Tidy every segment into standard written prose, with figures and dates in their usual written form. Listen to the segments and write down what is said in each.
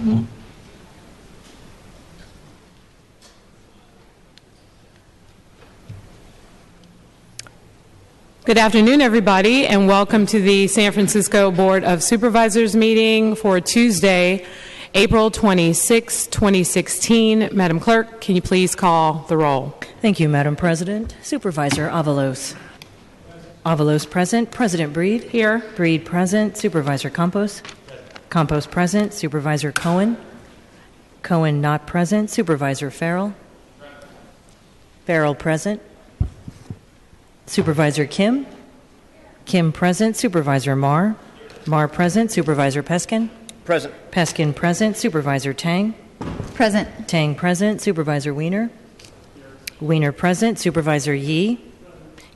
Good afternoon, everybody, and welcome to the San Francisco Board of Supervisors meeting for Tuesday, April 26, 2016. Madam Clerk, can you please call the roll? Thank you, Madam President. Supervisor Avalos. Avalos present. President Breed. Here. Breed present. Supervisor Campos. Campos present. Supervisor Cohen. Cohen not present. Supervisor Farrell. Farrell present. Supervisor Kim. Kim present. Supervisor Marr. Marr present. Supervisor Peskin. Present. Peskin present. Supervisor Tang. Present. Tang present. Supervisor Wiener. Wiener present. Supervisor Yee.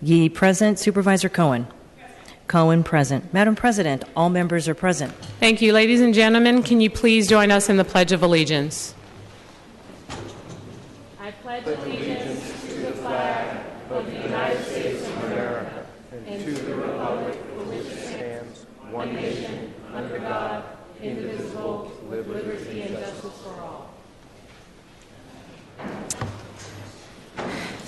Yee present. Supervisor Cohen. Cohen present. Madam President, all members are present. Thank you. Ladies and gentlemen, can you please join us in the Pledge of Allegiance? I pledge allegiance to the flag of the United States of America and to the republic for which it stands, one nation, under God, indivisible, with liberty and justice for all.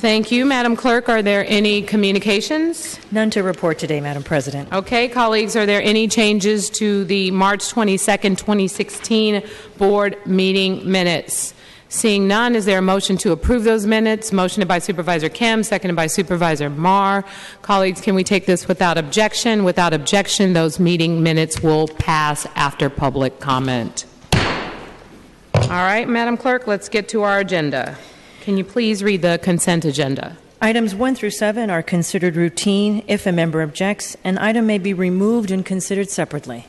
Thank you. Madam Clerk, are there any communications? None to report today, Madam President. Okay, colleagues, are there any changes to the March 22nd, 2016 board meeting minutes? Seeing none, is there a motion to approve those minutes? Motioned by Supervisor Kim, seconded by Supervisor Marr. Colleagues, can we take this without objection? Without objection, those meeting minutes will pass after public comment. All right, Madam Clerk, let's get to our agenda. Can you please read the consent agenda? Items 1 through 7 are considered routine if a member objects. An item may be removed and considered separately.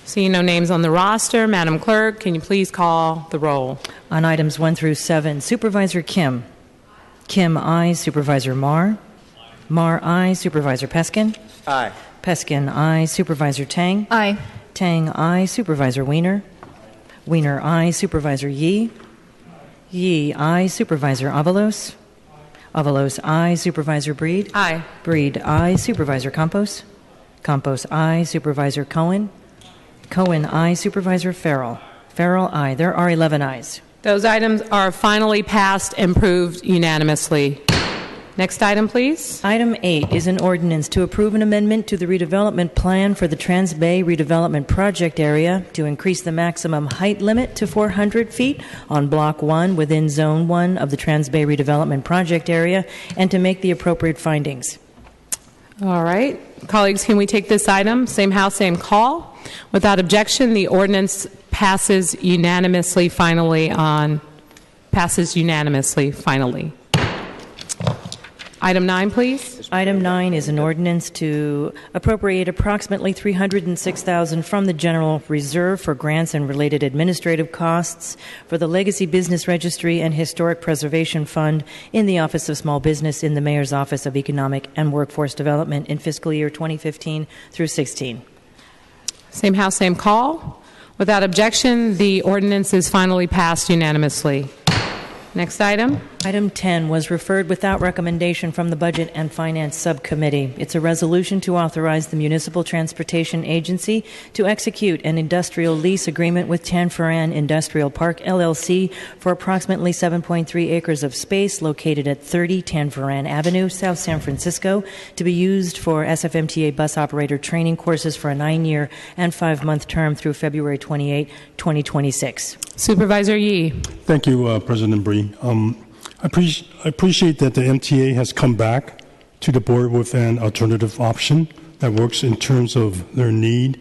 Seeing no names on the roster, Madam Clerk, can you please call the roll? On items 1 through 7, Supervisor Kim. Kim, aye. Supervisor Marr. Marr, aye. Supervisor Peskin. Aye. Peskin, aye. Supervisor Tang. Aye. Tang, aye. Supervisor Wiener. Wiener, aye. Supervisor Yee. Yee, aye. Supervisor Avalos. Avalos, aye. Supervisor Breed. Aye. Breed, aye. Supervisor Campos. Campos, aye. Supervisor Cohen. Cohen, aye. Supervisor Farrell. Farrell, aye. There are 11 ayes. Those items are finally passed and approved unanimously. Next item, please. Item 8 is an ordinance to approve an amendment to the redevelopment plan for the Trans-Bay Redevelopment Project area to increase the maximum height limit to 400 feet on Block 1 within Zone 1 of the Trans-Bay Redevelopment Project area and to make the appropriate findings. All right. Colleagues, can we take this item? Same house, same call. Without objection, the ordinance passes unanimously finally. Item 9, please. Item 9 is an ordinance to appropriate approximately $306,000 from the General Reserve for grants and related administrative costs for the Legacy Business Registry and Historic Preservation Fund in the Office of Small Business in the Mayor's Office of Economic and Workforce Development in fiscal year 2015 through 16. Same house, same call. Without objection, the ordinance is finally passed unanimously. Next item. Item 10 was referred without recommendation from the Budget and Finance Subcommittee. It's a resolution to authorize the Municipal Transportation Agency to execute an industrial lease agreement with Tanforan Industrial Park, LLC, for approximately 7.3 acres of space located at 30 Tanforan Avenue, South San Francisco, to be used for SFMTA bus operator training courses for a 9-year and 5-month term through February 28, 2026. Supervisor Yee. Thank you, President Bree. I appreciate that the MTA has come back to the board with an alternative option that works in terms of their need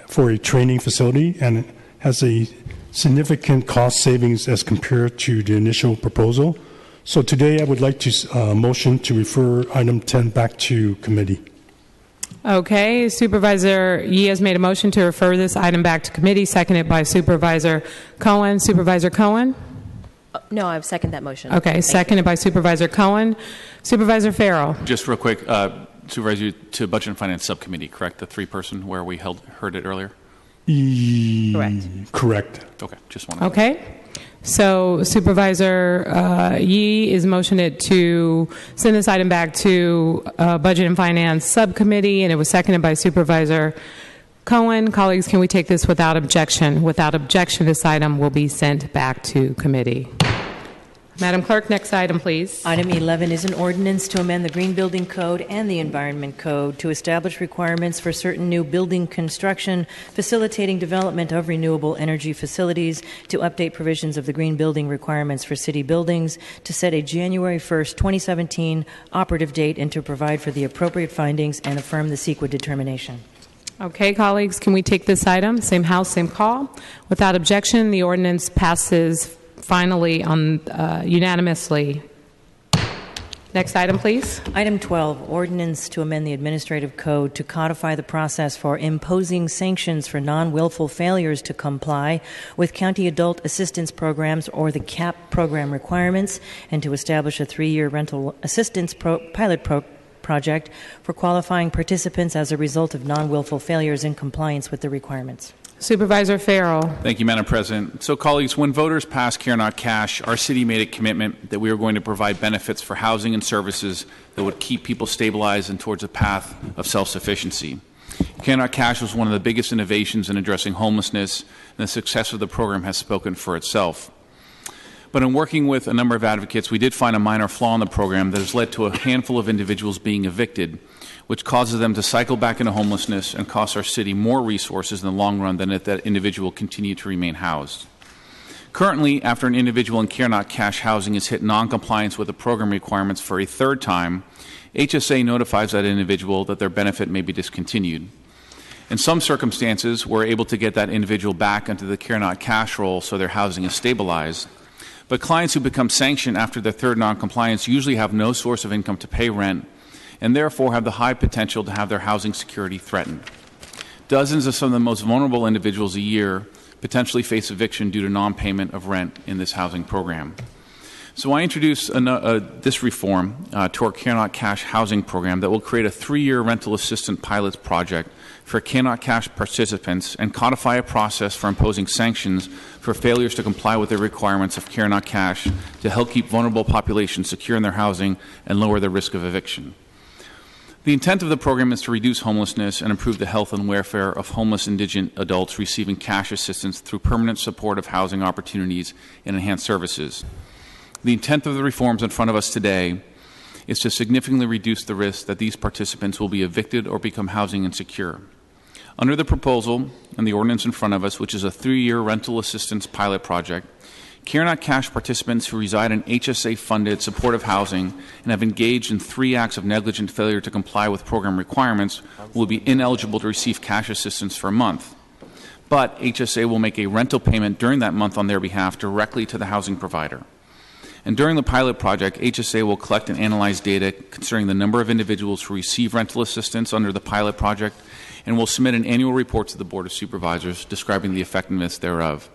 for a training facility and has a significant cost savings as compared to the initial proposal. So today I would like to motion to refer item 10 back to committee. Okay, Supervisor Yee has made a motion to refer this item back to committee, seconded by Supervisor Cohen. Supervisor Cohen? No, I second that motion. Okay, seconded by Supervisor Cohen. Supervisor Farrell? Just real quick, Supervisor, to Budget and Finance Subcommittee, correct? The 3-person where we heard it earlier? Correct. Okay, just wanted to. Okay. So Supervisor Yee is motioned to send this item back to Budget and Finance Subcommittee, and it was seconded by Supervisor Cohen. Colleagues, can we take this without objection? Without objection, this item will be sent back to committee. Madam Clerk, next item, please. Item 11 is an ordinance to amend the Green Building Code and the Environment Code to establish requirements for certain new building construction, facilitating development of renewable energy facilities, to update provisions of the green building requirements for city buildings, to set a January 1st, 2017 operative date, and to provide for the appropriate findings and affirm the CEQA determination. Okay, colleagues, can we take this item? Same House, same call. Without objection, the ordinance passes finally on unanimously. Next item, please. Item 12, ordinance to amend the Administrative Code to codify the process for imposing sanctions for non-willful failures to comply with county adult assistance programs or the CAP program requirements, and to establish a 3-year rental assistance pilot project for qualifying participants as a result of non-willful failures in compliance with the requirements. Supervisor Farrell. Thank you, Madam President. So, colleagues, when voters passed Care Not Cash, our city made a commitment that we were going to provide benefits for housing and services that would keep people stabilized and towards a path of self-sufficiency. Care Not Cash was one of the biggest innovations in addressing homelessness, and the success of the program has spoken for itself. But in working with a number of advocates, we did find a minor flaw in the program that has led to a handful of individuals being evicted, which causes them to cycle back into homelessness and costs our city more resources in the long run than if that individual continued to remain housed. Currently, after an individual in Care Not Cash housing has hit noncompliance with the program requirements for a third time, HSA notifies that individual that their benefit may be discontinued. In some circumstances, we're able to get that individual back into the Care Not Cash role so their housing is stabilized. But clients who become sanctioned after their third noncompliance usually have no source of income to pay rent, and therefore have the high potential to have their housing security threatened. Dozens of some of the most vulnerable individuals a year potentially face eviction due to non-payment of rent in this housing program. So I introduced this reform to our Care Not Cash housing program that will create a 3-year rental assistance pilot project for Care Not Cash participants and codify a process for imposing sanctions for failures to comply with the requirements of Care Not Cash to help keep vulnerable populations secure in their housing and lower the risk of eviction. The intent of the program is to reduce homelessness and improve the health and welfare of homeless indigent adults receiving cash assistance through permanent supportive housing opportunities and enhanced services. The intent of the reforms in front of us today is to significantly reduce the risk that these participants will be evicted or become housing insecure. Under the proposal and the ordinance in front of us, which is a 3-year rental assistance pilot project, Care Not Cash participants who reside in HSA-funded supportive housing and have engaged in 3 acts of negligent failure to comply with program requirements will be ineligible to receive cash assistance for a month. But HSA will make a rental payment during that month on their behalf directly to the housing provider. And during the pilot project, HSA will collect and analyze data concerning the number of individuals who receive rental assistance under the pilot project and will submit an annual report to the Board of Supervisors describing the effectiveness thereof.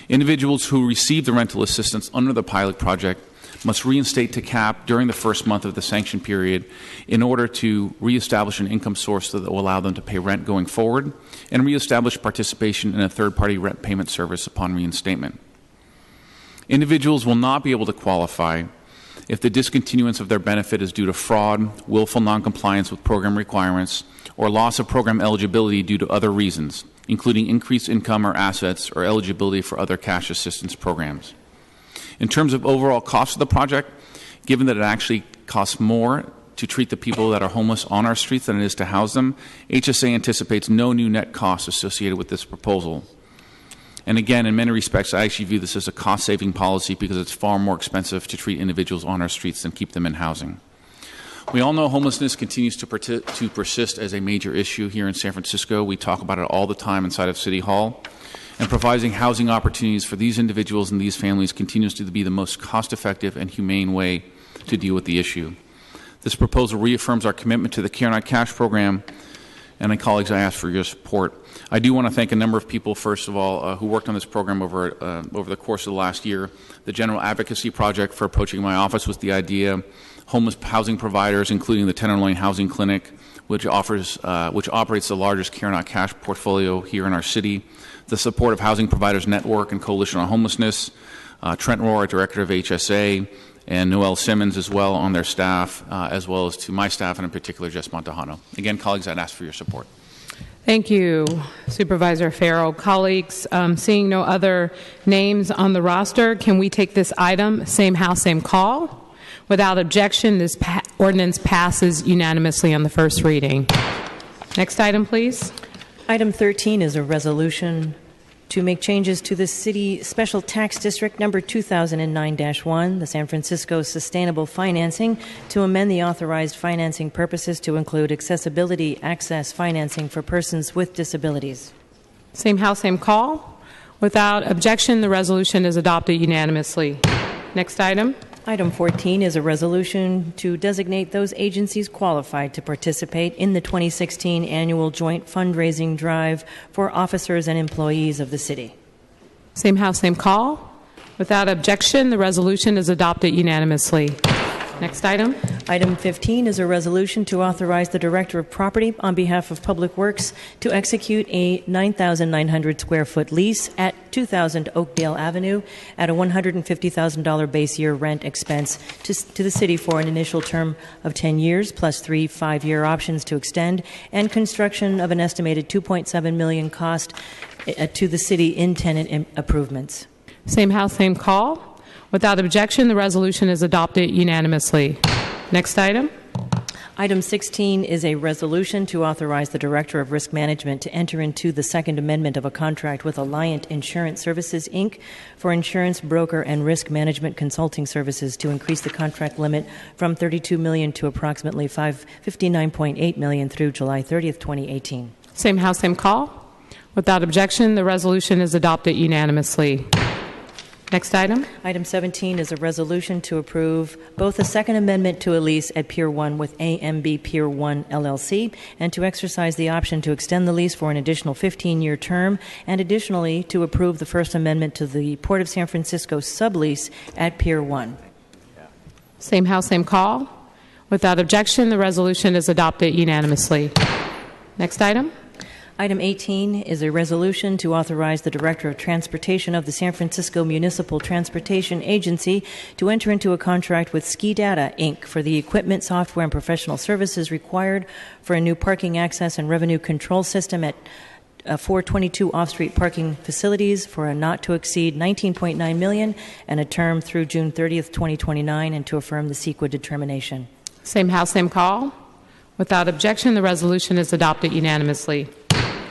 Individuals who receive the rental assistance under the pilot project must reinstate to CAP during the first month of the sanction period in order to reestablish an income source that will allow them to pay rent going forward and reestablish participation in a third-party rent payment service upon reinstatement. Individuals will not be able to qualify if the discontinuance of their benefit is due to fraud, willful noncompliance with program requirements, or loss of program eligibility due to other reasons, including increased income or assets or eligibility for other cash assistance programs. In terms of overall cost of the project, given that it actually costs more to treat the people that are homeless on our streets than it is to house them, HSA anticipates no new net costs associated with this proposal. And again, in many respects, I actually view this as a cost-saving policy because it's far more expensive to treat individuals on our streets than keep them in housing. We all know homelessness continues to persist as a major issue here in San Francisco. We talk about it all the time inside of City Hall. And providing housing opportunities for these individuals and these families continues to be the most cost-effective and humane way to deal with the issue. This proposal reaffirms our commitment to the Care Not Cash program, and my colleagues, I ask for your support. I do want to thank a number of people, first of all, who worked on this program over the course of the last year. The General Advocacy Project for approaching my office with the idea, homeless housing providers, including the Tenderloin Housing Clinic, which operates the largest Care Not Cash portfolio here in our city, the support of Housing Providers Network and Coalition on Homelessness, Trent Rohr, Director of HSA, and Noel Simmons as well on their staff, as well as to my staff and in particular Jess Montejano. Again, colleagues, I'd ask for your support. Thank you, Supervisor Farrell. Colleagues, seeing no other names on the roster, can we take this item, same house, same call? Without objection, this ordinance passes unanimously on the first reading. Next item, please. Item 13 is a resolution to make changes to the City Special Tax District number 2009-1, the San Francisco Sustainable Financing, to amend the authorized financing purposes to include accessibility access financing for persons with disabilities. Same house, same call. Without objection, the resolution is adopted unanimously. Next item. Item 14 is a resolution to designate those agencies qualified to participate in the 2016 annual joint fundraising drive for officers and employees of the city. Same house, same call. Without objection, the resolution is adopted unanimously. Next item. Item 15 is a resolution to authorize the Director of Property on behalf of Public Works to execute a 9,900 square foot lease at 2000 Oakdale Avenue at a $150,000 base year rent expense to the city for an initial term of 10 years plus 3 5-year options to extend, and construction of an estimated $2.7 million cost to the city in tenant improvements. Same house, same call. Without objection, the resolution is adopted unanimously. Next item. Item 16 is a resolution to authorize the Director of Risk Management to enter into the Second Amendment of a contract with Alliant Insurance Services, Inc. for insurance broker and risk management consulting services to increase the contract limit from $32 million to approximately $59.8 million through July 30th, 2018. Same house, same call. Without objection, the resolution is adopted unanimously. Next item. Item 17 is a resolution to approve both a Second Amendment to a lease at Pier 1 with AMB Pier 1 LLC and to exercise the option to extend the lease for an additional 15-year term, and additionally to approve the First Amendment to the Port of San Francisco sublease at Pier 1. Same house, same call. Without objection, the resolution is adopted unanimously. Next item. Item 18 is a resolution to authorize the Director of Transportation of the San Francisco Municipal Transportation Agency to enter into a contract with Ski Data, Inc. for the equipment, software, and professional services required for a new parking access and revenue control system at 422 off-street parking facilities for a not-to-exceed $19.9 million and a term through June 30th, 2029, and to affirm the CEQA determination. Same house, same call. Without objection, the resolution is adopted unanimously.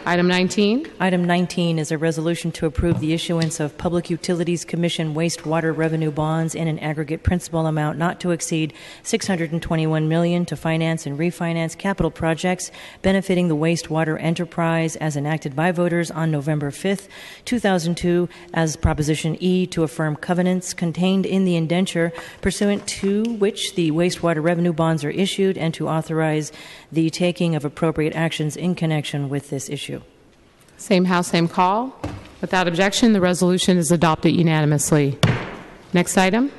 Item 19. Item 19 is a resolution to approve the issuance of Public Utilities Commission wastewater revenue bonds in an aggregate principal amount not to exceed $621 million to finance and refinance capital projects benefiting the wastewater enterprise as enacted by voters on November 5th, 2002 as Proposition E, to affirm covenants contained in the indenture pursuant to which the wastewater revenue bonds are issued, and to authorize the taking of appropriate actions in connection with this issue. Same house, same call. Without objection, the resolution is adopted unanimously. Next item.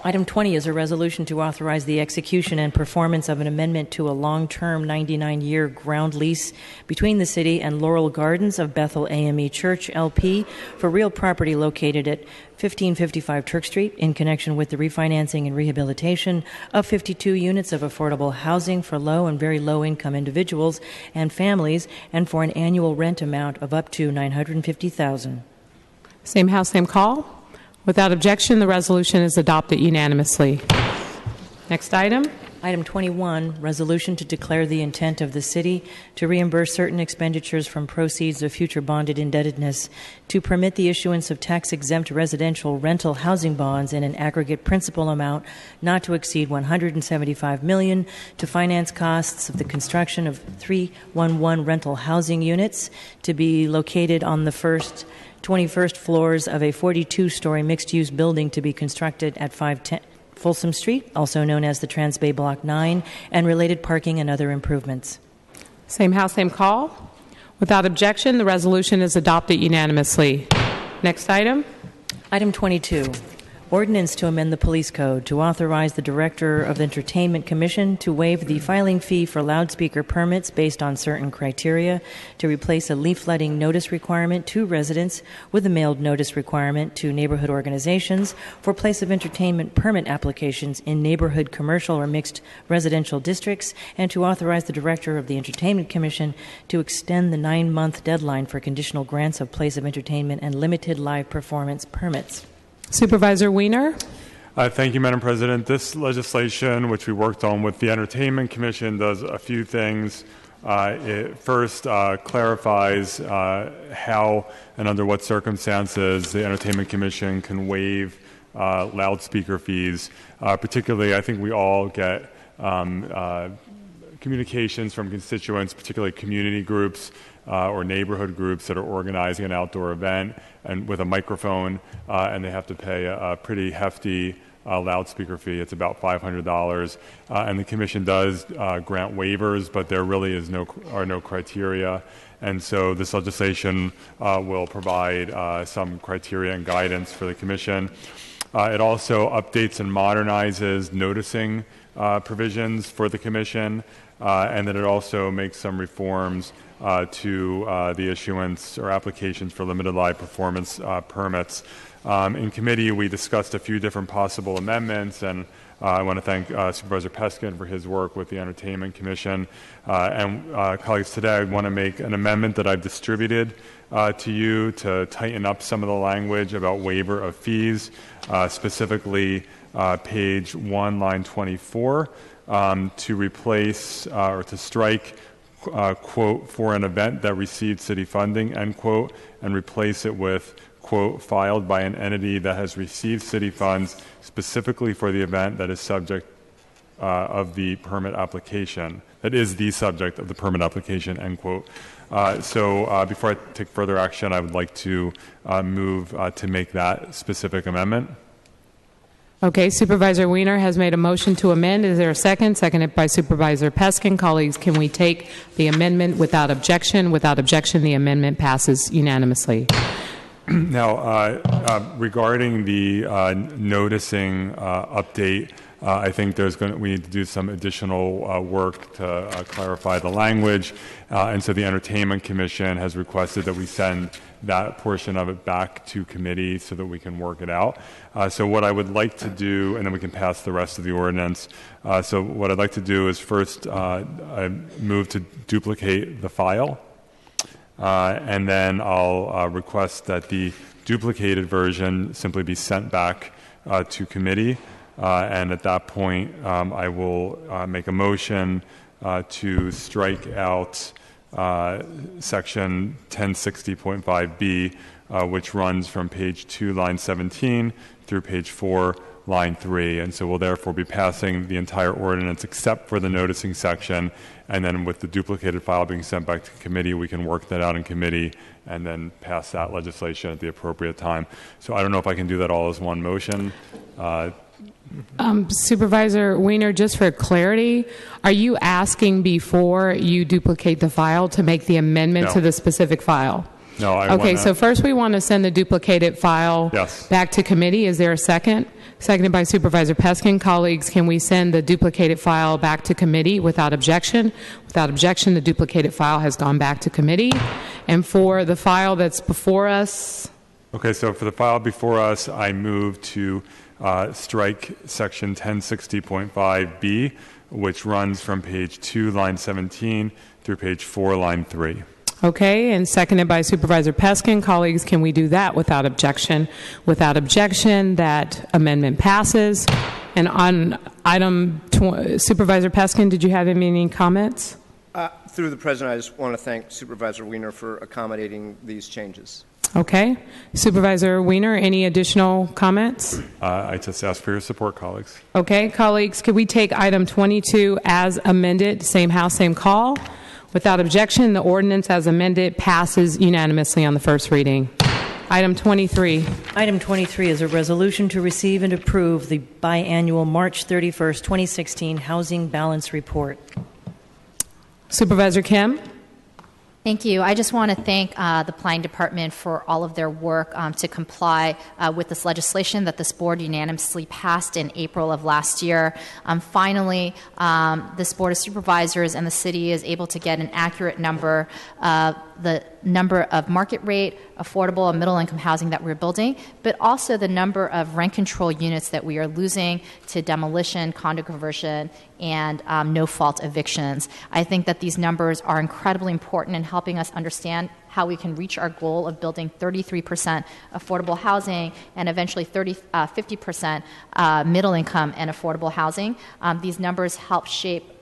Item 20 is a resolution to authorize the execution and performance of an amendment to a long-term 99-year ground lease between the city and Laurel Gardens of Bethel AME Church, LP, for real property located at 1555 Turk Street in connection with the refinancing and rehabilitation of 52 units of affordable housing for low and very low-income individuals and families, and for an annual rent amount of up to $950,000. Same house, same call. Without objection, the resolution is adopted unanimously. Next item. Item 21, resolution to declare the intent of the city to reimburse certain expenditures from proceeds of future bonded indebtedness, to permit the issuance of tax-exempt residential rental housing bonds in an aggregate principal amount not to exceed $175 million, to finance costs of the construction of 311 rental housing units to be located on the 21st floors of a 42-story mixed-use building to be constructed at 510 Folsom Street, also known as the Transbay Block 9, and related parking and other improvements. Same house, same call. Without objection, the resolution is adopted unanimously. Next item. Item 22, Ordinance to amend the Police Code to authorize the Director of the Entertainment Commission to waive the filing fee for loudspeaker permits based on certain criteria, to replace a leafletting notice requirement to residents with a mailed notice requirement to neighborhood organizations for place of entertainment permit applications in neighborhood commercial or mixed residential districts, and to authorize the Director of the Entertainment Commission to extend the 9-month deadline for conditional grants of place of entertainment and limited live performance permits. Supervisor Weiner? Thank you, Madam President. This legislation, which we worked on with the Entertainment Commission, does a few things. It first clarifies how and under what circumstances the Entertainment Commission can waive loudspeaker fees. Particularly, I think we all get communications from constituents, particularly community groups or neighborhood groups that are organizing an outdoor event and with a microphone, and they have to pay a pretty hefty loudspeaker fee. It's about $500, and the Commission does grant waivers, but there really are no criteria. And so this legislation will provide some criteria and guidance for the Commission. It also updates and modernizes noticing provisions for the Commission, and then it also makes some reforms to the issuance or applications for limited live performance permits. In committee, we discussed a few different possible amendments, and I want to thank Supervisor Peskin for his work with the Entertainment Commission. And colleagues, today I want to make an amendment that I've distributed to you to tighten up some of the language about waiver of fees, specifically page 1, line 24, to replace or to strike quote, for an event that received city funding, end quote, and replace it with, quote, filed by an entity that has received city funds specifically for the event that is subject of the permit application, that is the subject of the permit application, end quote. So before I take further action, I would like to move to make that specific amendment. Okay, Supervisor Weiner has made a motion to amend. Is there a second? Seconded by Supervisor Peskin. Colleagues, can we take the amendment without objection? Without objection, the amendment passes unanimously. Now, regarding the noticing update, I think we need to do some additional work to clarify the language, and so the Entertainment Commission has requested that we send that portion of it back to committee so that we can work it out. So what I would like to do, and then we can pass the rest of the ordinance. So what I'd like to do is first I move to duplicate the file, and then I'll request that the duplicated version simply be sent back to committee. And at that point, I will make a motion to strike out section 1060.5B, which runs from page 2, line 17 through page 4, line 3. And so we'll therefore be passing the entire ordinance except for the noticing section. And then with the duplicated file being sent back to committee, we can work that out in committee and then pass that legislation at the appropriate time. So I don't know if I can do that all as one motion. Supervisor Weiner, just for clarity, are you asking before you duplicate the file to make the amendment to the specific file? No, Okay, so first we want to send the duplicated file back to committee. Is there a second? Seconded by Supervisor Peskin. Colleagues, can we send the duplicated file back to committee without objection? Without objection, the duplicated file has gone back to committee. And for the file that's before us? Okay, so for the file before us, I move to strike section 1060.5B, which runs from page 2, line 17 through page 4, line 3. Okay, and seconded by Supervisor Peskin. Colleagues, can we do that without objection? Without objection, that amendment passes. And on item, Supervisor Peskin, did you have any comments? Through the President, I just want to thank Supervisor Weiner for accommodating these changes. Okay. Supervisor Weiner, any additional comments? I just ask for your support, colleagues. Okay, colleagues, could we take item 22 as amended, same house, same call? Without objection, the ordinance as amended passes unanimously on the first reading. Item 23. Item 23 is a resolution to receive and approve the biannual March 31st, 2016 Housing Balance Report. Supervisor Kim? Thank you. I just want to thank the Planning Department for all of their work to comply with this legislation that this board unanimously passed in April of last year. Finally, this Board of Supervisors and the city is able to get an accurate number of the number of market rate, affordable and middle income housing that we're building, but also the number of rent control units that we are losing to demolition, condo conversion, and no-fault evictions. I think that these numbers are incredibly important in helping us understand how we can reach our goal of building 33% affordable housing and eventually 50% middle income and affordable housing. These numbers help shape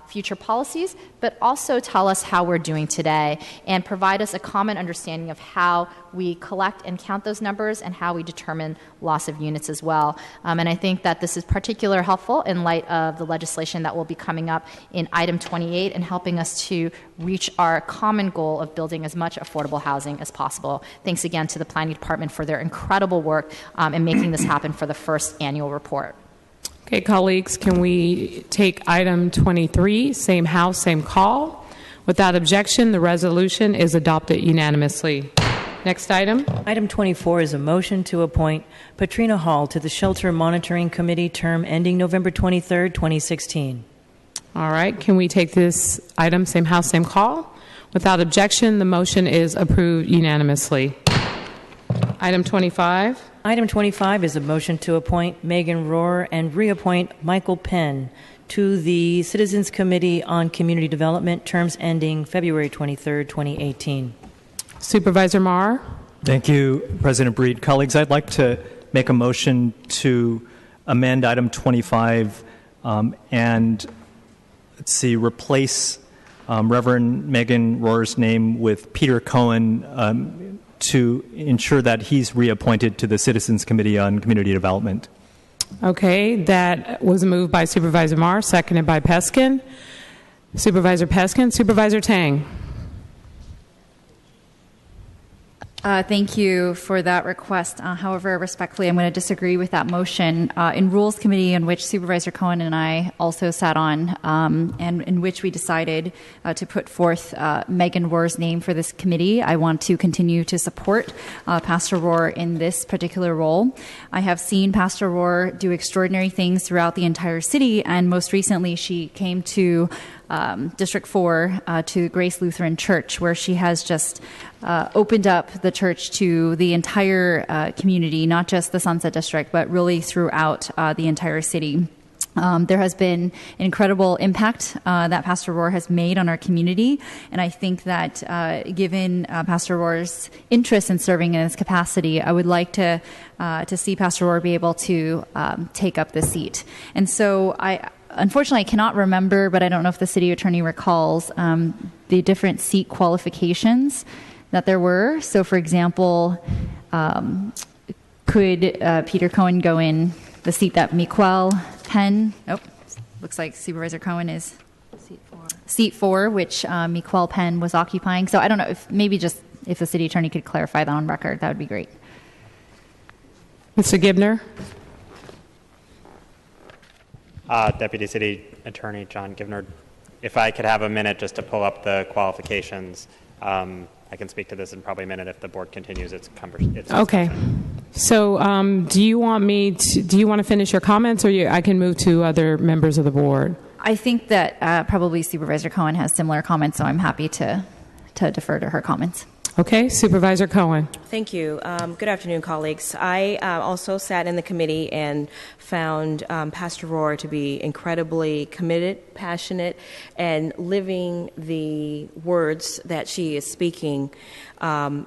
future policies, but also tell us how we're doing today and provide us a common understanding of how we collect and count those numbers and how we determine loss of units as well. And I think that this is particularly helpful in light of the legislation that will be coming up in item 28 and helping us to reach our common goal of building as much affordable housing as possible. Thanks again to the Planning Department for their incredible work in making this happen for the first annual report. Okay, colleagues, can we take item 23, same house, same call? Without objection, the resolution is adopted unanimously. Next item. Item 24 is a motion to appoint Patrina Hall to the Shelter Monitoring Committee, term ending November 23rd, 2016. All right, can we take this item, same house, same call? Without objection, the motion is approved unanimously. Item 25. Item 25 is a motion to appoint Megan Rohr and reappoint Michael Penn to the Citizens Committee on Community Development, terms ending February 23rd, 2018. Supervisor Marr. Thank you, President Breed. Colleagues, I'd like to make a motion to amend item 25 and, replace Reverend Megan Rohr's name with Peter Cohen to ensure that he's reappointed to the Citizens Committee on Community Development. Okay, that was moved by Supervisor Marr, seconded by Peskin. Supervisor Peskin. Supervisor Tang. Thank you for that request. However, respectfully, I'm going to disagree with that motion. In Rules Committee, in which Supervisor Cohen and I also sat on, and in which we decided to put forth Megan Rohr's name for this committee, I want to continue to support Pastor Rohr in this particular role. I have seen Pastor Rohr do extraordinary things throughout the entire city, and most recently she came to District 4 to Grace Lutheran Church, where she has just opened up the church to the entire community, not just the Sunset District, but really throughout the entire city. There has been an incredible impact that Pastor Rohr has made on our community, and I think that given Pastor Rohr's interest in serving in this capacity, I would like to see Pastor Rohr be able to take up the seat. And so unfortunately, I cannot remember, but I don't know if the city attorney recalls the different seat qualifications that there were. So, for example, could Peter Cohen go in the seat that Miquel Penn? Oh, looks like Supervisor Cohen is seat 4, which Miquel Penn was occupying. So I don't know if if the city attorney could clarify that on record, that would be great. Mr. Gibner. Deputy City Attorney John Givner, if I could have a minute just to pull up the qualifications, I can speak to this in probably a minute if the board continues its conversation. Okay. So do you want to finish your comments, or I can move to other members of the board? I think that probably Supervisor Cohen has similar comments, so I'm happy to defer to her comments. Okay, Supervisor Cohen. Thank you. Good afternoon, colleagues. I also sat in the committee and found Pastor Rohr to be incredibly committed, passionate, and living the words that she is speaking.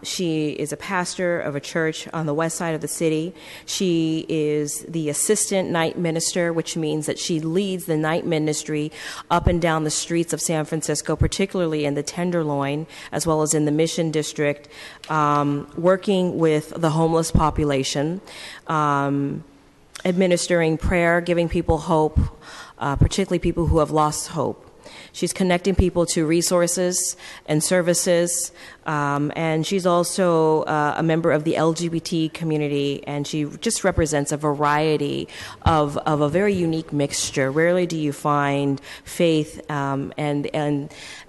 She is a pastor of a church on the west side of the city. She is the assistant night minister, which means that she leads the night ministry up and down the streets of San Francisco, particularly in the Tenderloin, as well as in the Mission District, working with the homeless population, administering prayer, giving people hope, particularly people who have lost hope. She's connecting people to resources and services, and she's also a member of the LGBT community, and she just represents a variety of a very unique mixture. Rarely do you find faith and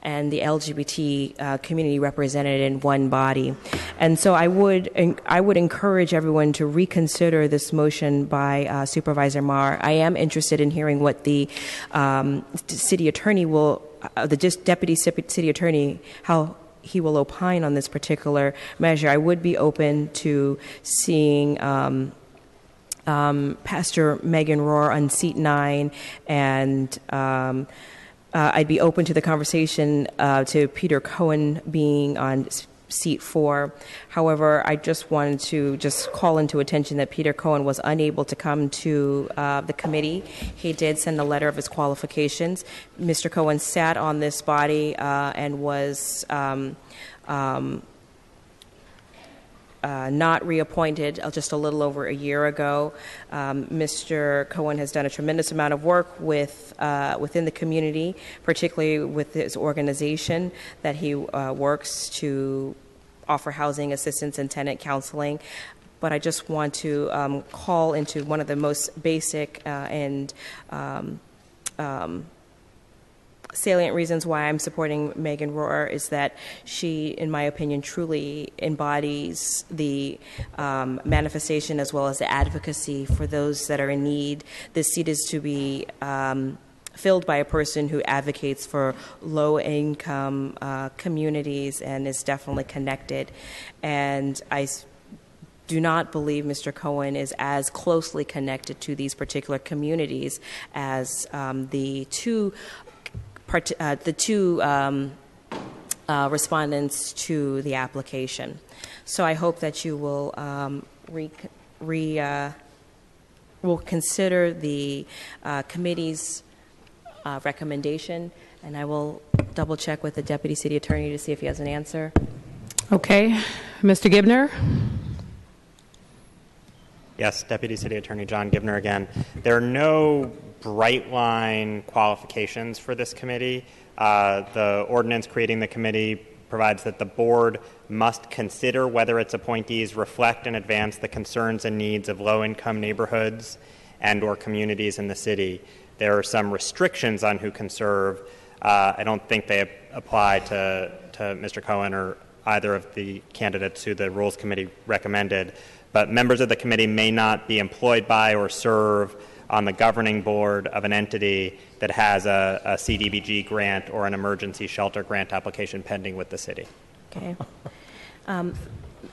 the LGBT community represented in one body. And so I would encourage everyone to reconsider this motion by Supervisor Marr. I am interested in hearing what the city attorney will, deputy city attorney, how he will opine on this particular measure. I would be open to seeing Pastor Megan Rohr on seat 9, and I'd be open to the conversation to Peter Cohen being on seat 4. However, I just wanted to just call into attention that Peter Cohen was unable to come to the committee. He did send a letter of his qualifications. Mr. Cohen sat on this body and was not reappointed just a little over a year ago. Mr. Cohen has done a tremendous amount of work within the community, particularly with his organization that he works to offer housing assistance and tenant counseling. But I just want to call into one of the most basic and salient reasons why I'm supporting Megan Rohr is that she, in my opinion, truly embodies the manifestation as well as the advocacy for those that are in need. This seat is to be filled by a person who advocates for low-income communities and is definitely connected. And I do not believe Mr. Cohen is as closely connected to these particular communities as the two respondents to the application. So I hope that you will will consider the committee's recommendation, and I will double check with the Deputy City Attorney to see if he has an answer. Okay. Mr. Gibner? Yes, Deputy City Attorney John Gibner again. There are no bright line qualifications for this committee. The ordinance creating the committee provides that the board must consider whether its appointees reflect and advance the concerns and needs of low-income neighborhoods and or communities in the city. There are some restrictions on who can serve. I don't think they apply to Mr. Cohen or either of the candidates who the Rules Committee recommended, but members of the committee may not be employed by or serve on the governing board of an entity that has a CDBG grant or an emergency shelter grant application pending with the city. Okay.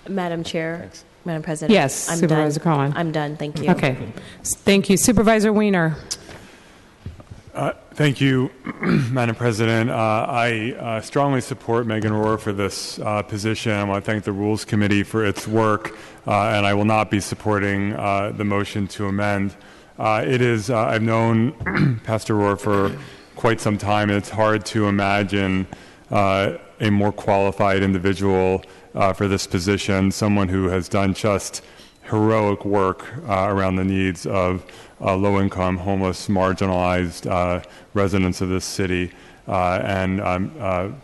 Madam Chair, thanks. Madam President. Yes, I'm Supervisor done. Cohen. I'm done. Thank you. Okay. Thank you. Supervisor Weiner. Thank you, Madam President. I strongly support Megan Rohr for this position. I want to thank the Rules Committee for its work, and I will not be supporting the motion to amend. I've known Pastor Rohr for quite some time, and it's hard to imagine a more qualified individual for this position, someone who has done just heroic work around the needs of low-income, homeless, marginalized residents of this city, and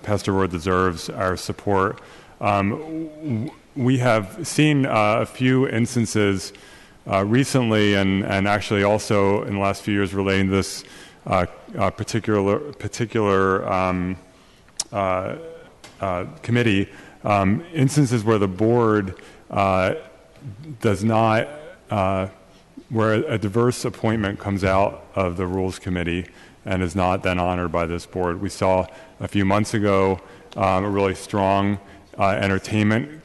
Pastor Rohr deserves our support. We have seen a few instances recently, and actually also in the last few years relating to this particular committee, instances where the board does not, where a diverse appointment comes out of the Rules Committee and is not then honored by this board. We saw a few months ago a really strong entertainment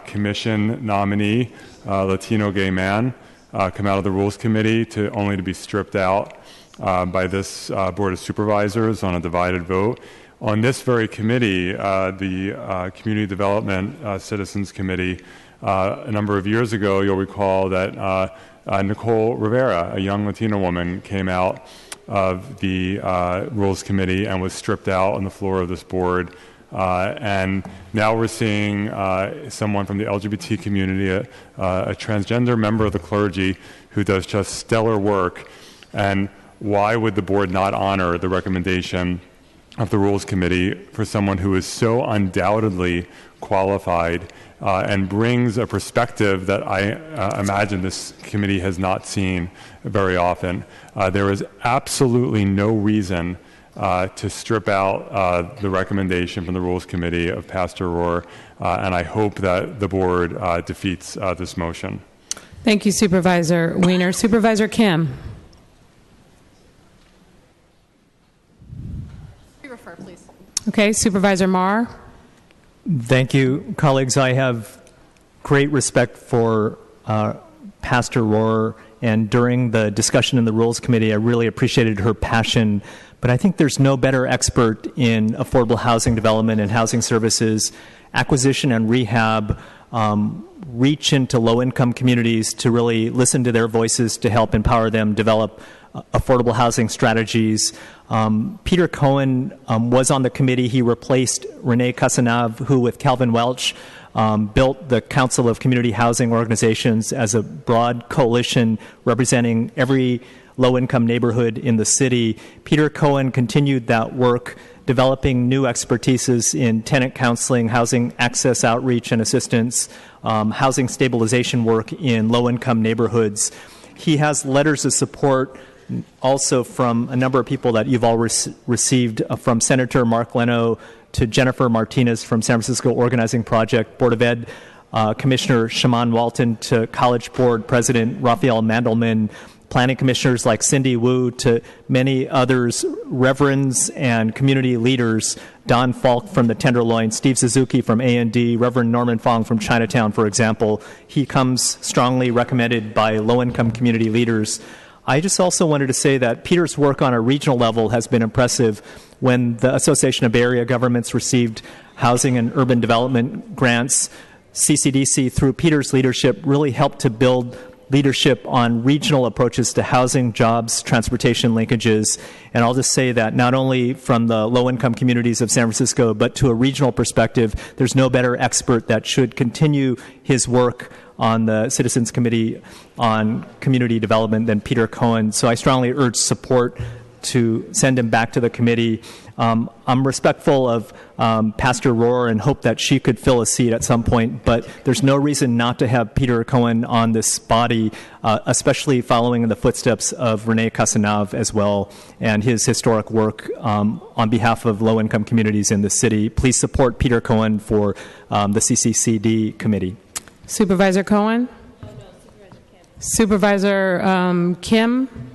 commission nominee, Latino gay man, come out of the Rules Committee only to be stripped out by this Board of Supervisors on a divided vote. On this very committee, the Community Development Citizens Committee, a number of years ago, you'll recall that Nicole Rivera, a young Latina woman, came out of the Rules Committee and was stripped out on the floor of this board. And now we're seeing someone from the LGBT community, a transgender member of the clergy who does just stellar work. And why would the board not honor the recommendation of the Rules Committee for someone who is so undoubtedly qualified and brings a perspective that I imagine this committee has not seen very often. There is absolutely no reason to strip out the recommendation from the Rules Committee of Pastor Rohr, and I hope that the board defeats this motion. Thank you, Supervisor Weiner. Supervisor Kim. Refer, please. Okay, Supervisor Marr. Thank you, colleagues. I have great respect for Pastor Rohr, and during the discussion in the Rules Committee, I really appreciated her passion. But I think there's no better expert in affordable housing development and housing services, acquisition and rehab, reach into low-income communities to really listen to their voices to help empower them develop affordable housing strategies. Peter Cohen was on the committee. He replaced Renee Casanave, who with Calvin Welch built the Council of Community Housing Organizations as a broad coalition representing every low-income neighborhood in the city. Peter Cohen continued that work, developing new expertises in tenant counseling, housing access outreach and assistance, housing stabilization work in low-income neighborhoods. He has letters of support also from a number of people that you've all received, from Senator Mark Leno to Jennifer Martinez from San Francisco Organizing Project, Board of Ed Commissioner Shaman Walton to College Board President Raphael Mandelman, planning commissioners like Cindy Wu to many others, reverends and community leaders, Don Falk from the Tenderloin, Steve Suzuki from A&D, Reverend Norman Fong from Chinatown, for example. He comes strongly recommended by low-income community leaders. I just also wanted to say that Peter's work on a regional level has been impressive. When the Association of Bay Area Governments received housing and urban development grants, CCDC, through Peter's leadership, really helped to build leadership on regional approaches to housing, jobs, transportation linkages. And I'll just say that not only from the low-income communities of San Francisco, but to a regional perspective, there's no better expert that should continue his work on the Citizens Committee on Community Development than Peter Cohen. So I strongly urge support to send him back to the committee. I'm respectful of Pastor Rohr and hope that she could fill a seat at some point, but there's no reason not to have Peter Cohen on this body, especially following in the footsteps of Renee Casanave as well and his historic work on behalf of low-income communities in the city. Please support Peter Cohen for the CCCD committee. Supervisor Cohen? No, Supervisor Kim. Supervisor Kim?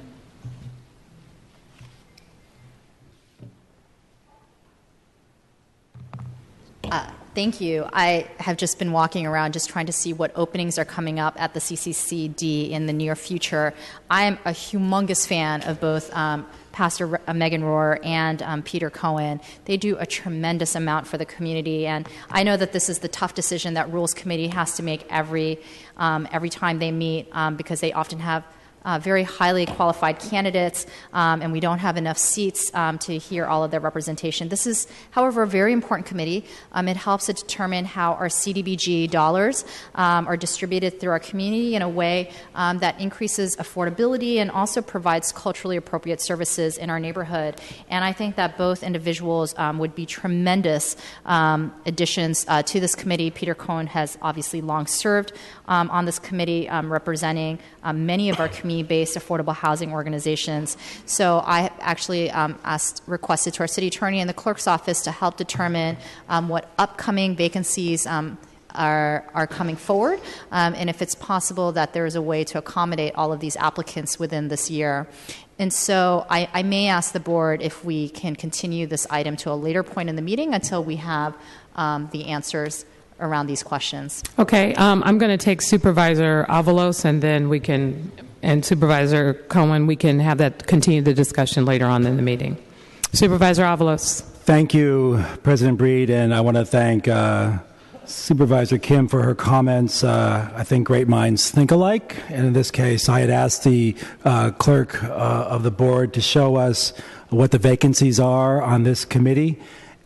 Thank you. I have just been walking around just trying to see what openings are coming up at the CCCD in the near future. I'm a humongous fan of both Pastor Megan Rohr and Peter Cohen. They do a tremendous amount for the community, and I know that this is the tough decision that Rules Committee has to make every time they meet because they often have very highly qualified candidates, and we don't have enough seats to hear all of their representation. This is, however, a very important committee. It helps to determine how our CDBG dollars are distributed through our community in a way that increases affordability and also provides culturally appropriate services in our neighborhood. And I think that both individuals would be tremendous additions to this committee. Peter Cohen has obviously long served on this committee representing many of our community-based affordable housing organizations. So I actually requested to our city attorney and the clerk's office to help determine what upcoming vacancies are coming forward, and if it's possible that there is a way to accommodate all of these applicants within this year. And so I may ask the board if we can continue this item to a later point in the meeting until we have the answers around these questions. Okay, I'm going to take Supervisor Avalos, and then we can, and Supervisor Cohen, we can have that continue the discussion later on in the meeting. Supervisor Avalos. Thank you, President Breed, and I want to thank Supervisor Kim for her comments. I think great minds think alike, and in this case, I had asked the clerk of the board to show us what the vacancies are on this committee.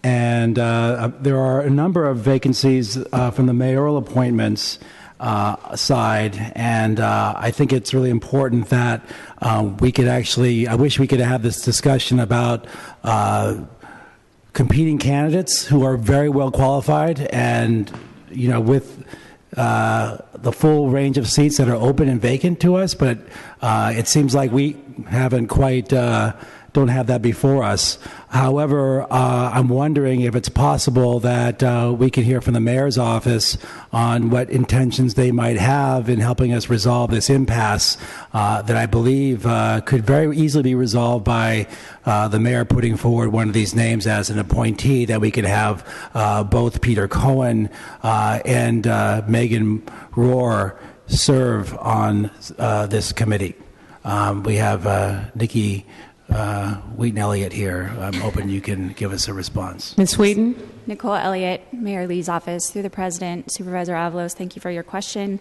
And there are a number of vacancies from the mayoral appointments side, and I think it's really important that we could actually, I wish we could have this discussion about competing candidates who are very well qualified, and with the full range of seats that are open and vacant to us, but it seems like we haven't quite don't have that before us. However, I'm wondering if it's possible that we can hear from the mayor's office on what intentions they might have in helping us resolve this impasse that I believe could very easily be resolved by the mayor putting forward one of these names as an appointee, that we could have both Peter Cohen and Megan Rohr serve on this committee. We have Nikki Wheaton Elliott here. I'm hoping you can give us a response. Ms. Wheaton? Nicole Elliott, Mayor Lee's office. Through the President, Supervisor Avalos, thank you for your question.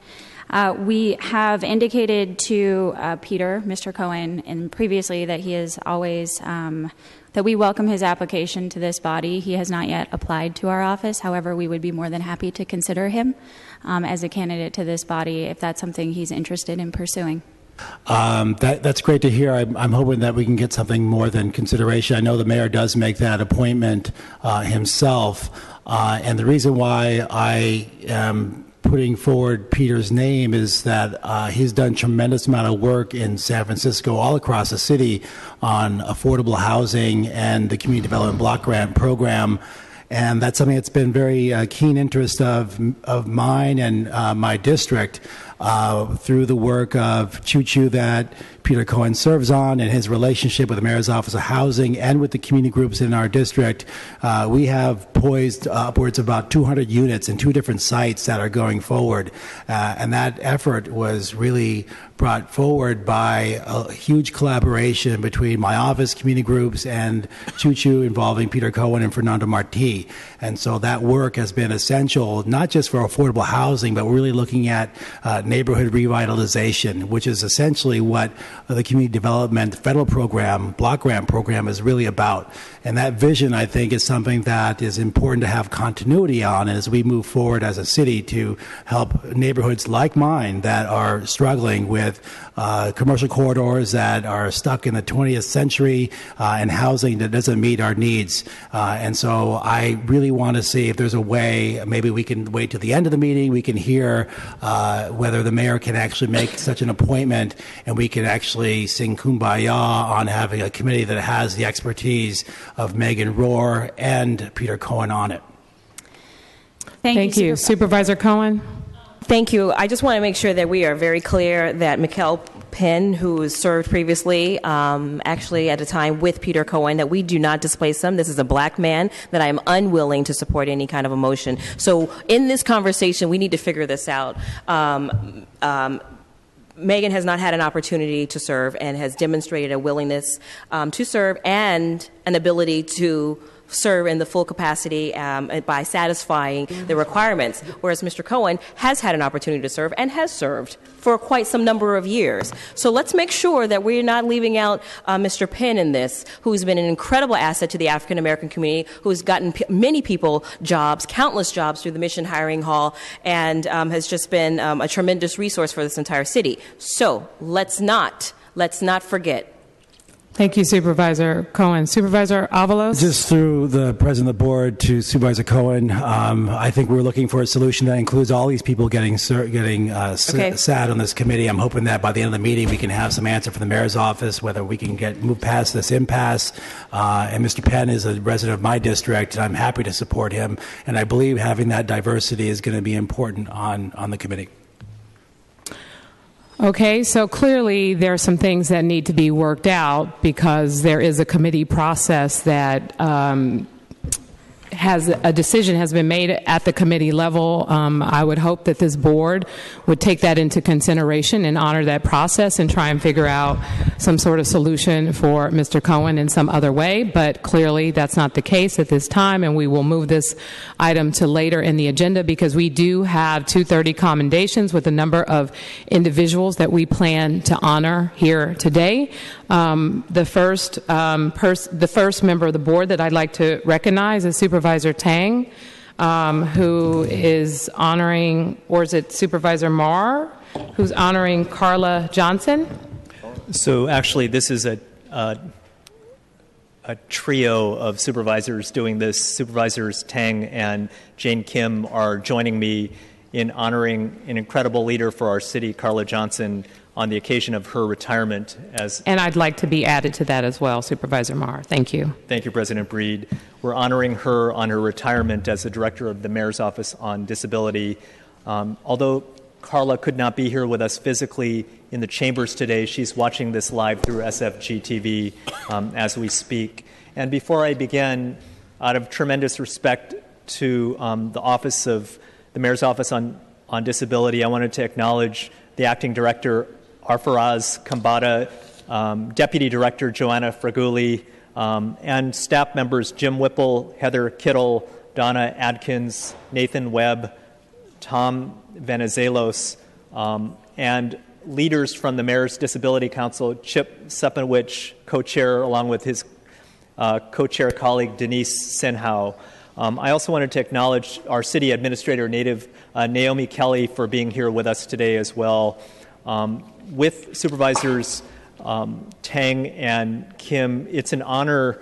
We have indicated to Peter, Mr. Cohen, and previously that he is always, that we welcome his application to this body. He has not yet applied to our office. However, we would be more than happy to consider him as a candidate to this body if that's something he's interested in pursuing. That's great to hear. I'm hoping that we can get something more than consideration. I know the mayor does make that appointment himself, and the reason why I am putting forward Peter's name is that he's done tremendous amount of work in San Francisco, all across the city, on affordable housing and the community development block grant program. And that's something that's been very keen interest of mine and my district through the work of Choo-Choo that Peter Cohen serves on, and his relationship with the Mayor's Office of Housing and with the community groups in our district. We have poised upwards of about 200 units in 2 different sites that are going forward. And that effort was really brought forward by a huge collaboration between my office, community groups, and Choo-Choo involving Peter Cohen and Fernando Marti. And so that work has been essential, not just for affordable housing, but we're really looking at neighborhood revitalization, which is essentially what the community development federal program, block grant program, is really about. And that vision, I think, is something that is important to have continuity on as we move forward as a city to help neighborhoods like mine that are struggling with commercial corridors that are stuck in the 20th century and housing that doesn't meet our needs. And so I really want to see if there's a way, maybe we can wait to the end of the meeting, we can hear whether the mayor can actually make such an appointment, and we can actually sing Kumbaya on having a committee that has the expertise of Megan Rohr and Peter Cohen on it. Thank you. Supervisor Cohen? Thank you. I just want to make sure that we are very clear that Mikkel Penn, who served previously, actually at a time with Peter Cohen, that we do not displace him. This is a black man that I am unwilling to support any kind of a motion. So in this conversation, we need to figure this out. Megan has not had an opportunity to serve and has demonstrated a willingness to serve and an ability to serve in the full capacity by satisfying the requirements, whereas Mr. Cohen has had an opportunity to serve and has served for quite some number of years. So let's make sure that we're not leaving out Mr. Penn in this, who's been an incredible asset to the African American community, who's gotten many people jobs, countless jobs through the Mission Hiring Hall, and has just been a tremendous resource for this entire city. So let's not forget. Thank you, Supervisor Cohen. Supervisor Avalos? Just through the President of the Board to Supervisor Cohen, I think we're looking for a solution that includes all these people getting sat on this committee. I'm hoping that by the end of the meeting we can have some answer from the Mayor's office, whether we can move past this impasse. And Mr. Penn is a resident of my district, and I'm happy to support him. And I believe having that diversity is going to be important on the committee. Okay, so clearly there are some things that need to be worked out because there is a committee process that a decision has been made at the committee level. I would hope that this board would take that into consideration and honor that process and try and figure out some sort of solution for Mr. Cohen in some other way, but clearly that's not the case at this time, and we will move this item to later in the agenda because we do have 2:30 commendations with a number of individuals that we plan to honor here today. The first member of the board that I'd like to recognize is Supervisor Tang, who is honoring, or is it Supervisor Marr, who's honoring Carla Johnson? So actually, this is a trio of supervisors doing this. Supervisors Tang and Jane Kim are joining me in honoring an incredible leader for our city, Carla Johnson, on the occasion of her retirement as... And I'd like to be added to that as well, Supervisor Marr. Thank you. Thank you, President Breed. We're honoring her on her retirement as the Director of the Mayor's Office on Disability. Although Carla could not be here with us physically in the chambers today, she's watching this live through SFG TV as we speak. And before I begin, out of tremendous respect to the Office of the Mayor's Office on Disability, I wanted to acknowledge the Acting Director, Arfaraz Kambata, Deputy Director Joanna Fraguli, and staff members Jim Whipple, Heather Kittle, Donna Adkins, Nathan Webb, Tom Venizelos, and leaders from the Mayor's Disability Council, Chip Sepinwich, co-chair, along with his co-chair colleague Denise Senhau. I also wanted to acknowledge our city administrator, Naomi Kelly, for being here with us today as well. With Supervisors Tang and Kim, it's an honor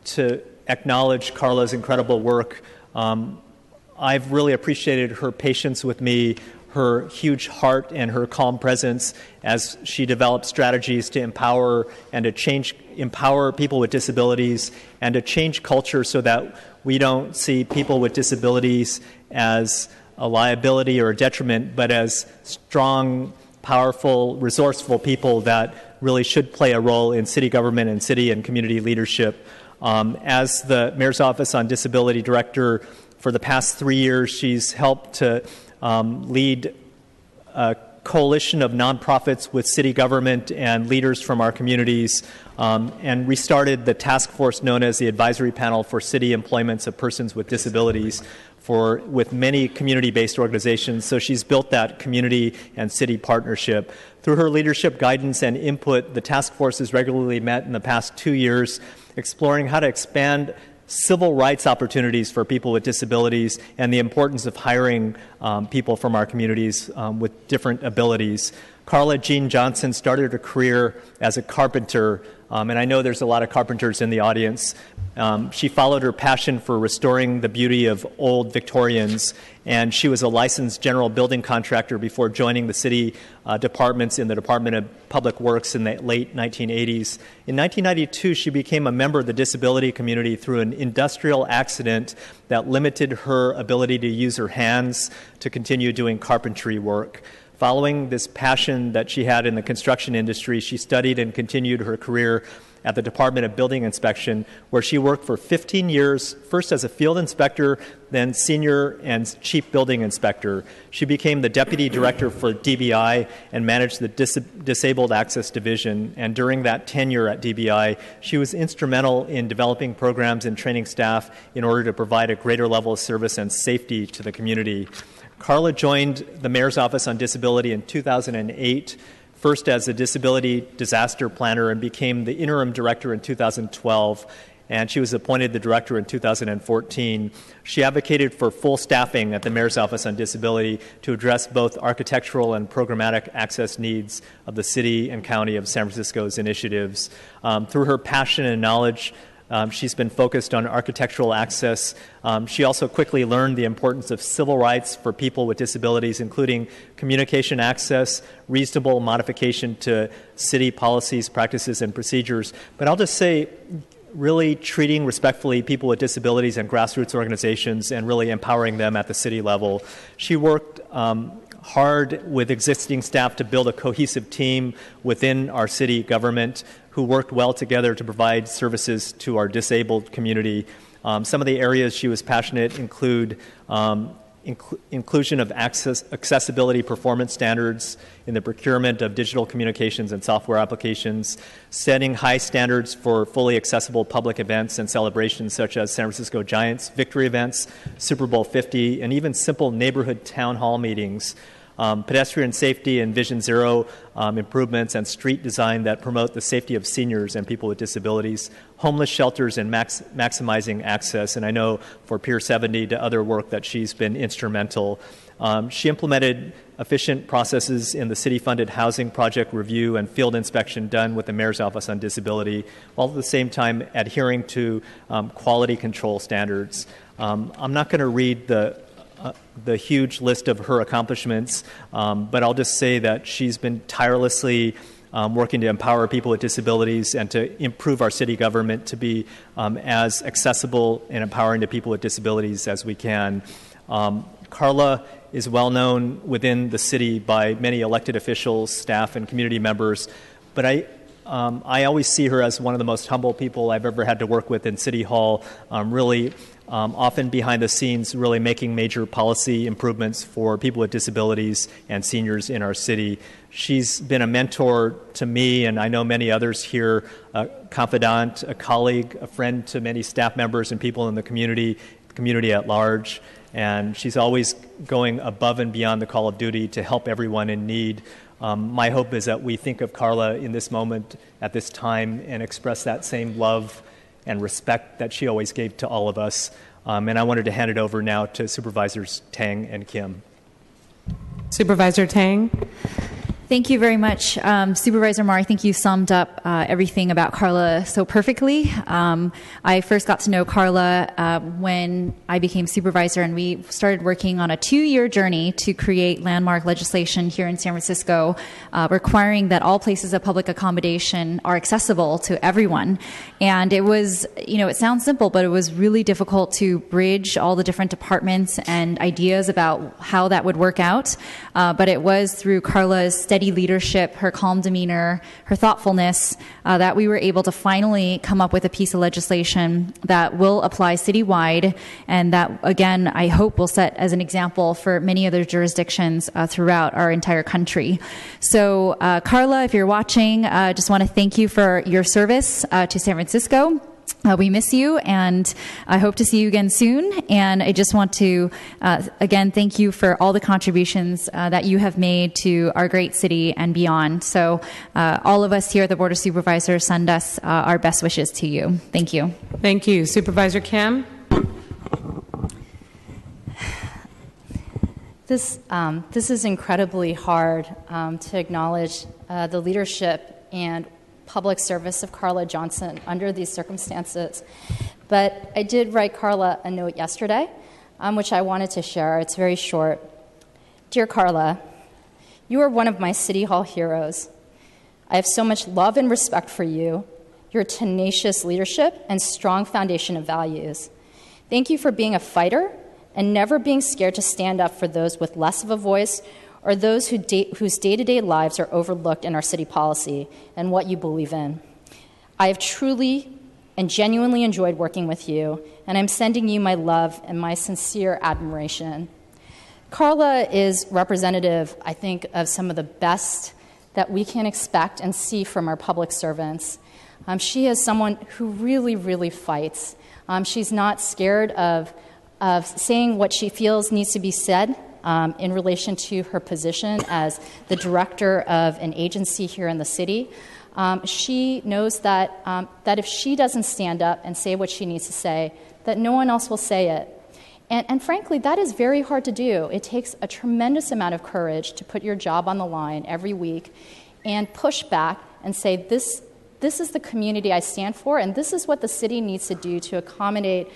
to acknowledge Carla's incredible work. I've really appreciated her patience with me, her huge heart, and her calm presence as she developed strategies to empower people with disabilities and to change culture so that we don't see people with disabilities as a liability or a detriment, but as strong, powerful, resourceful people that really should play a role in city government and city and community leadership. As the Mayor's Office on Disability Director for the past 3 years, she's helped to lead a coalition of nonprofits with city government and leaders from our communities, and restarted the task force known as the Advisory Panel for City Employments of Persons with Disabilities with many community-based organizations. So she's built that community and city partnership. Through her leadership, guidance, and input, the task force has regularly met in the past 2 years, exploring how to expand civil rights opportunities for people with disabilities and the importance of hiring people from our communities with different abilities. Carla Jean Johnson started her career as a carpenter, and I know there's a lot of carpenters in the audience. She followed her passion for restoring the beauty of old Victorians, and she was a licensed general building contractor before joining the city departments in the Department of Public Works in the late 1980s. In 1992, she became a member of the disability community through an industrial accident that limited her ability to use her hands to continue doing carpentry work. Following this passion that she had in the construction industry, she studied and continued her career at the Department of Building Inspection, where she worked for 15 years, first as a field inspector, then senior and chief building inspector. She became the deputy director for DBI and managed the Disabled Access Division. And during that tenure at DBI, she was instrumental in developing programs and training staff in order to provide a greater level of service and safety to the community. Carla joined the Mayor's Office on Disability in 2008, first as a disability disaster planner, and became the interim director in 2012, and she was appointed the director in 2014. She advocated for full staffing at the Mayor's Office on Disability to address both architectural and programmatic access needs of the city and county of San Francisco's initiatives. Through her passion and knowledge, she's been focused on architectural access. She also quickly learned the importance of civil rights for people with disabilities, including communication access, reasonable modification to city policies, practices, and procedures. But I'll just say, really treating respectfully people with disabilities and grassroots organizations and really empowering them at the city level. She worked hard with existing staff to build a cohesive team within our city government who worked well together to provide services to our disabled community. Some of the areas she was passionate include inclusion of accessibility performance standards in the procurement of digital communications and software applications, setting high standards for fully accessible public events and celebrations such as San Francisco Giants victory events, Super Bowl 50, and even simple neighborhood town hall meetings. pedestrian safety and Vision Zero improvements and street design that promote the safety of seniors and people with disabilities, homeless shelters and maximizing access. And I know for Pier 70 to other work that she's been instrumental. She implemented efficient processes in the city-funded housing project review and field inspection done with the Mayor's Office on Disability, while at the same time adhering to quality control standards. I'm not going to read the huge list of her accomplishments, but I'll just say that she's been tirelessly working to empower people with disabilities and to improve our city government to be as accessible and empowering to people with disabilities as we can. Carla is well known within the city by many elected officials, staff, and community members, but I always see her as one of the most humble people I've ever had to work with in City Hall, really often behind the scenes, really making major policy improvements for people with disabilities and seniors in our city. She's been a mentor to me, and I know many others here, a confidant, a colleague, a friend to many staff members and people in the community at large. And she's always going above and beyond the call of duty to help everyone in need. My hope is that we think of Carla in this moment, at this time, and express that same love and respect that she always gave to all of us. And I wanted to hand it over now to Supervisors Tang and Kim. Supervisor Tang. Thank you very much. Supervisor Mar, I think you summed up everything about Carla so perfectly. I first got to know Carla when I became supervisor, and we started working on a 2-year journey to create landmark legislation here in San Francisco, requiring that all places of public accommodation are accessible to everyone. And it was, it sounds simple, but it was really difficult to bridge all the different departments and ideas about how that would work out. But it was through Carla's steady leadership, her calm demeanor, her thoughtfulness, that we were able to finally come up with a piece of legislation that will apply citywide, and that, again, I hope will set as an example for many other jurisdictions throughout our entire country. So, Carla, if you're watching, just want to thank you for your service to San Francisco. We miss you, and I hope to see you again soon. And I just want to, again, thank you for all the contributions that you have made to our great city and beyond. So all of us here at the Board of Supervisors send us our best wishes to you. Thank you. Thank you. Supervisor Kim? This is incredibly hard to acknowledge the leadership and public service of Carla Johnson under these circumstances. But I did write Carla a note yesterday, which I wanted to share. It's very short. Dear Carla, you are one of my City Hall heroes. I have so much love and respect for you, your tenacious leadership, and strong foundation of values. Thank you for being a fighter and never being scared to stand up for those with less of a voice or those whose day-to-day lives are overlooked in our city policy and what you believe in. I have truly and genuinely enjoyed working with you, and I'm sending you my love and my sincere admiration. Carla is representative, I think, of some of the best that we can expect and see from our public servants. She is someone who really, really fights. She's not scared of saying what she feels needs to be said, in relation to her position as the director of an agency here in the city. She knows that if she doesn't stand up and say what she needs to say, that no one else will say it. And frankly, that is very hard to do. It takes a tremendous amount of courage to put your job on the line every week and push back and say, this is the community I stand for, and this is what the city needs to do to accommodate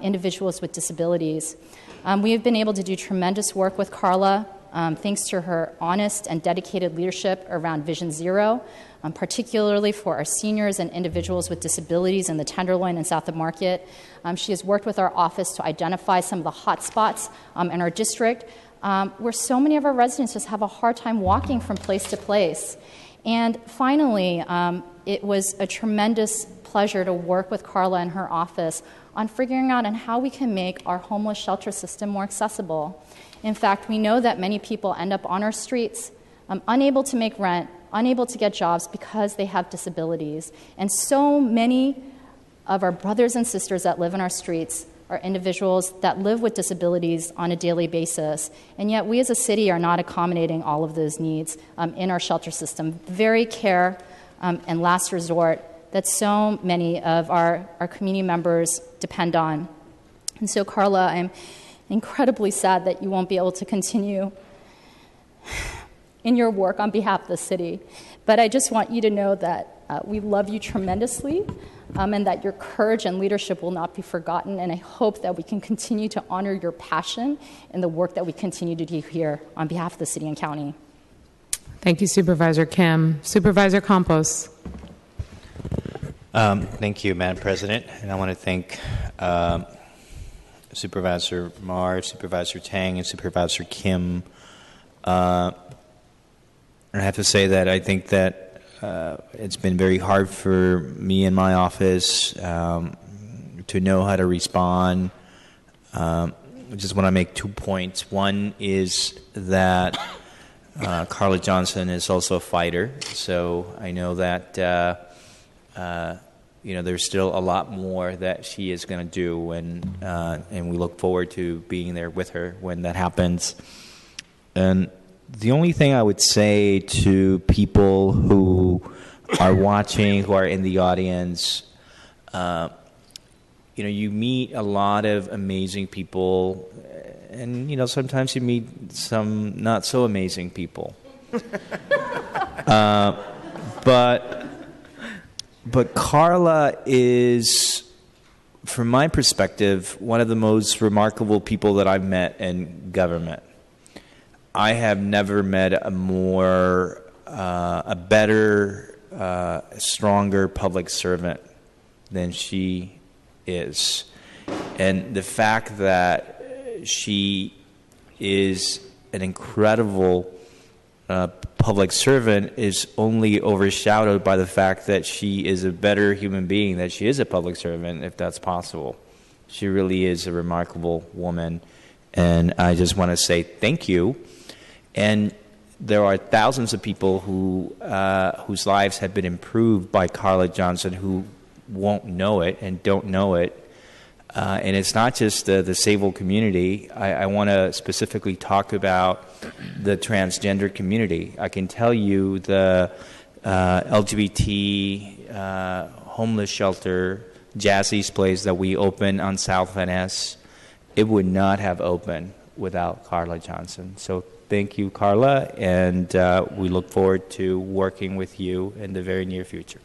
individuals with disabilities. We have been able to do tremendous work with Carla, thanks to her honest and dedicated leadership around Vision Zero, particularly for our seniors and individuals with disabilities in the Tenderloin and South of Market. She has worked with our office to identify some of the hot spots in our district, where so many of our residents just have a hard time walking from place to place. And finally, it was a tremendous pleasure to work with Carla and her office on figuring out on how we can make our homeless shelter system more accessible. In fact, we know that many people end up on our streets, unable to make rent, unable to get jobs because they have disabilities. And so many of our brothers and sisters that live in our streets are individuals that live with disabilities on a daily basis, and yet we as a city are not accommodating all of those needs in our shelter system. Very care and last resort that so many of our community members depend on. And so, Carla, I'm incredibly sad that you won't be able to continue in your work on behalf of the city. But I just want you to know that we love you tremendously, and that your courage and leadership will not be forgotten. And I hope that we can continue to honor your passion in the work that we continue to do here on behalf of the city and county. Thank you, Supervisor Kim. Supervisor Campos. Thank you, Madam President. And I want to thank Supervisor Marr, Supervisor Tang, and Supervisor Kim. And I have to say that I think that it's been very hard for me in my office to know how to respond. I just want to make 2 points. One is that Carla Johnson is also a fighter, so I know that there's still a lot more that she is going to do, and we look forward to being there with her when that happens. And the only thing I would say to people who are watching, who are in the audience, you meet a lot of amazing people, and sometimes you meet some not so amazing people. But Carla is, from my perspective, one of the most remarkable people that I've met in government. I have never met a better, stronger public servant than she is. And the fact that she is an incredible public servant is only overshadowed by the fact that she is a better human being, that she is a public servant, if that's possible. She really is a remarkable woman, and I just want to say thank you. And there are thousands of people whose lives have been improved by Carla Johnson who won't know it and don't know it. And it's not just the Sable community. I want to specifically talk about the transgender community. I can tell you the LGBT homeless shelter, Jazzy's Place, that we opened on South Van Ness, it would not have opened without Carla Johnson. So thank you, Carla, and we look forward to working with you in the very near future.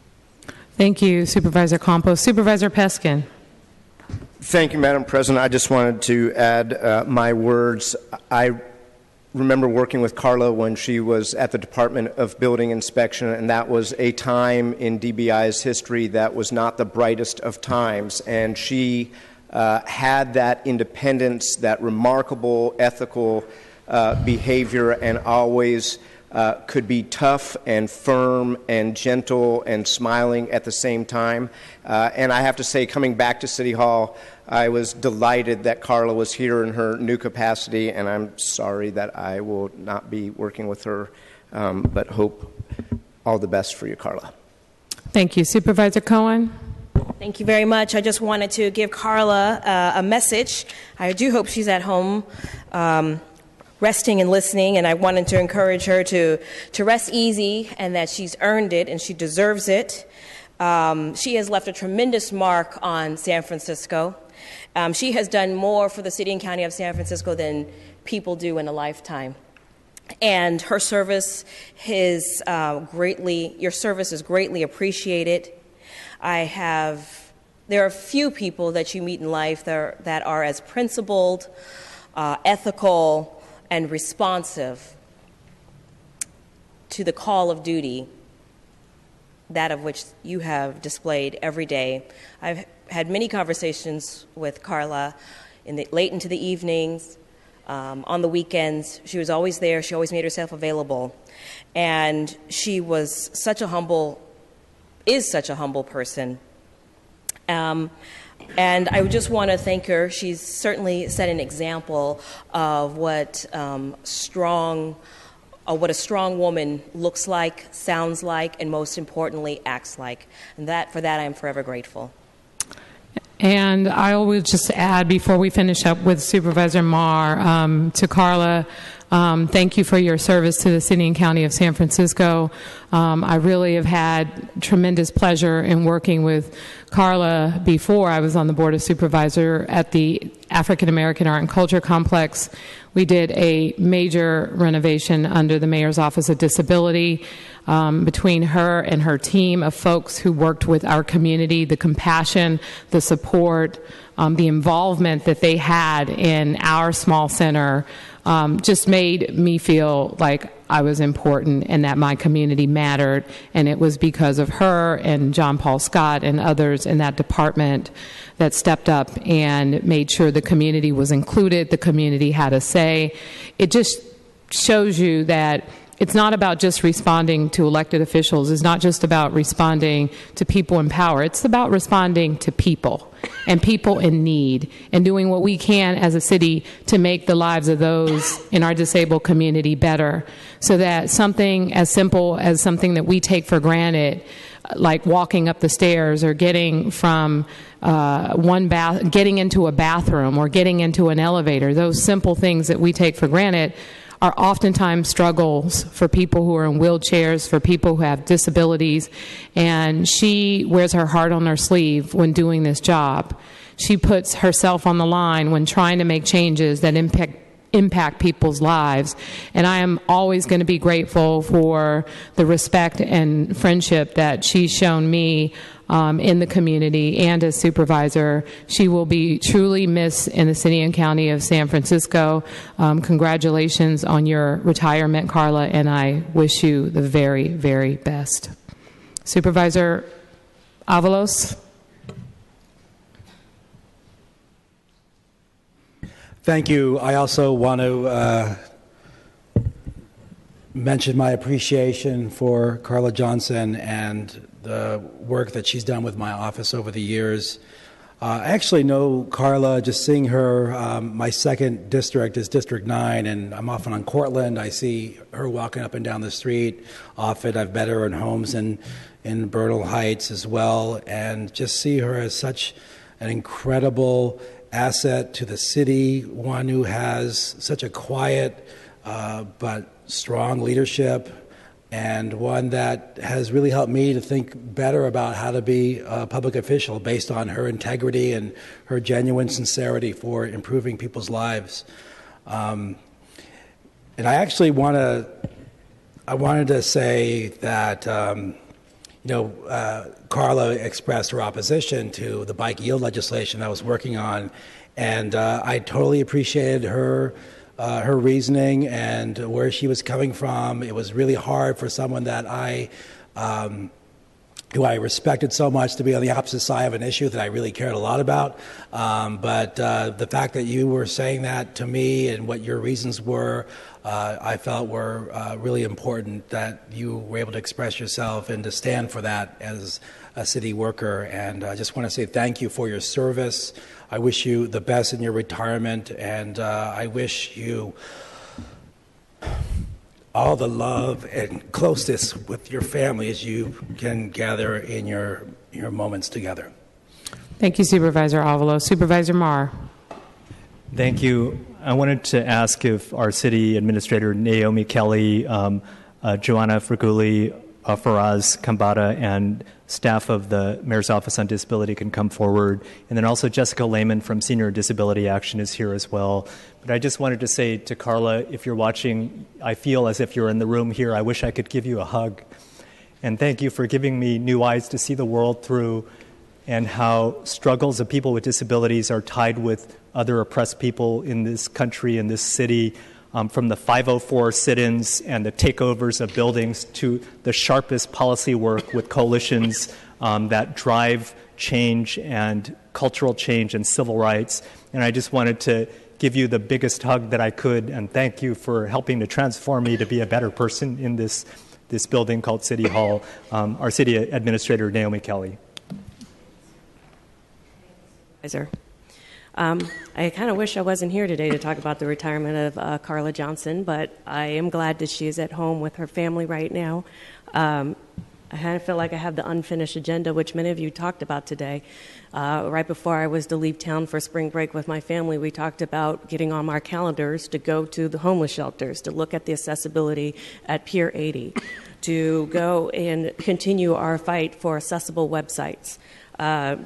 Thank you, Supervisor Campos. Supervisor Peskin. Thank you, Madam President. I just wanted to add my words. I remember working with Carla when she was at the Department of Building Inspection, and that was a time in DBI's history that was not the brightest of times. And she had that independence, that remarkable ethical behavior, and always could be tough and firm and gentle and smiling at the same time. And I have to say, coming back to City Hall, I was delighted that Carla was here in her new capacity, and I'm sorry that I will not be working with her, but hope all the best for you, Carla. Thank you. Supervisor Cohen. Thank you very much. I just wanted to give Carla a message. I do hope she's at home resting and listening, and I wanted to encourage her to rest easy, and that she's earned it and she deserves it. She has left a tremendous mark on San Francisco. She has done more for the city and county of San Francisco than people do in a lifetime. And her service is your service is greatly appreciated. There are few people that you meet in life that are as principled, ethical, and responsive to the call of duty, that of which you have displayed every day. I've had many conversations with Carla late into the evenings, on the weekends. She was always there. She always made herself available. And she is such a humble person. And I just want to thank her. She's certainly set an example of what a strong woman looks like, sounds like, and most importantly, acts like. And for that, I am forever grateful. And I will just add, before we finish up with Supervisor Marr, to Carla, thank you for your service to the City and County of San Francisco. I really have had tremendous pleasure in working with Carla before I was on the Board of Supervisors at the African American Art and Culture Complex. We did a major renovation under the Mayor's Office of Disability. Between her and her team of folks who worked with our community, the compassion, the support, the involvement that they had in our small center just made me feel like I was important and that my community mattered. And it was because of her and John Paul Scott and others in that department that stepped up and made sure the community was included, the community had a say. It just shows you that it's not about just responding to elected officials. It's not just about responding to people in power. It's about responding to people and people in need and doing what we can as a city to make the lives of those in our disabled community better, so that something as simple as something that we take for granted, like walking up the stairs or getting from getting into a bathroom or getting into an elevator, those simple things that we take for granted are oftentimes struggles for people who are in wheelchairs, for people who have disabilities, and she wears her heart on her sleeve when doing this job. She puts herself on the line when trying to make changes that impact people's lives, and I am always going to be grateful for the respect and friendship that she's shown me in the community and as supervisor. She will be truly missed in the City and County of San Francisco. Congratulations on your retirement, Carla, and I wish you the very, very best. Supervisor Avalos. Thank you. I also want to mention my appreciation for Carla Johnson and the work that she's done with my office over the years. I actually know Carla, just seeing her. My second district is District 9, and I'm often on Cortlandt. I see her walking up and down the street often. I've met her in homes in Bernal Heights as well, and just see her as such an incredible asset to the city, one who has such a quiet but strong leadership, and one that has really helped me to think better about how to be a public official based on her integrity and her genuine sincerity for improving people's lives. And I actually wanted to say that Carla expressed her opposition to the bike yield legislation I was working on, and I totally appreciated her reasoning and where she was coming from. It was really hard for someone that who I respected so much to be on the opposite side of an issue that I really cared a lot about. But the fact that you were saying that to me and what your reasons were, I felt were really important, that you were able to express yourself and to stand for that as a city worker. And I just want to say thank you for your service. I wish you the best in your retirement, and I wish you all the love and closeness with your family as you can gather in your moments together. Thank you, Supervisor Avalos. Supervisor Marr. Thank you. I wanted to ask if our city administrator, Naomi Kelly, Joanna Friguli, Faraz Kambata, and staff of the Mayor's Office on Disability can come forward. And then also Jessica Lehman from Senior Disability Action is here as well. But I just wanted to say to Carla, if you're watching, I feel as if you're in the room here. I wish I could give you a hug. And thank you for giving me new eyes to see the world through, and how struggles of people with disabilities are tied with other oppressed people in this country, in this city. From the 504 sit-ins and the takeovers of buildings to the sharpest policy work with coalitions that drive change and cultural change and civil rights. And I just wanted to give you the biggest hug that I could, and thank you for helping to transform me to be a better person in this building called City Hall. Our city administrator, Naomi Kelly. I kind of wish I wasn't here today to talk about the retirement of Carla Johnson, but I am glad that she is at home with her family right now. I kind of feel like I have the unfinished agenda, which many of you talked about today. Right before I was to leave town for spring break with my family, we talked about getting on our calendars to go to the homeless shelters, to look at the accessibility at Pier 80, to go and continue our fight for accessible websites,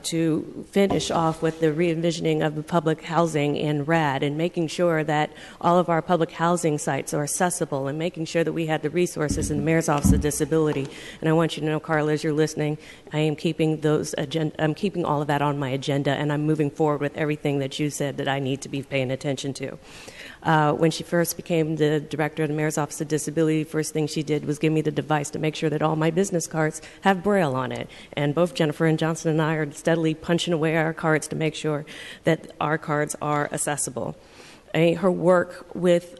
to finish off with the re-envisioning of the public housing in RAD and making sure that all of our public housing sites are accessible and making sure that we have the resources in the Mayor's Office of Disability. And I want you to know, Carla, as you're listening, I am keeping I'm keeping all of that on my agenda, and I'm moving forward with everything that you said that I need to be paying attention to. When she first became the director of the Mayor's Office of Disability, the first thing she did was give me the device to make sure that all my business cards have Braille on it. And both Jennifer and Johnson and I are steadily punching away our cards to make sure that our cards are accessible. Her work with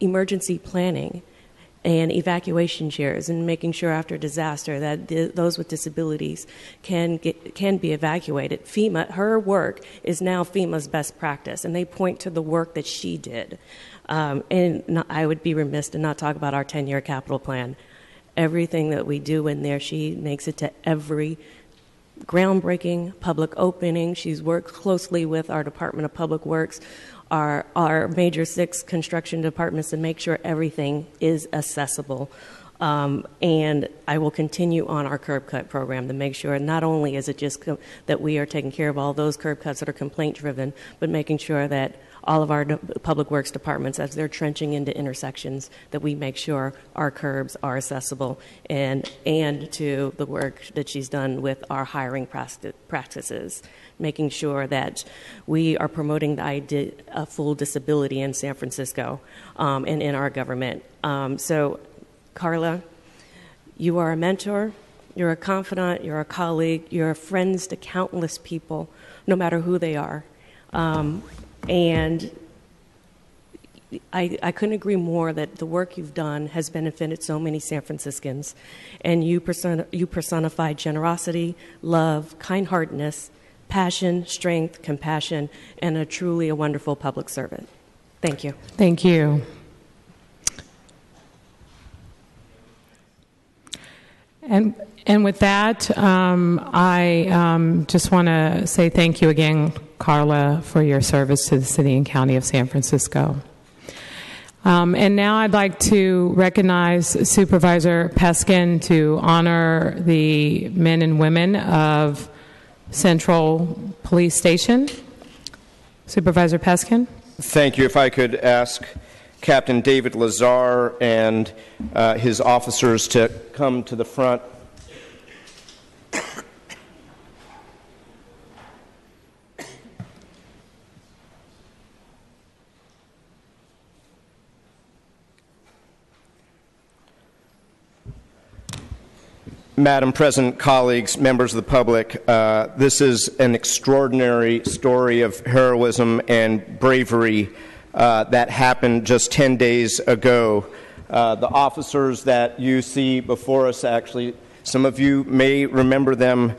emergency planning and evacuation chairs and making sure after a disaster that those with disabilities can be evacuated. FEMA, her work is now FEMA's best practice, and they point to the work that she did. And I would be remiss to not talk about our 10-year capital plan. Everything that we do in there, she makes it to every groundbreaking public opening. She's worked closely with our Department of Public Works, our major 6 construction departments, to make sure everything is accessible. And I will continue on our curb cut program to make sure not only is it just that we are taking care of all those curb cuts that are complaint driven, but making sure that all of our public works departments, as they're trenching into intersections, that we make sure our curbs are accessible, and to the work that she's done with our hiring practices, making sure that we are promoting the idea of full disability in San Francisco and in our government. So, Carla, you are a mentor, you're a confidant, you're a colleague, you're friends to countless people, no matter who they are. And I couldn't agree more that the work you've done has benefited so many San Franciscans. And you personify generosity, love, kind-heartedness, passion, strength, compassion, and a wonderful public servant. Thank you. Thank you. And with that, I just want to say thank you again, Carla, for your service to the City and County of San Francisco. And now I'd like to recognize Supervisor Peskin to honor the men and women of Central Police Station. Supervisor Peskin. Thank you. If I could ask Captain David Lazar and his officers to come to the front. Madam President, colleagues, members of the public, this is an extraordinary story of heroism and bravery that happened just 10 days ago. The officers that you see before us, actually, some of you may remember them.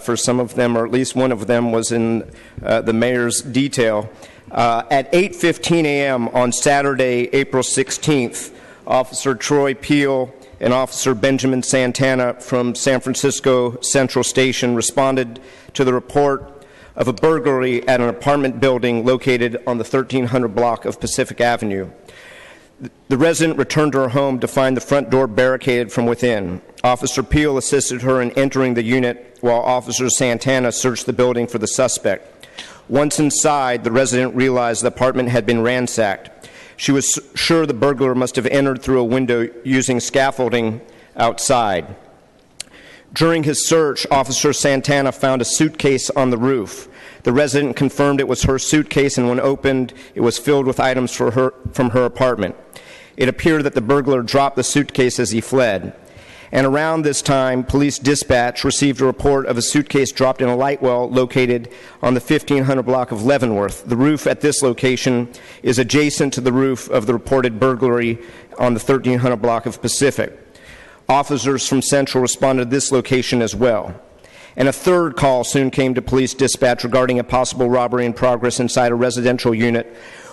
For some of them, or at least one of them, was in the mayor's detail. At 8:15 a.m. on Saturday, April 16th, Officer Troy Peel and Officer Benjamin Santana from San Francisco Central Station responded to the report of a burglary at an apartment building located on the 1300 block of Pacific Avenue. The resident returned to her home to find the front door barricaded from within. Officer Peel assisted her in entering the unit while Officer Santana searched the building for the suspect. Once inside, the resident realized the apartment had been ransacked. She was sure the burglar must have entered through a window using scaffolding outside. During his search, Officer Santana found a suitcase on the roof. The resident confirmed it was her suitcase, and when opened, it was filled with items from her apartment. It appeared that the burglar dropped the suitcase as he fled. And around this time, police dispatch received a report of a suitcase dropped in a light well located on the 1500 block of Leavenworth. The roof at this location is adjacent to the roof of the reported burglary on the 1300 block of Pacific. Officers from Central responded to this location as well. And a third call soon came to police dispatch regarding a possible robbery in progress inside a residential unit,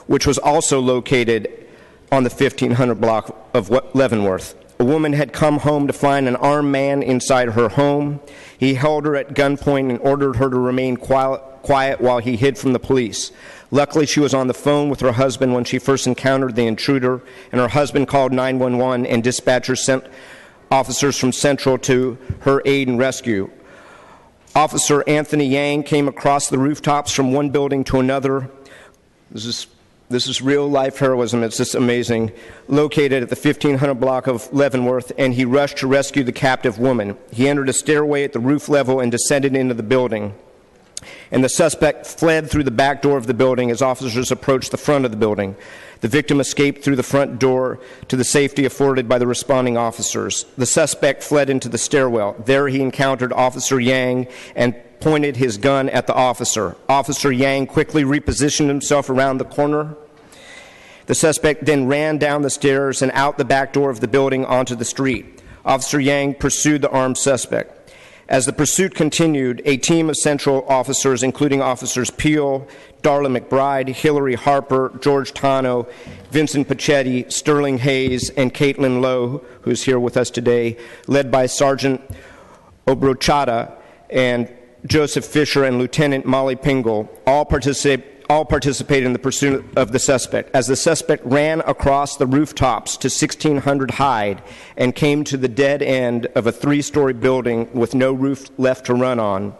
which was also located on the 1500 block of Leavenworth. A woman had come home to find an armed man inside her home. He held her at gunpoint and ordered her to remain quiet while he hid from the police. Luckily, she was on the phone with her husband when she first encountered the intruder, and her husband called 911, and dispatchers sent officers from Central to her aid and rescue. Officer Anthony Yang came across the rooftops from one building to another. This is real-life heroism. It's just amazing. Located at the 1500 block of Leavenworth, and he rushed to rescue the captive woman. He entered a stairway at the roof level and descended into the building. And the suspect fled through the back door of the building as officers approached the front of the building. The victim escaped through the front door to the safety afforded by the responding officers. The suspect fled into the stairwell. There he encountered Officer Yang and pointed his gun at the officer. Officer Yang quickly repositioned himself around the corner. The suspect then ran down the stairs and out the back door of the building onto the street. Officer Yang pursued the armed suspect. As the pursuit continued, a team of Central officers, including Officers Peel, Darla McBride, Hillary Harper, George Tano, Vincent Pachetti, Sterling Hayes, and Caitlin Lowe, who's here with us today, led by Sergeant Obrochata and Joseph Fisher and Lieutenant Molly Pingle, all participated in the pursuit of the suspect. As the suspect ran across the rooftops to 1600 Hyde and came to the dead end of a 3-story building with no roof left to run on,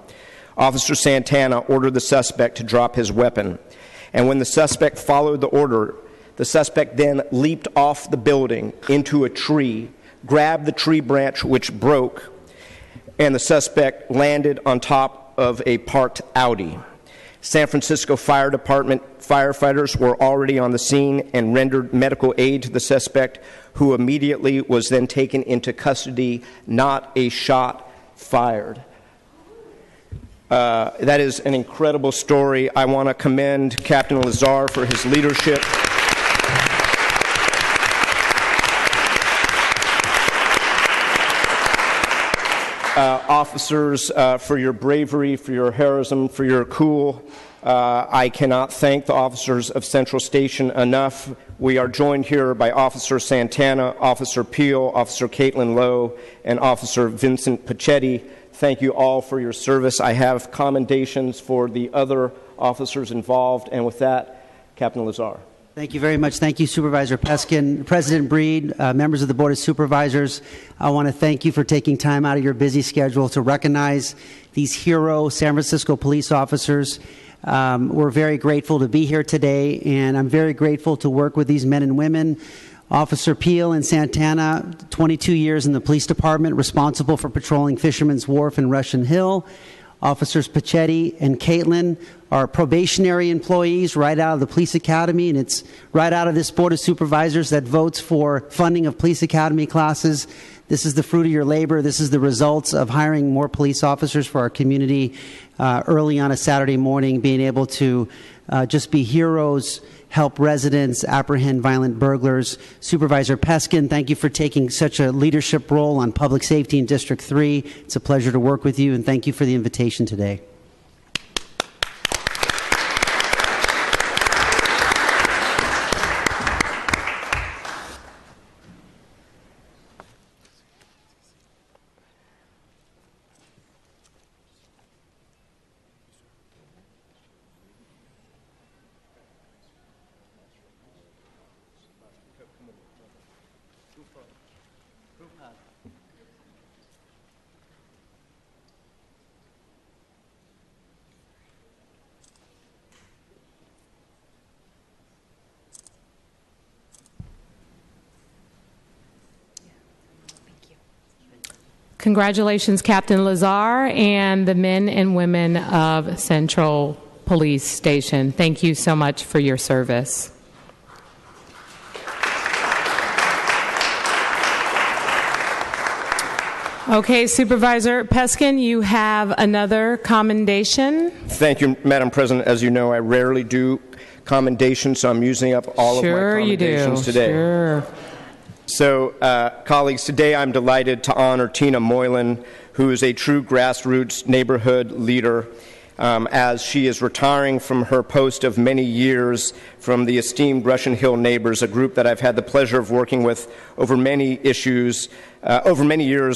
Officer Santana ordered the suspect to drop his weapon. And when the suspect followed the order, the suspect then leaped off the building into a tree, grabbed the tree branch which broke, and the suspect landed on top of a parked Audi. San Francisco Fire Department firefighters were already on the scene and rendered medical aid to the suspect, who immediately was then taken into custody, not a shot fired. That is an incredible story. I want to commend Captain Lazar for his leadership. Officers, for your bravery, for your heroism, for your cool. I cannot thank the officers of Central Station enough. We are joined here by Officer Santana, Officer Peel, Officer Caitlin Lowe, and Officer Vincent Pachetti. Thank you all for your service. I have commendations for the other officers involved. And with that, Captain Lazar. Thank you very much. Thank you, Supervisor Peskin. President Breed, members of the Board of Supervisors, I want to thank you for taking time out of your busy schedule to recognize these hero San Francisco police officers. We're very grateful to be here today, and I'm very grateful to work with these men and women. Officer Peel and Santana, 22 years in the police department, responsible for patrolling Fisherman's Wharf and Russian Hill. Officers Pachetti and Caitlin are probationary employees right out of the police academy, and it's right out of this Board of Supervisors that votes for funding of police academy classes. This is the fruit of your labor. This is the results of hiring more police officers for our community early on a Saturday morning, being able to just be heroes, help residents apprehend violent burglars. Supervisor Peskin, thank you for taking such a leadership role on public safety in District 3. It's a pleasure to work with you, and thank you for the invitation today. Congratulations, Captain Lazar and the men and women of Central Police Station. Thank you so much for your service. Okay, Supervisor Peskin, you have another commendation. Thank you, Madam President. As you know, I rarely do commendations, so I'm using up all of my commendations today. Sure. So, colleagues, today I'm delighted to honor Tina Moylan, who is a true grassroots neighborhood leader. as she is retiring from her post of many years from the esteemed Russian Hill Neighbors, a group that I've had the pleasure of working with over many years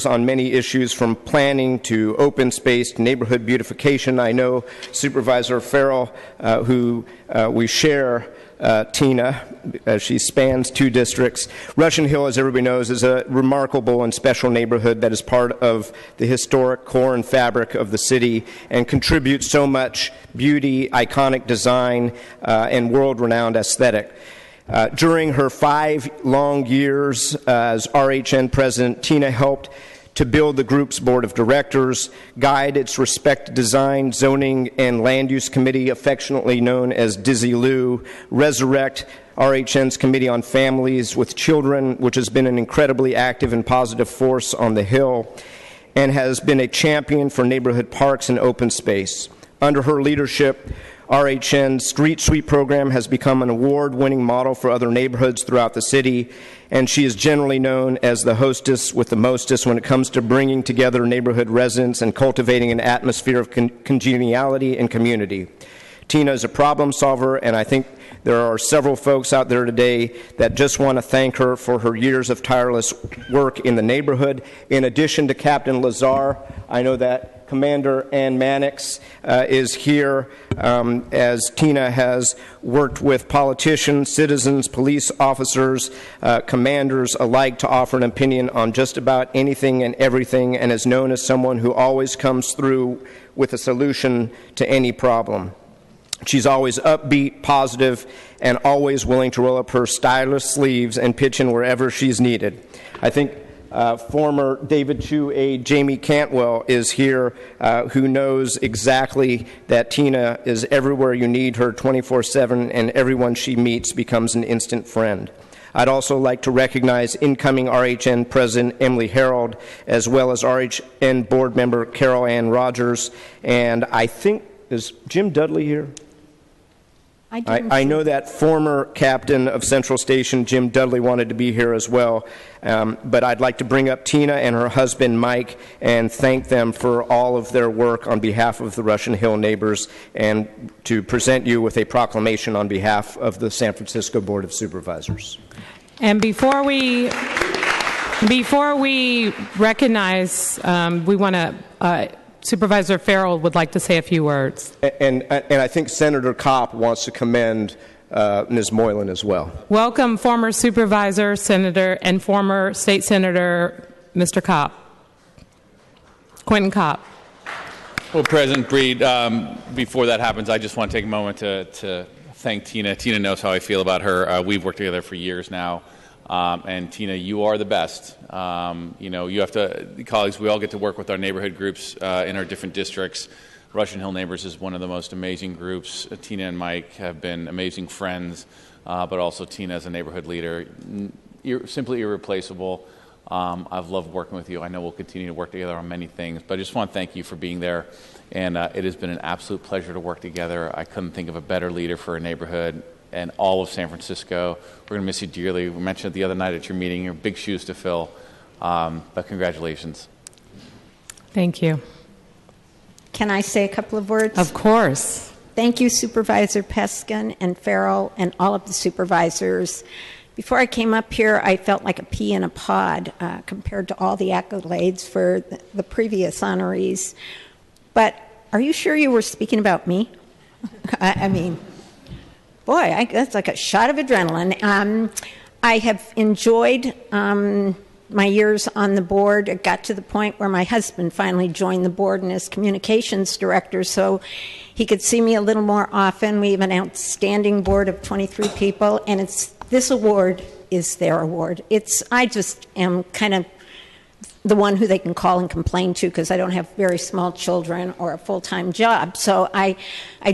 on many issues, from planning to open space to neighborhood beautification. I know Supervisor Farrell, who we share, Tina, as she spans 2 districts. Russian Hill, as everybody knows, is a remarkable and special neighborhood that is part of the historic core and fabric of the city and contributes so much beauty, iconic design, and world-renowned aesthetic. During her 5 long years as RHN president, Tina helped to build the group's board of directors, guide its respected design, zoning, and land use committee, affectionately known as Dizzy Lou, resurrect RHN's Committee on Families with Children, which has been an incredibly active and positive force on the Hill, and has been a champion for neighborhood parks and open space. Under her leadership, RHN's Street Sweep program has become an award-winning model for other neighborhoods throughout the city, and she is generally known as the hostess with the mostest when it comes to bringing together neighborhood residents and cultivating an atmosphere of congeniality and community. Tina is a problem solver, and I think there are several folks out there today that just want to thank her for her years of tireless work in the neighborhood. In addition to Captain Lazar, I know that Commander Ann Mannix is here, as Tina has worked with politicians, citizens, police officers, commanders alike to offer an opinion on just about anything and everything, and is known as someone who always comes through with a solution to any problem. She's always upbeat, positive, and always willing to roll up her stylish sleeves and pitch in wherever she's needed. I think former David Chu aide Jamie Cantwell is here, who knows exactly that Tina is everywhere you need her 24/7, and everyone she meets becomes an instant friend. I'd also like to recognize incoming RHN President Emily Harold, as well as RHN Board Member Carol Ann Rogers, and I think, is Jim Dudley here? I know that former captain of Central Station, Jim Dudley, wanted to be here as well, but I'd like to bring up Tina and her husband, Mike, and thank them for all of their work on behalf of the Russian Hill Neighbors, and to present you with a proclamation on behalf of the San Francisco Board of Supervisors. And before we recognize, we want to... Supervisor Farrell would like to say a few words. And I think Senator Kopp wants to commend Ms. Moylan as well. Welcome, former Supervisor, Senator, and former State Senator, Mr. Kopp. Quentin Kopp. Well, President Breed, before that happens, I just want to take a moment to thank Tina. Tina knows how I feel about her. We've worked together for years now. And Tina, you are the best. You have to, colleagues, we all get to work with our neighborhood groups in our different districts. Russian Hill Neighbors is one of the most amazing groups. Tina and Mike have been amazing friends, but also Tina as a neighborhood leader, simply irreplaceable. I've loved working with you. I know we'll continue to work together on many things, but I just want to thank you for being there. And it has been an absolute pleasure to work together. I couldn't think of a better leader for a neighborhood and all of San Francisco. We're going to miss you dearly. We mentioned it the other night at your meeting. You're big shoes to fill, but congratulations. Thank you. Can I say a couple of words? Of course. Thank you, Supervisor Peskin and Farrell and all of the supervisors. Before I came up here, I felt like a pea in a pod compared to all the accolades for the previous honorees. But are you sure you were speaking about me? I mean... Boy, that's like a shot of adrenaline. I have enjoyed my years on the board. It got to the point where my husband finally joined the board and as communications director, so he could see me a little more often. We have an outstanding board of 23 people, and this award is their award. I just am kind of the one who they can call and complain to because I don't have very small children or a full-time job. So I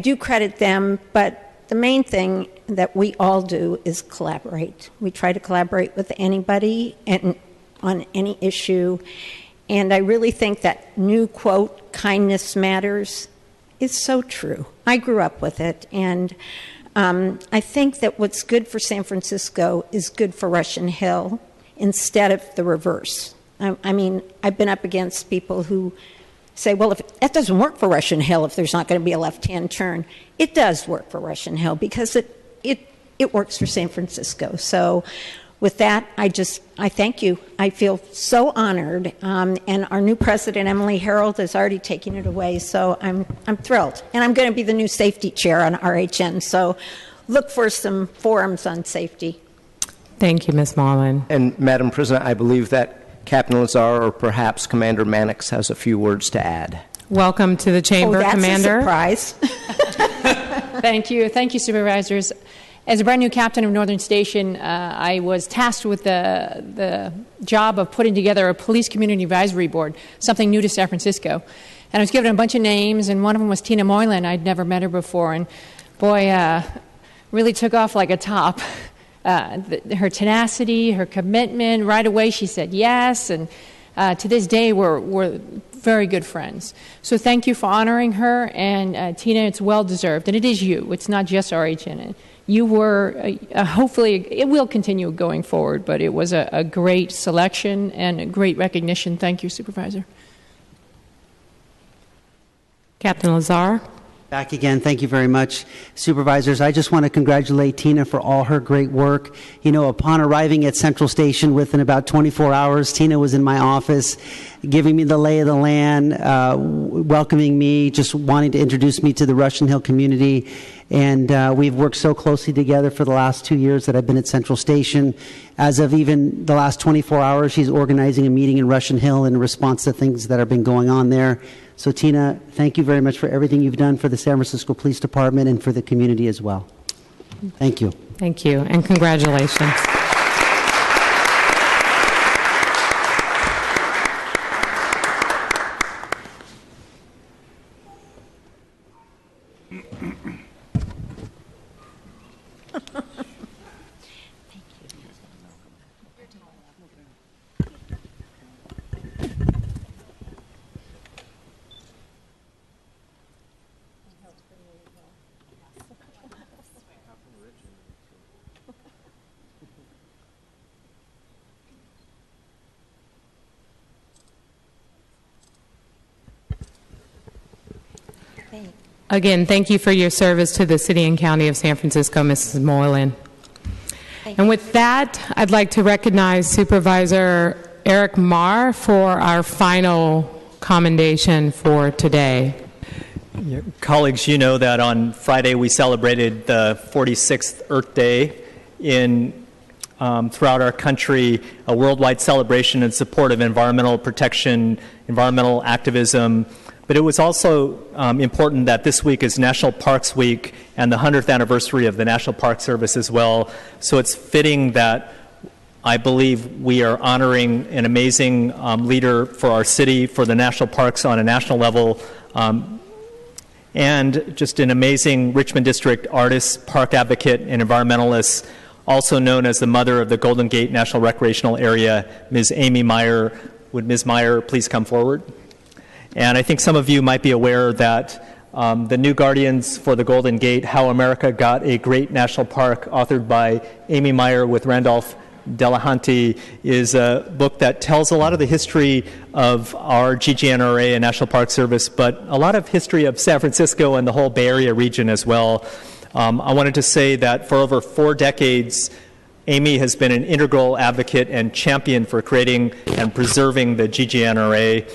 do credit them, but the main thing that we all do is collaborate. We try to collaborate with anybody and on any issue. And I really think that new quote, kindness matters, is so true. I grew up with it. And I think that what's good for San Francisco is good for Russian Hill instead of the reverse. I mean, I've been up against people who say, well, if that doesn't work for Russian Hill, if there's not going to be a left-hand turn. It does work for Russian Hill because it works for San Francisco. So with that, I thank you. I feel so honored. And our new president, Emily Harold, is already taking it away. So I'm thrilled. And I'm going to be the new safety chair on RHN. So look for some forums on safety. Thank you, Ms. Marlin. And Madam President, I believe that Captain Lazar or perhaps Commander Mannix has a few words to add. Welcome to the chamber, that's Commander. A surprise. Thank you. Thank you, Supervisors. As a brand new captain of Northern Station, I was tasked with the job of putting together a police community advisory board, something new to San Francisco. And I was given a bunch of names, and one of them was Tina Moylan. I'd never met her before, and boy, really took off like a top. Her tenacity, her commitment, right away she said yes, and to this day we're very good friends. So thank you for honoring her, and Tina, it's well deserved, and it is you. It's not just RHN. You were, hopefully, it will continue going forward, but it was a great selection and a great recognition. Thank you, Supervisor. Captain Lazar. Back again. Thank you very much, Supervisors. I just want to congratulate Tina for all her great work. You know, upon arriving at Central Station within about 24 hours, Tina was in my office giving me the lay of the land, welcoming me, just wanting to introduce me to the Russian Hill community. And we've worked so closely together for the last 2 years that I've been at Central Station. As of even the last 24 hours, she's organizing a meeting in Russian Hill in response to things that have been going on there. So, Tina, thank you very much for everything you've done for the San Francisco Police Department and for the community as well. Thank you. Thank you, and congratulations. Again, thank you for your service to the City and County of San Francisco, Mrs. Moylan. And with that, I'd like to recognize Supervisor Eric Marr for our final commendation for today. Colleagues, you know that on Friday we celebrated the 46th Earth Day throughout our country, a worldwide celebration in support of environmental protection, environmental activism. But it was also important that this week is National Parks Week and the 100th anniversary of the National Park Service as well. So it's fitting that I believe we are honoring an amazing leader for our city, for the national parks on a national level, and just an amazing Richmond District artist, park advocate, and environmentalist, also known as the mother of the Golden Gate National Recreational Area, Ms. Amy Meyer. Would Ms. Meyer please come forward? And I think some of you might be aware that the New Guardians for the Golden Gate, How America Got a Great National Park, authored by Amy Meyer with Randolph Delahanty, is a book that tells a lot of the history of our GGNRA and National Park Service, but a lot of history of San Francisco and the whole Bay Area region as well. I wanted to say that for over 4 decades, Amy has been an integral advocate and champion for creating and preserving the GGNRA.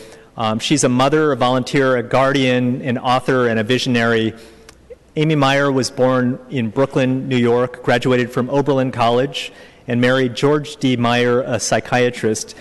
She's a mother, a volunteer, a guardian, an author, and a visionary. Amy Meyer was born in Brooklyn, New York, graduated from Oberlin College, and married George D. Meyer, a psychiatrist.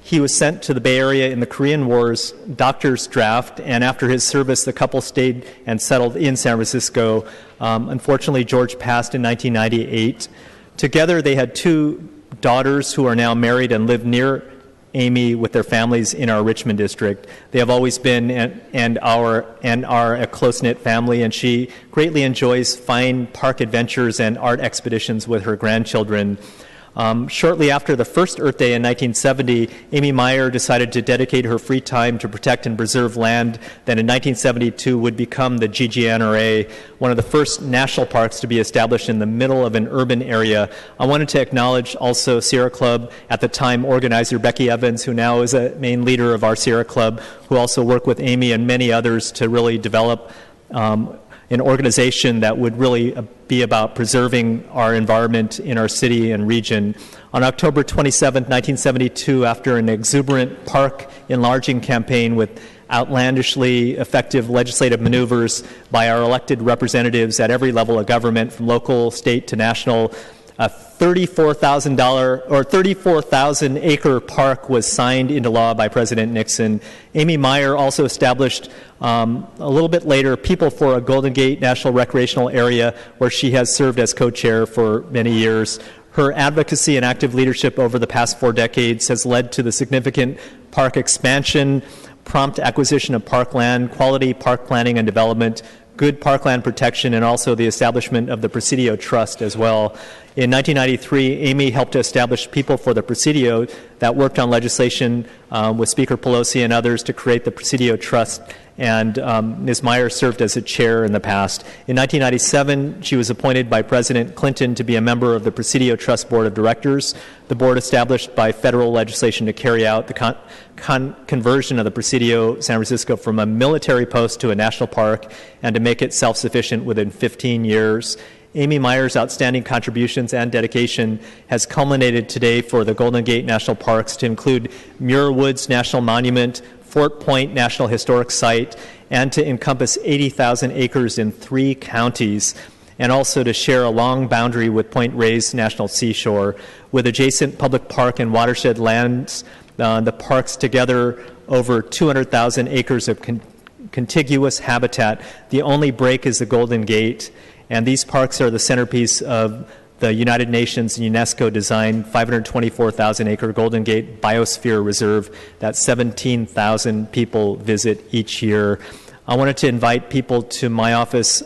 He was sent to the Bay Area in the Korean War's doctor's draft, and after his service, the couple stayed and settled in San Francisco. Unfortunately, George passed in 1998. Together, they had 2 daughters who are now married and live near Amy with their families in our Richmond district. They have always been and are a close-knit family, and she greatly enjoys fine park adventures and art expeditions with her grandchildren. Shortly after the first Earth Day in 1970, Amy Meyer decided to dedicate her free time to protect and preserve land that in 1972 would become the GGNRA, one of the first national parks to be established in the middle of an urban area. I wanted to acknowledge also Sierra Club, at the time organizer Becky Evans, who now is a main leader of our Sierra Club, who also worked with Amy and many others to really develop an organization that would really be about preserving our environment in our city and region. On October 27, 1972, after an exuberant park enlarging campaign with outlandishly effective legislative maneuvers by our elected representatives at every level of government, from local, state to national, a $34,000 acre park was signed into law by President Nixon. Amy Meyer also established a little bit later People for a Golden Gate National Recreational Area, where she has served as co-chair for many years. Her advocacy and active leadership over the past 4 decades has led to the significant park expansion, prompt acquisition of parkland, quality park planning and development, good parkland protection, and also the establishment of the Presidio Trust as well. In 1993, Amy helped to establish People for the Presidio that worked on legislation with Speaker Pelosi and others to create the Presidio Trust, and Ms. Meyer served as a chair in the past. In 1997, she was appointed by President Clinton to be a member of the Presidio Trust Board of Directors, the board established by federal legislation to carry out the conversion of the Presidio San Francisco from a military post to a national park and to make it self-sufficient within 15 years. Amy Meyer's outstanding contributions and dedication has culminated today for the Golden Gate National Parks to include Muir Woods National Monument, Fort Point National Historic Site, and to encompass 80,000 acres in 3 counties, and also to share a long boundary with Point Reyes National Seashore. With adjacent public park and watershed lands, the parks together over 200,000 acres of contiguous habitat. The only break is the Golden Gate, and these parks are the centerpiece of the United Nations and UNESCO designed 524,000-acre Golden Gate Biosphere Reserve that 17,000 people visit each year. I wanted to invite people to my office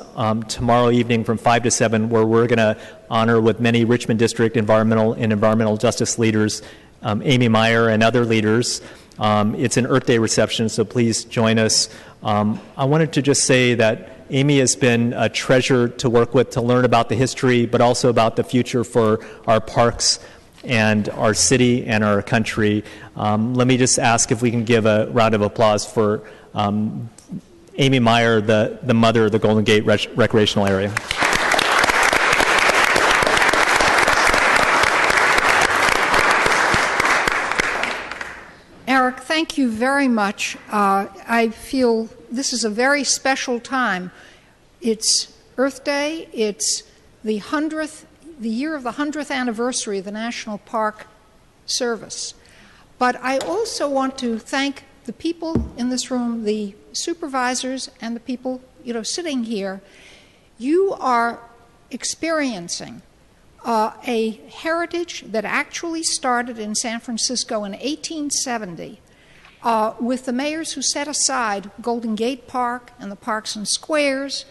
tomorrow evening from 5 to 7, where we're going to honor with many Richmond District environmental justice leaders, Amy Meyer and other leaders. It's an Earth Day reception, so please join us. I wanted to just say that Amy has been a treasure to work with, to learn about the history, but also about the future for our parks and our city and our country. Let me just ask if we can give a round of applause for Amy Meyer, the mother of the Golden Gate Recreational Area. Eric, thank you very much. I feel this is a very special time. It's Earth Day. It's the year of the 100th anniversary of the National Park Service. But I also want to thank the people in this room, the supervisors and the people, sitting here. You are experiencing a heritage that actually started in San Francisco in 1870 with the mayors who set aside Golden Gate Park and the parks and squares,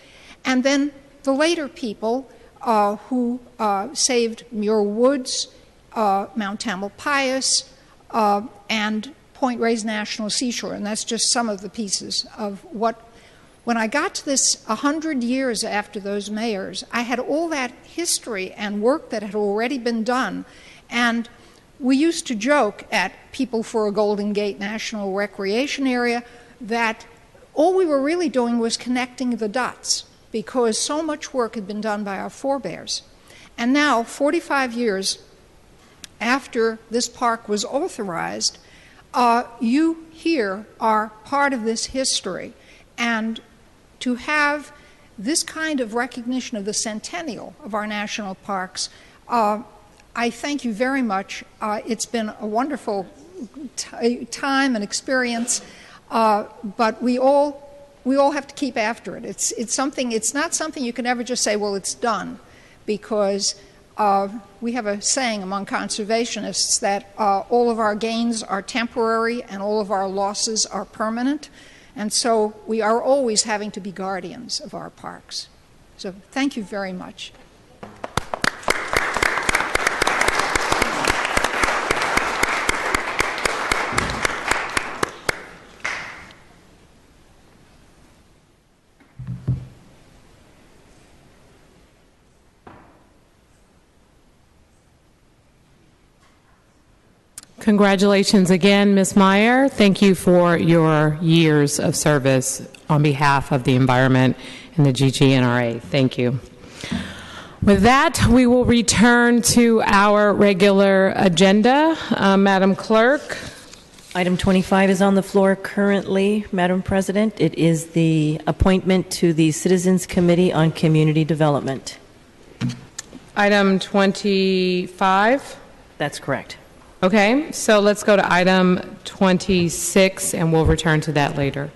and then the later people who saved Muir Woods, Mount Tamalpais, and Point Reyes National Seashore, and that's just some of the pieces of what. When I got to this 100 years after those mayors, I had all that history and work that had already been done, and we used to joke at People for a Golden Gate National Recreation Area that all we were really doing was connecting the dots, because so much work had been done by our forebears. And now, 45 years after this park was authorized, you here are part of this history. And to have this kind of recognition of the centennial of our national parks, I thank you very much. It's been a wonderful time and experience, but we all have to keep after it. It's not something you can ever just say, well, it's done, because we have a saying among conservationists that all of our gains are temporary and all of our losses are permanent. And so we are always having to be guardians of our parks. So thank you very much. Congratulations again, Ms. Meyer. Thank you for your years of service on behalf of the environment and the GGNRA. Thank you. With that, we will return to our regular agenda. Madam Clerk. Item 25 is on the floor currently, Madam President. It is the appointment to the Citizens Committee on Community Development. Item 25? That's correct. Okay, so let's go to item 26, and we'll return to that later.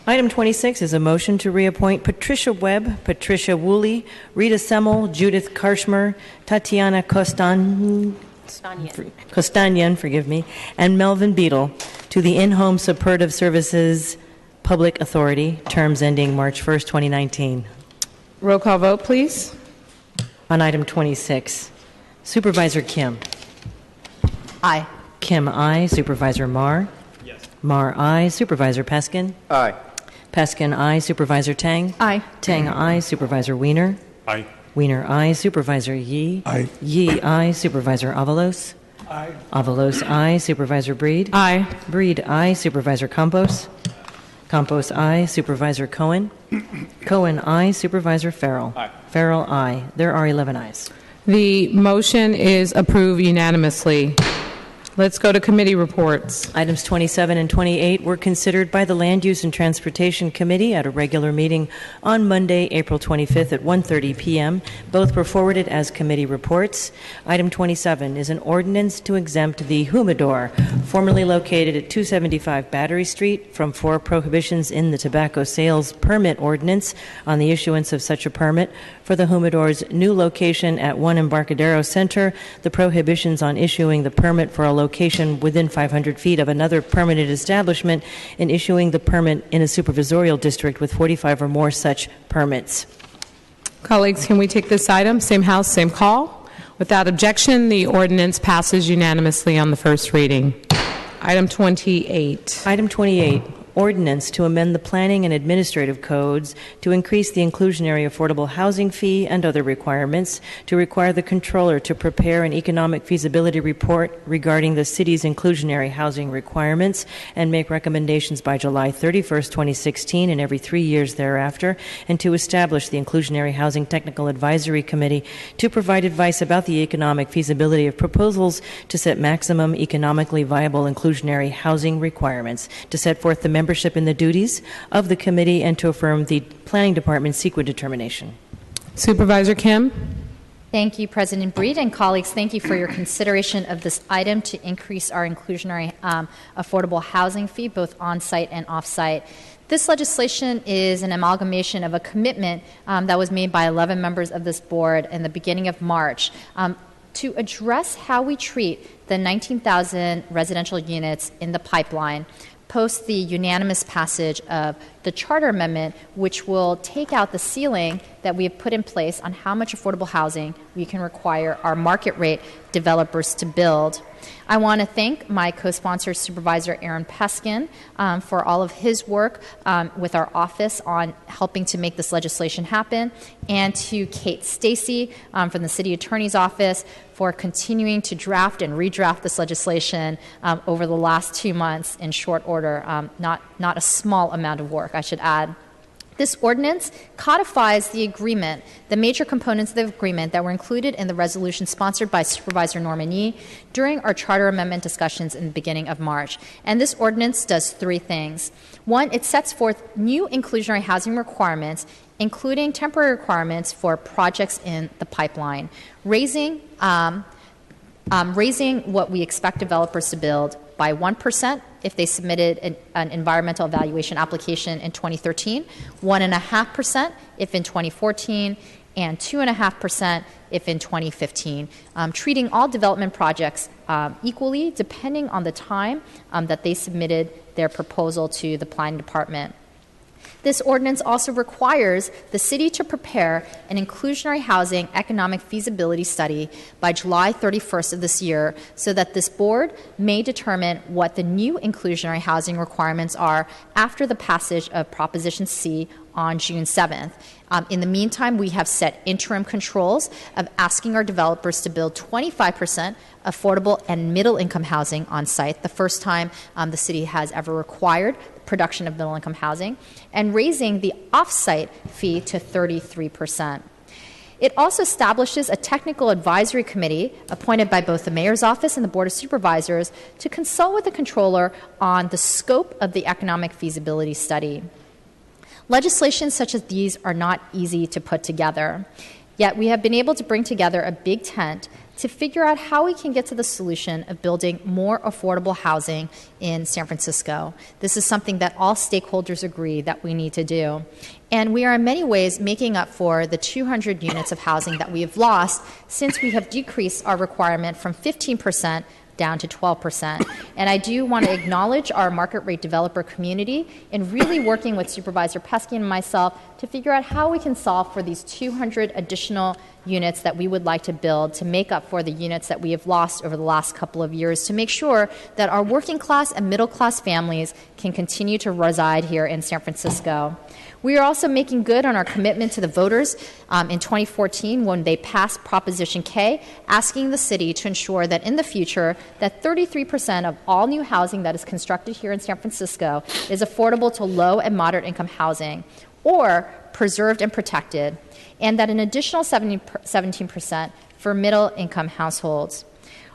Item 26 is a motion to reappoint Patricia Webb, Patricia Woolley, Rita Semmel, Judith Karshmer, Tatiana Costanyan, and Melvin Beadle to the In-Home Supportive Services Public Authority, terms ending March 1st, 2019. Roll call vote, please. On item 26, Supervisor Kim. Aye. Kim, aye. Supervisor Marr? Yes. Marr, aye. Supervisor Peskin? Aye. Peskin, aye. Supervisor Tang? Aye. Tang, aye. Supervisor Wiener? Aye. Wiener, aye. Supervisor Yee? Aye. Yee, aye. Supervisor Avalos? Aye. Avalos, aye. Supervisor Breed? Aye. Breed, aye. Supervisor Campos? Campos, aye. Supervisor Cohen? Cohen, aye. Supervisor Farrell? Aye. Farrell, aye. There are 11 ayes. The motion is approved unanimously. Let's go to committee reports. Items 27 and 28 were considered by the Land Use and Transportation Committee at a regular meeting on Monday, April 25th at 1:30 p.m. Both were forwarded as committee reports. Item 27 is an ordinance to exempt the Humidor, formerly located at 275 Battery Street, from 4 prohibitions in the tobacco sales permit ordinance on the issuance of such a permit for the Humidor's new location at 1 Embarcadero Center, the prohibitions on issuing the permit for a location within 500 feet of another permitted establishment, and issuing the permit in a supervisorial district with 45 or more such permits. Colleagues, can we take this item? Same house, same call. Without objection, the ordinance passes unanimously on the first reading. Item 28. Item 28. Ordinance to amend the planning and administrative codes to increase the inclusionary affordable housing fee and other requirements, to require the controller to prepare an economic feasibility report regarding the city's inclusionary housing requirements and make recommendations by July 31st, 2016 and every 3 years thereafter, and to establish the Inclusionary Housing Technical Advisory Committee to provide advice about the economic feasibility of proposals to set maximum economically viable inclusionary housing requirements, to set forth the membership in the duties of the committee, and to affirm the Planning Department's CEQA determination. Supervisor Kim. Thank you, President Breed, and colleagues. Thank you for your consideration of this item to increase our inclusionary affordable housing fee, both on-site and off-site. This legislation is an amalgamation of a commitment that was made by 11 members of this board in the beginning of March to address how we treat the 19,000 residential units in the pipeline post the unanimous passage of the Charter Amendment, which will take out the ceiling that we have put in place on how much affordable housing we can require our market rate developers to build. I want to thank my co-sponsor, Supervisor Aaron Peskin, for all of his work with our office on helping to make this legislation happen, and to Kate Stacy from the City Attorney's Office for continuing to draft and redraft this legislation over the last 2 months in short order. Not a small amount of work, I should add. This ordinance codifies the agreement, the major components of the agreement that were included in the resolution sponsored by Supervisor Norman Yee during our charter amendment discussions in the beginning of March. And this ordinance does 3 things. 1, it sets forth new inclusionary housing requirements, including temporary requirements for projects in the pipeline, raising what we expect developers to build by 1% if they submitted an environmental evaluation application in 2013, 1.5% if in 2014, and 2.5% if in 2015, treating all development projects equally depending on the time that they submitted their proposal to the planning department. This ordinance also requires the city to prepare an inclusionary housing economic feasibility study by July 31st of this year, so that this board may determine what the new inclusionary housing requirements are after the passage of Proposition C on June 7th. In the meantime, we have set interim controls of asking our developers to build 25% affordable and middle-income housing on site, the first time the city has ever required production of middle-income housing, and raising the off-site fee to 33%. It also establishes a technical advisory committee appointed by both the Mayor's Office and the Board of Supervisors to consult with the Comptroller on the scope of the economic feasibility study. Legislation such as these are not easy to put together, yet we have been able to bring together a big tent to figure out how we can get to the solution of building more affordable housing in San Francisco. This is something that all stakeholders agree that we need to do. And we are in many ways making up for the 200 units of housing that we have lost since we have decreased our requirement from 15% down to 12%. And I do want to acknowledge our market rate developer community in really working with Supervisor Peskin and myself to figure out how we can solve for these 200 additional units that we would like to build to make up for the units that we have lost over the last couple of years, to make sure that our working class and middle class families can continue to reside here in San Francisco. We are also making good on our commitment to the voters in 2014 when they passed Proposition K, asking the city to ensure that in the future that 33% of all new housing that is constructed here in San Francisco is affordable to low and moderate income housing or preserved and protected, and that an additional 17% for middle income households.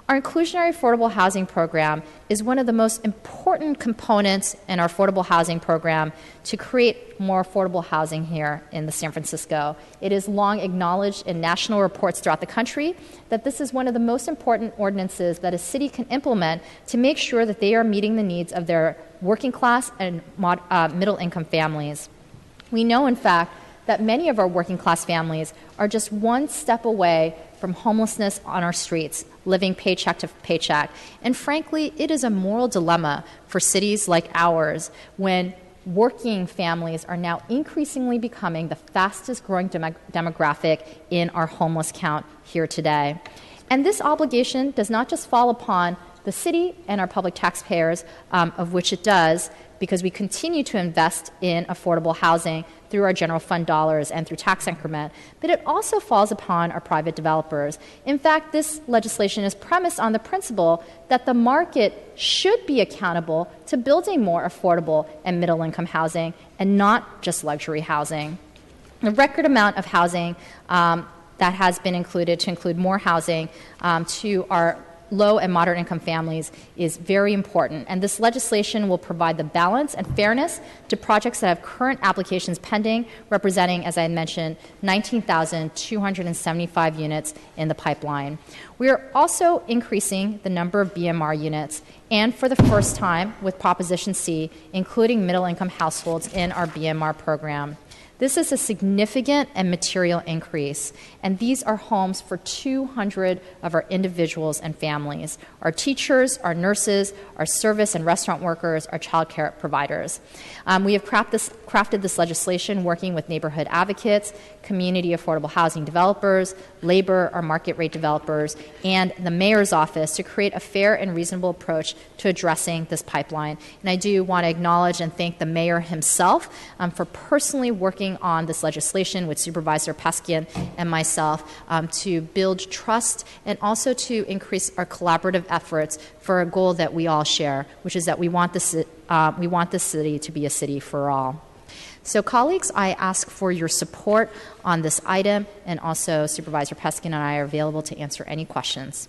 Our inclusionary affordable housing program is one of the most important components in our affordable housing program to create more affordable housing here in the San Francisco. It is long acknowledged in national reports throughout the country that this is one of the most important ordinances that a city can implement to make sure that they are meeting the needs of their working class and middle income families. We know, in fact, that many of our working class families are just one step away from homelessness on our streets, living paycheck to paycheck. And frankly, it is a moral dilemma for cities like ours when working families are now increasingly becoming the fastest growing demographic in our homeless count here today. And this obligation does not just fall upon the city and our public taxpayers, of which it does, because we continue to invest in affordable housing through our general fund dollars and through tax increment, but it also falls upon our private developers. In fact, this legislation is premised on the principle that the market should be accountable to building more affordable and middle-income housing and not just luxury housing. The record amount of housing that has been included to include more housing to our low and moderate income families is very important. And this legislation will provide the balance and fairness to projects that have current applications pending, representing, as I mentioned, 19,275 units in the pipeline. We are also increasing the number of BMR units, and for the first time with Proposition C, including middle income households in our BMR program. This is a significant and material increase, and these are homes for 200 of our individuals and families, our teachers, our nurses, our service and restaurant workers, our child care providers. We have crafted this legislation working with neighborhood advocates, community affordable housing developers, labor, our market rate developers, and the mayor's office to create a fair and reasonable approach to addressing this pipeline. And I do want to acknowledge and thank the mayor himself for personally working on this legislation with Supervisor Peskin and myself to build trust and also to increase our collaborative efforts for a goal that we all share, which is that we want this city to be a city for all. So, colleagues, I ask for your support on this item, and also Supervisor Peskin and I are available to answer any questions.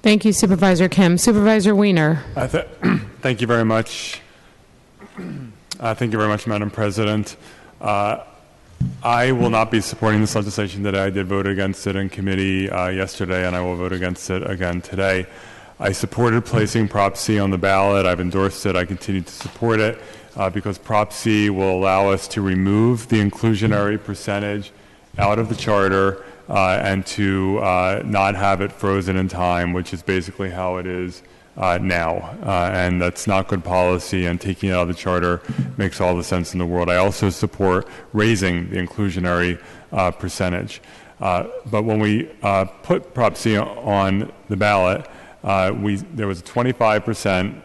Thank you, Supervisor Kim. Supervisor Wiener. Thank you very much. Thank you very much, Madam President. I will not be supporting this legislation today. I did vote against it in committee yesterday, and I will vote against it again today. I supported placing Prop C on the ballot. I've endorsed it. I continue to support it because Prop C will allow us to remove the inclusionary percentage out of the charter and to not have it frozen in time, which is basically how it is now. And that's not good policy, and taking it out of the charter makes all the sense in the world. I also support raising the inclusionary percentage. But when we put Prop C on the ballot, there was a 25%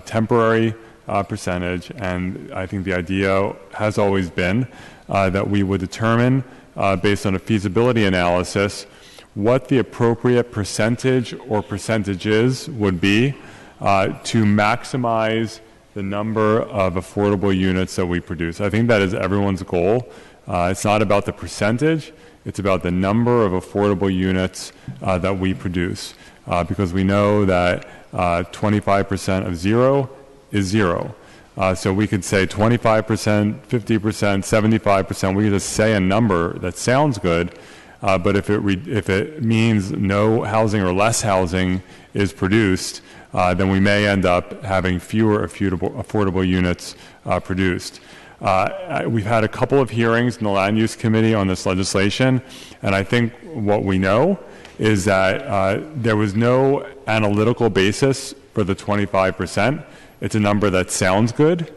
temporary percentage, and I think the idea has always been that we would determine, based on a feasibility analysis, what the appropriate percentage or percentages would be to maximize the number of affordable units that we produce. I think that is everyone's goal. It's not about the percentage, it's about the number of affordable units that we produce, because we know that 25% of zero is zero. So we could say 25%, 50%, 75%. We could just say a number that sounds good, but if it means no housing or less housing is produced, then we may end up having fewer affordable units produced. We've had a couple of hearings in the Land Use Committee on this legislation, and I think what we know is that there was no analytical basis for the 25%. It's a number that sounds good.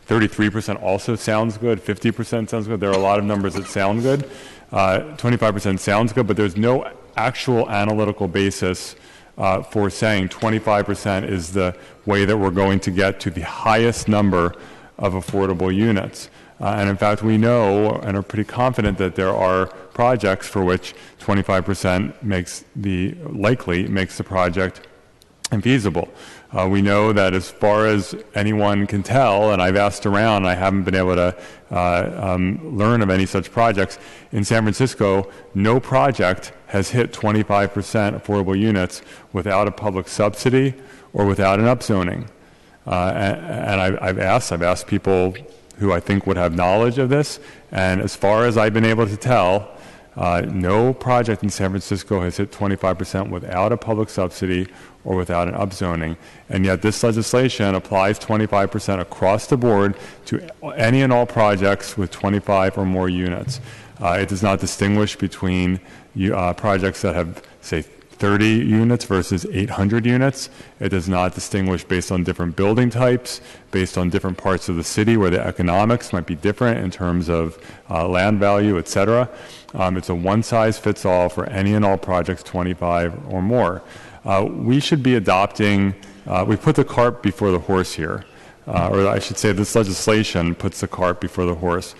33% also sounds good. 50% sounds good. There are a lot of numbers that sound good. 25% sounds good, but there's no actual analytical basis for saying 25% is the way that we're going to get to the highest number of affordable units. And in fact, we know and are pretty confident that there are projects for which 25% makes the project infeasible. We know that as far as anyone can tell, and I've asked around, I haven't been able to learn of any such projects. In San Francisco, no project has hit 25% affordable units without a public subsidy or without an upzoning. And I've asked people who I think would have knowledge of this, and as far as I've been able to tell, no project in San Francisco has hit 25% without a public subsidy or without an upzoning. And yet this legislation applies 25% across the board to any and all projects with 25 or more units. It does not distinguish between projects that have, say, 30 units versus 800 units. It does not distinguish based on different building types, based on different parts of the city where the economics might be different in terms of land value, et cetera. It's a one-size-fits-all for any and all projects 25 or more. We should be adopting, we put the cart before the horse here, or I should say this legislation puts the cart before the horse.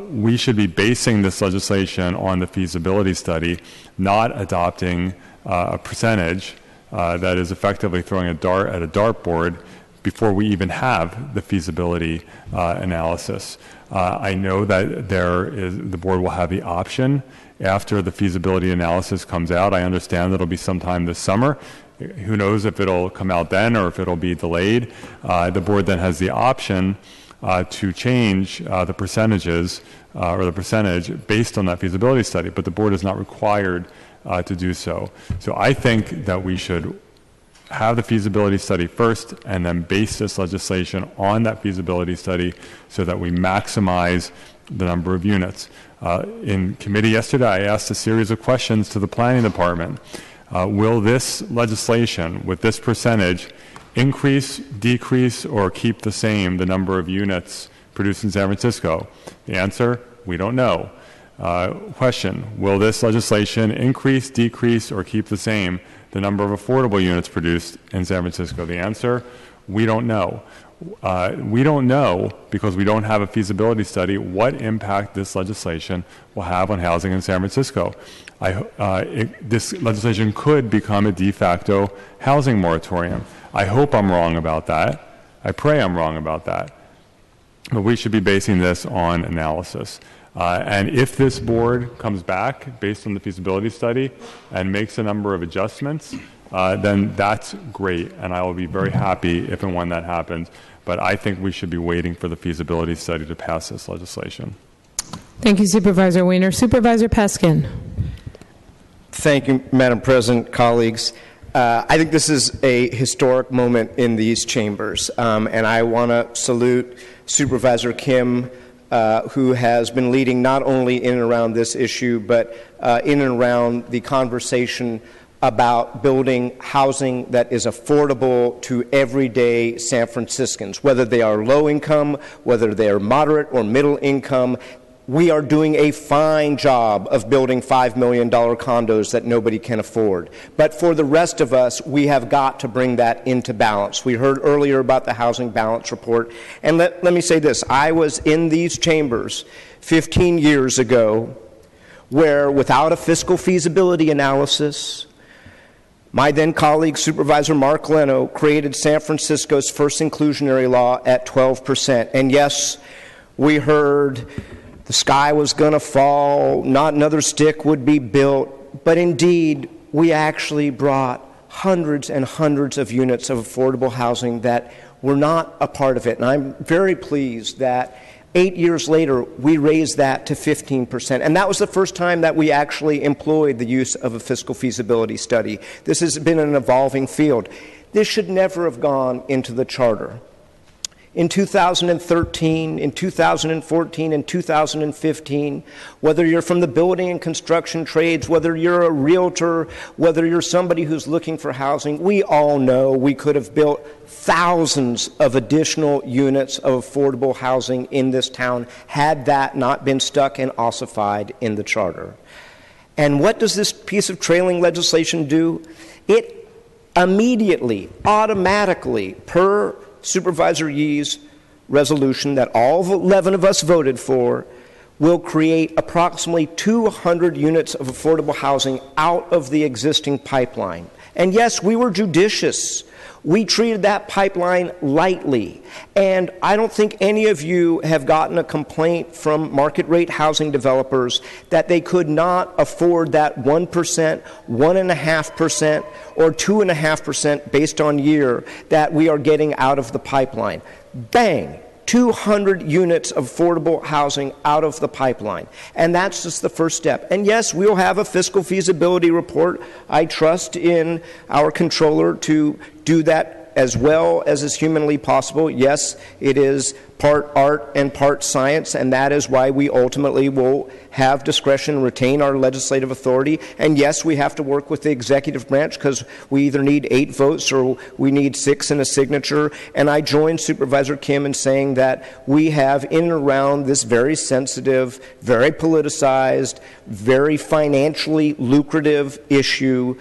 We should be basing this legislation on the feasibility study, not adopting a percentage that is effectively throwing a dart at a dartboard before we even have the feasibility analysis. I know that the board will have the option after the feasibility analysis comes out. I understand that it'll be sometime this summer. Who knows if it'll come out then or if it'll be delayed. The board then has the option to change the percentages or the percentage based on that feasibility study, but the board is not required to do so. So I think that we should have the feasibility study first and then base this legislation on that feasibility study so that we maximize the number of units. In committee yesterday, I asked a series of questions to the planning department. Will this legislation with this percentage increase, decrease, or keep the same the number of units produced in San Francisco? The answer, we don't know. Question, will this legislation increase, decrease, or keep the same the number of affordable units produced in San Francisco? The answer, we don't know. We don't know because we don't have a feasibility study what impact this legislation will have on housing in San Francisco. This legislation could become a de facto housing moratorium. I hope I'm wrong about that. I pray I'm wrong about that. But we should be basing this on analysis. And if this board comes back based on the feasibility study and makes a number of adjustments, then that's great, and I will be very happy if and when that happens. But I think we should be waiting for the feasibility study to pass this legislation. Thank you, Supervisor Weiner. Supervisor Peskin. Thank you, Madam President, colleagues. I think this is a historic moment in these chambers, and I want to salute Supervisor Kim, who has been leading not only in and around this issue, but in and around the conversation about building housing that is affordable to everyday San Franciscans, whether they are low income, whether they are moderate or middle income. we are doing a fine job of building $5 million condos that nobody can afford. But for the rest of us, we have got to bring that into balance. We heard earlier about the Housing Balance Report. And let me say this. I was in these chambers 15 years ago where, without a fiscal feasibility analysis, my then colleague, Supervisor Mark Leno, created San Francisco's first inclusionary law at 12%. And yes, we heard the sky was going to fall, not another stick would be built, but indeed, we actually brought hundreds and hundreds of units of affordable housing that were not a part of it. And I'm very pleased that 8 years later, we raised that to 15%. And that was the first time that we actually employed the use of a fiscal feasibility study. This has been an evolving field. This should never have gone into the charter. In 2013, in 2014, in 2015, whether you're from the building and construction trades, whether you're a realtor, whether you're somebody who's looking for housing, we all know we could have built thousands of additional units of affordable housing in this town had that not been stuck and ossified in the charter. And what does this piece of trailing legislation do? It immediately, automatically, per Supervisor Yee's resolution that all 11 of us voted for, will create approximately 200 units of affordable housing out of the existing pipeline. And yes, we were judicious. We treated that pipeline lightly. And I don't think any of you have gotten a complaint from market rate housing developers that they could not afford that 1%, 1.5%, or 2.5% based on year that we are getting out of the pipeline. Bang! 200 units of affordable housing out of the pipeline. And that's just the first step. And yes, we'll have a fiscal feasibility report. I trust in our controller to do that as well as is humanly possible. Yes, it is part art and part science, and that is why we ultimately will have discretion and retain our legislative authority. And yes, we have to work with the executive branch because we either need 8 votes or we need 6 in a signature. And I join Supervisor Kim in saying that we have in and around this very sensitive, very politicized, very financially lucrative issue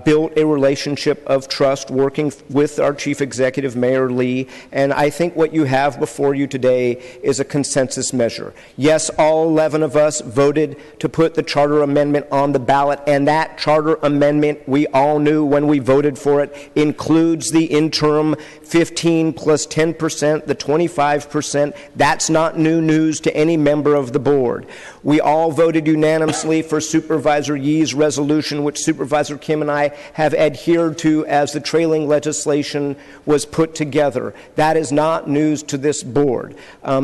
built a relationship of trust working with our Chief Executive, Mayor Lee. And I think what you have before you today is a consensus measure. Yes, all 11 of us voted to put the charter amendment on the ballot, and that charter amendment, we all knew when we voted for it, includes the interim 15 plus 10%, the 25%. That's not new news to any member of the board. We all voted unanimously for Supervisor Yee's resolution, which Supervisor Kim and I have adhered to as the trailing legislation was put together. That is not news to this board.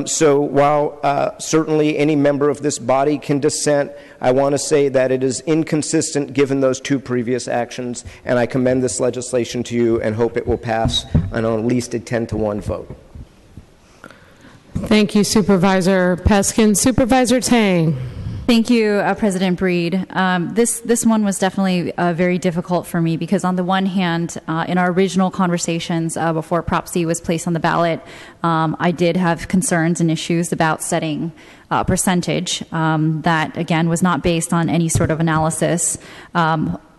So while certainly any member of this body can dissent, I want to say that it is inconsistent given those 2 previous actions, and I commend this legislation to you and hope it will pass on at least a 10-to-1 vote. Thank you, Supervisor Peskin. Supervisor Tang. Thank you, President Breed. This one was definitely very difficult for me because on the one hand, in our original conversations before Prop C was placed on the ballot, I did have concerns and issues about setting a percentage that, again, was not based on any sort of analysis.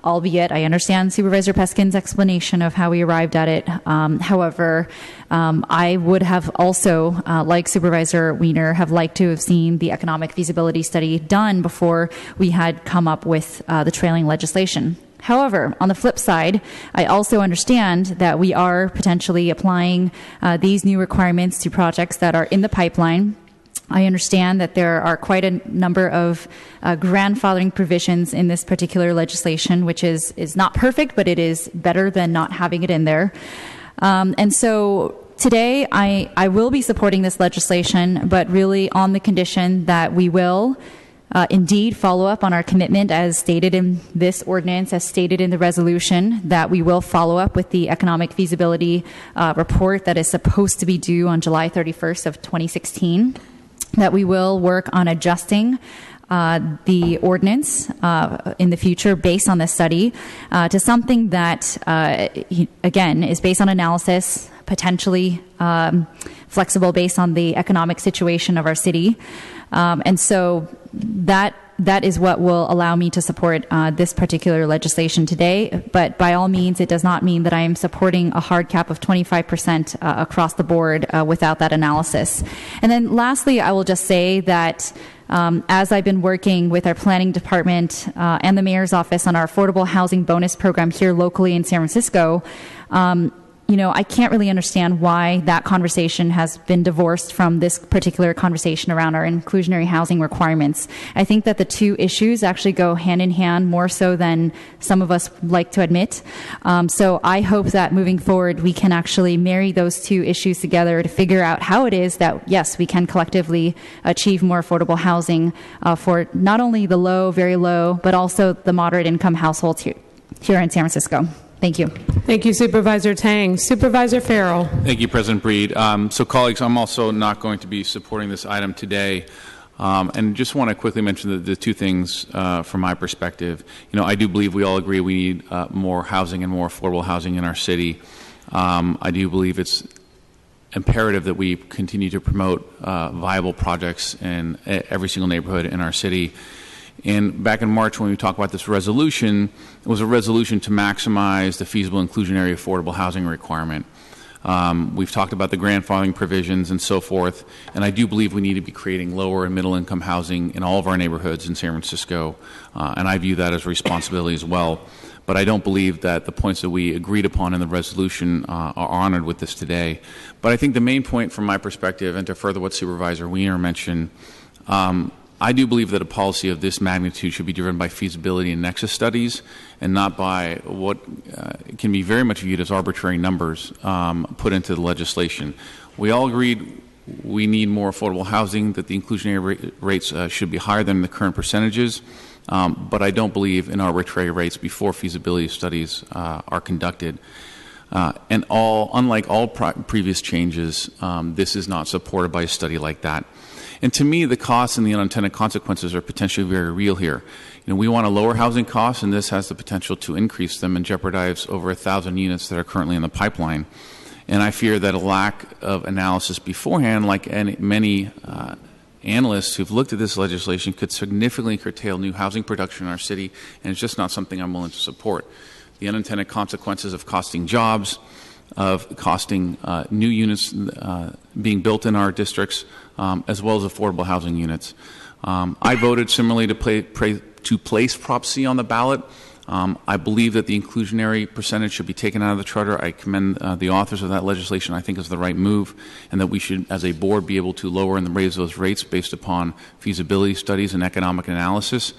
Albeit, I understand Supervisor Peskin's explanation of how we arrived at it. However, I would have also, like Supervisor Wiener, have liked to have seen the economic feasibility study done before we had come up with the trailing legislation. However, on the flip side, I also understand that we are potentially applying these new requirements to projects that are in the pipeline. I understand that there are quite a number of grandfathering provisions in this particular legislation, which is not perfect, but it is better than not having it in there. And so today I will be supporting this legislation, but really on the condition that we will indeed follow up on our commitment as stated in this ordinance, as stated in the resolution, that we will follow up with the economic feasibility report that is supposed to be due on July 31st of 2016. That we will work on adjusting the ordinance in the future based on this study to something that, again, is based on analysis, potentially flexible based on the economic situation of our city. And so that is what will allow me to support this particular legislation today. But by all means, it does not mean that I am supporting a hard cap of 25% across the board without that analysis. And then lastly, I will just say that as I've been working with our planning department and the mayor's office on our affordable housing bonus program here locally in San Francisco, I can't really understand why that conversation has been divorced from this particular conversation around our inclusionary housing requirements. I think that the two issues actually go hand in hand more so than some of us like to admit. So I hope that moving forward we can actually marry those two issues together to figure out how it is that, yes, we can collectively achieve more affordable housing for not only the low, very low, but also the moderate income households here in San Francisco. Thank you. Thank you, Supervisor Tang. Supervisor Farrell. Thank you, President Breed. So, colleagues, I'm also not going to be supporting this item today. And just want to quickly mention the two things from my perspective. I do believe we all agree we need more housing and more affordable housing in our city. I do believe it's imperative that we continue to promote viable projects in every single neighborhood in our city. And back in March when we talked about this resolution, it was a resolution to maximize the feasible inclusionary affordable housing requirement. We've talked about the grandfathering provisions and so forth, and I do believe we need to be creating lower and middle income housing in all of our neighborhoods in San Francisco, and I view that as a responsibility as well. But I don't believe that the points that we agreed upon in the resolution are honored with this today. But I think the main point from my perspective, and to further what Supervisor Wiener mentioned, I do believe that a policy of this magnitude should be driven by feasibility and nexus studies and not by what can be very much viewed as arbitrary numbers put into the legislation. We all agreed we need more affordable housing, that the inclusionary rates should be higher than the current percentages, but I don't believe in arbitrary rates before feasibility studies are conducted. And unlike all previous changes, this is not supported by a study like that. And to me, the costs and the unintended consequences are potentially very real here. We want to lower housing costs, and this has the potential to increase them and jeopardize over 1,000 units that are currently in the pipeline. And I fear that a lack of analysis beforehand, like many analysts who've looked at this legislation, could significantly curtail new housing production in our city, and it's just not something I'm willing to support. The unintended consequences of costing jobs, of costing new units being built in our districts, as well as affordable housing units. I voted similarly to place Prop C on the ballot. I believe that the inclusionary percentage should be taken out of the charter. I commend the authors of that legislation. I think is the right move, and that we should, as a board, be able to lower and raise those rates based upon feasibility studies and economic analysis.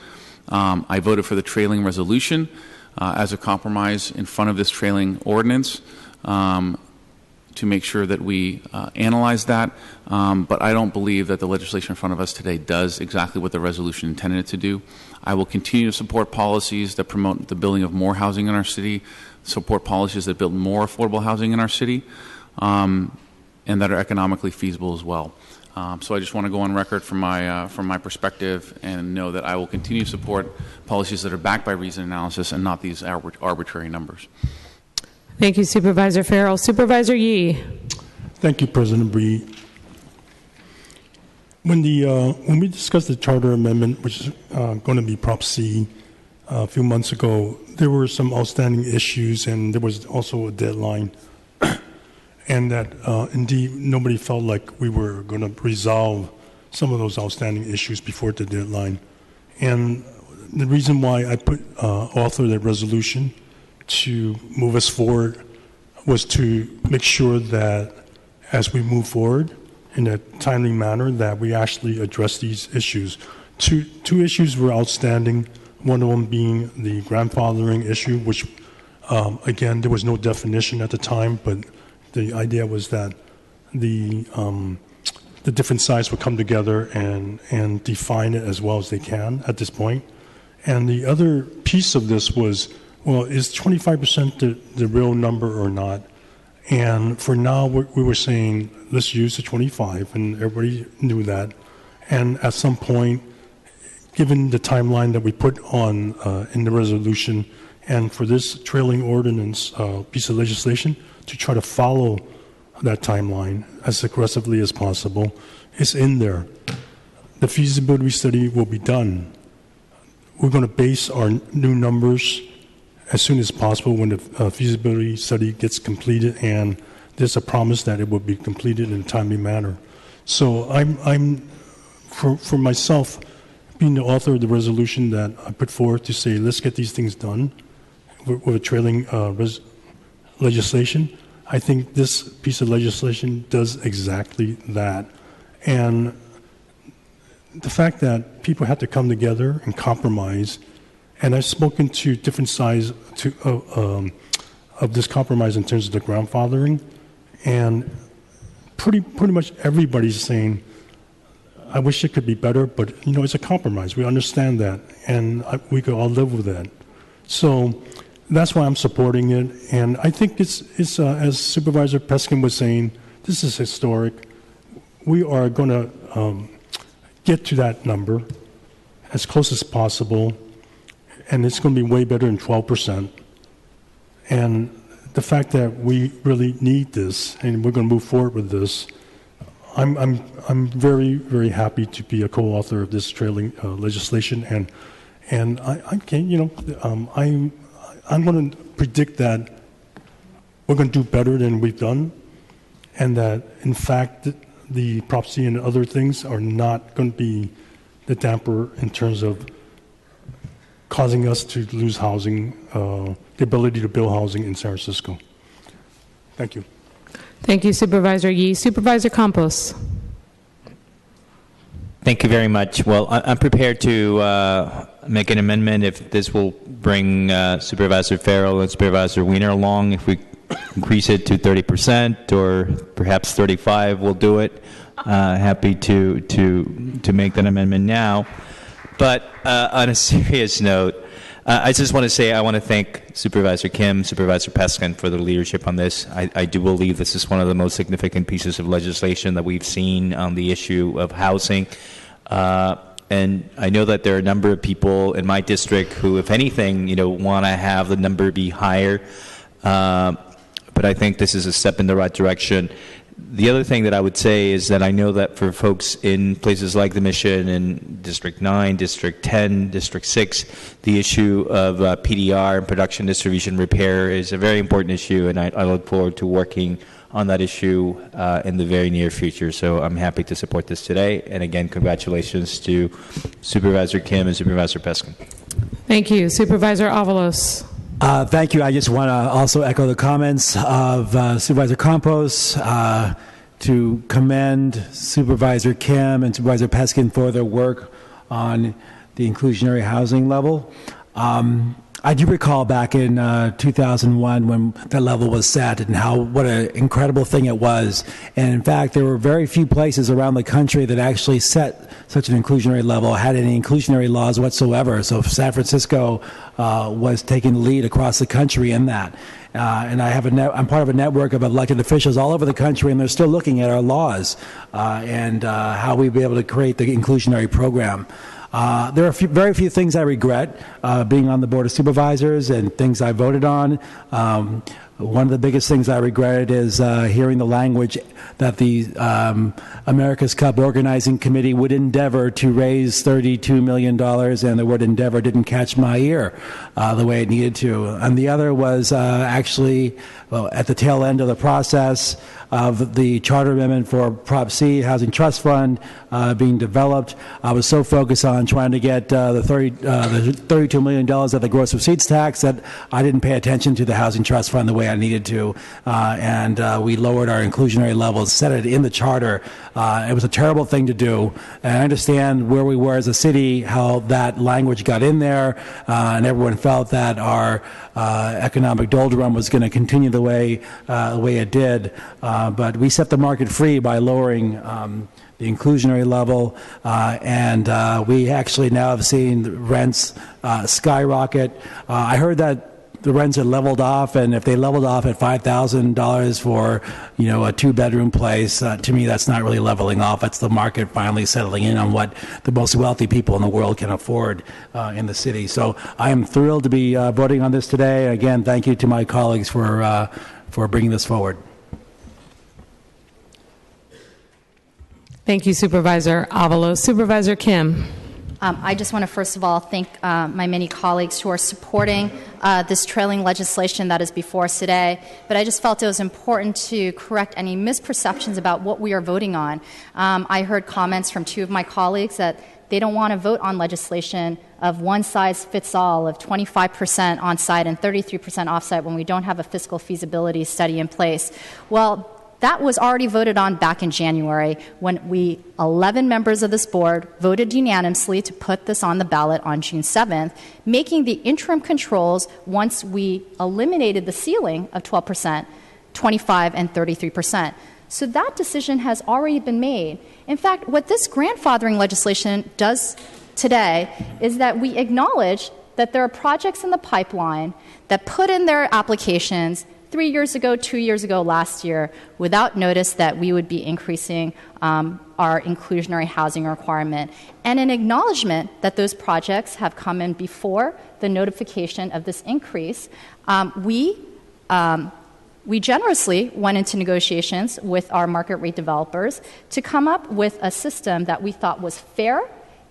I voted for the trailing resolution as a compromise in front of this trailing ordinance, to make sure that we analyze that. But I don't believe that the legislation in front of us today does exactly what the resolution intended it to do. I will continue to support policies that promote the building of more housing in our city, support policies that build more affordable housing in our city, and that are economically feasible as well. So I just want to go on record from my perspective and know that I will continue to support policies that are backed by reasoned analysis and not these arbitrary numbers. Thank you, Supervisor Farrell. Supervisor Yee. Thank you, President Breed. When we discussed the charter amendment, which is going to be Prop C, a few months ago, there were some outstanding issues, and there was also a deadline, and that indeed nobody felt like we were going to resolve some of those outstanding issues before the deadline. And the reason why I authored that resolution to move us forward was to make sure that as we move forward in a timely manner that we actually address these issues. Two issues were outstanding, one of them being the grandfathering issue, which again, there was no definition at the time, but the idea was that the different sides would come together and define it as well as they can at this point. And the other piece of this was, well, is 25% the real number or not? And for now, we were saying, let's use the 25, and everybody knew that. And at some point, given the timeline that we put on in the resolution, and for this trailing ordinance piece of legislation to try to follow that timeline as aggressively as possible, it's in there. the feasibility study will be done. We're going to base our new numbers as soon as possible when the feasibility study gets completed, and there's a promise that it will be completed in a timely manner. So I'm for myself, being the author of the resolution that I put forth to say, let's get these things done with a trailing legislation, I think this piece of legislation does exactly that. And the fact that people have to come together and compromise, and I've spoken to different sides of this compromise in terms of the grandfathering, and pretty much everybody's saying, I wish it could be better, but it's a compromise. We understand that, and we could all live with that. So that's why I'm supporting it, and I think it's as Supervisor Peskin was saying, this is historic. We are going to get to that number as close as possible, and it's going to be way better than 12%. And the fact that we really need this, and we're going to move forward with this, I'm very, very happy to be a co-author of this trailing legislation, and I'm going to predict that we're going to do better than we've done, and that in fact the Prop C and other things are not going to be the damper in terms of causing us to lose housing, the ability to build housing in San Francisco. Thank you. Thank you, Supervisor Yee. Supervisor Campos. Thank you very much. Well, I'm prepared to make an amendment if this will bring Supervisor Farrell and Supervisor Wiener along. If we increase it to 30% or perhaps 35%, we'll do it. Happy to make that amendment now. But on a serious note, I just want to say I want to thank Supervisor Kim, Supervisor Peskin for their leadership on this. I do believe this is one of the most significant pieces of legislation that we've seen on the issue of housing. And I know that there are a number of people in my district who, if anything, want to have the number be higher. But I think this is a step in the right direction. The other thing that I would say is that I know that for folks in places like the Mission and District 9, District 10, District 6, the issue of PDR and production, distribution, repair is a very important issue, and I look forward to working on that issue in the very near future. So I'm happy to support this today. And again, congratulations to Supervisor Kim and Supervisor Peskin. Thank you. Supervisor Avalos. Thank you. I just want to also echo the comments of Supervisor Campos to commend Supervisor Kim and Supervisor Peskin for their work on the inclusionary housing level. I do recall back in 2001 when that level was set and what an incredible thing it was. And in fact, there were very few places around the country that actually set such an inclusionary level, had any inclusionary laws whatsoever. So San Francisco was taking the lead across the country in that. And I'm part of a network of elected officials all over the country, and they're still looking at our laws and how we'd be able to create the inclusionary program. There are very few things I regret being on the Board of Supervisors and things I voted on. One of the biggest things I regretted is hearing the language that the America's Cup Organizing Committee would endeavor to raise $32 million, and the word endeavor didn't catch my ear the way it needed to. And the other was actually at the tail end of the process of the charter amendment for Prop C, Housing Trust Fund, being developed. I was so focused on trying to get the $32 million of the gross receipts tax that I didn't pay attention to the Housing Trust Fund the way I needed to, and we lowered our inclusionary levels, set it in the charter. It was a terrible thing to do, and I understand where we were as a city, how that language got in there, and everyone felt that our economic doldrum was going to continue the way it did. But we set the market free by lowering the inclusionary level, and we actually now have seen rents skyrocket. I heard that the rents had leveled off, and if they leveled off at $5,000 for a two-bedroom place, to me that's not really leveling off. That's the market finally settling in on what the most wealthy people in the world can afford in the city. So I am thrilled to be voting on this today. Again, thank you to my colleagues for bringing this forward. Thank you, Supervisor Avalos. Supervisor Kim. I just want to first of all thank my many colleagues who are supporting this trailing legislation that is before us today. But I just felt it was important to correct any misperceptions about what we are voting on. I heard comments from two of my colleagues that they don't want to vote on legislation of one size fits all, of 25% on-site and 33% off-site when we don't have a fiscal feasibility study in place. Well, that was already voted on back in January when 11 members of this board voted unanimously to put this on the ballot on June 7th, making the interim controls, once we eliminated the ceiling of 12%, 25 and 33%. So that decision has already been made. In fact, what this grandfathering legislation does today is that we acknowledge that there are projects in the pipeline that put in their applications 3 years ago, 2 years ago, last year, without notice that we would be increasing our inclusionary housing requirement, and an acknowledgement that those projects have come in before the notification of this increase. We generously went into negotiations with our market rate developers to come up with a system that we thought was fair,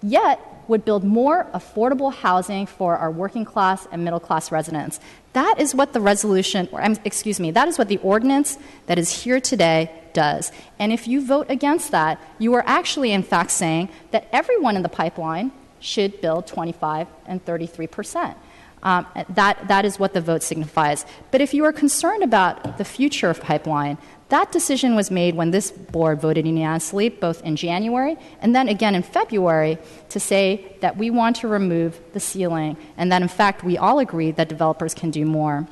yet would build more affordable housing for our working class and middle class residents. That is what the that is what the ordinance that is here today does. And if you vote against that, you are actually in fact saying that everyone in the pipeline should build 25 and 33%. That is what the vote signifies. But if you are concerned about the future of pipeline, that decision was made when this board voted unanimously, both in January and then again in February, to say that we want to remove the ceiling and that, in fact, we all agree that developers can do more.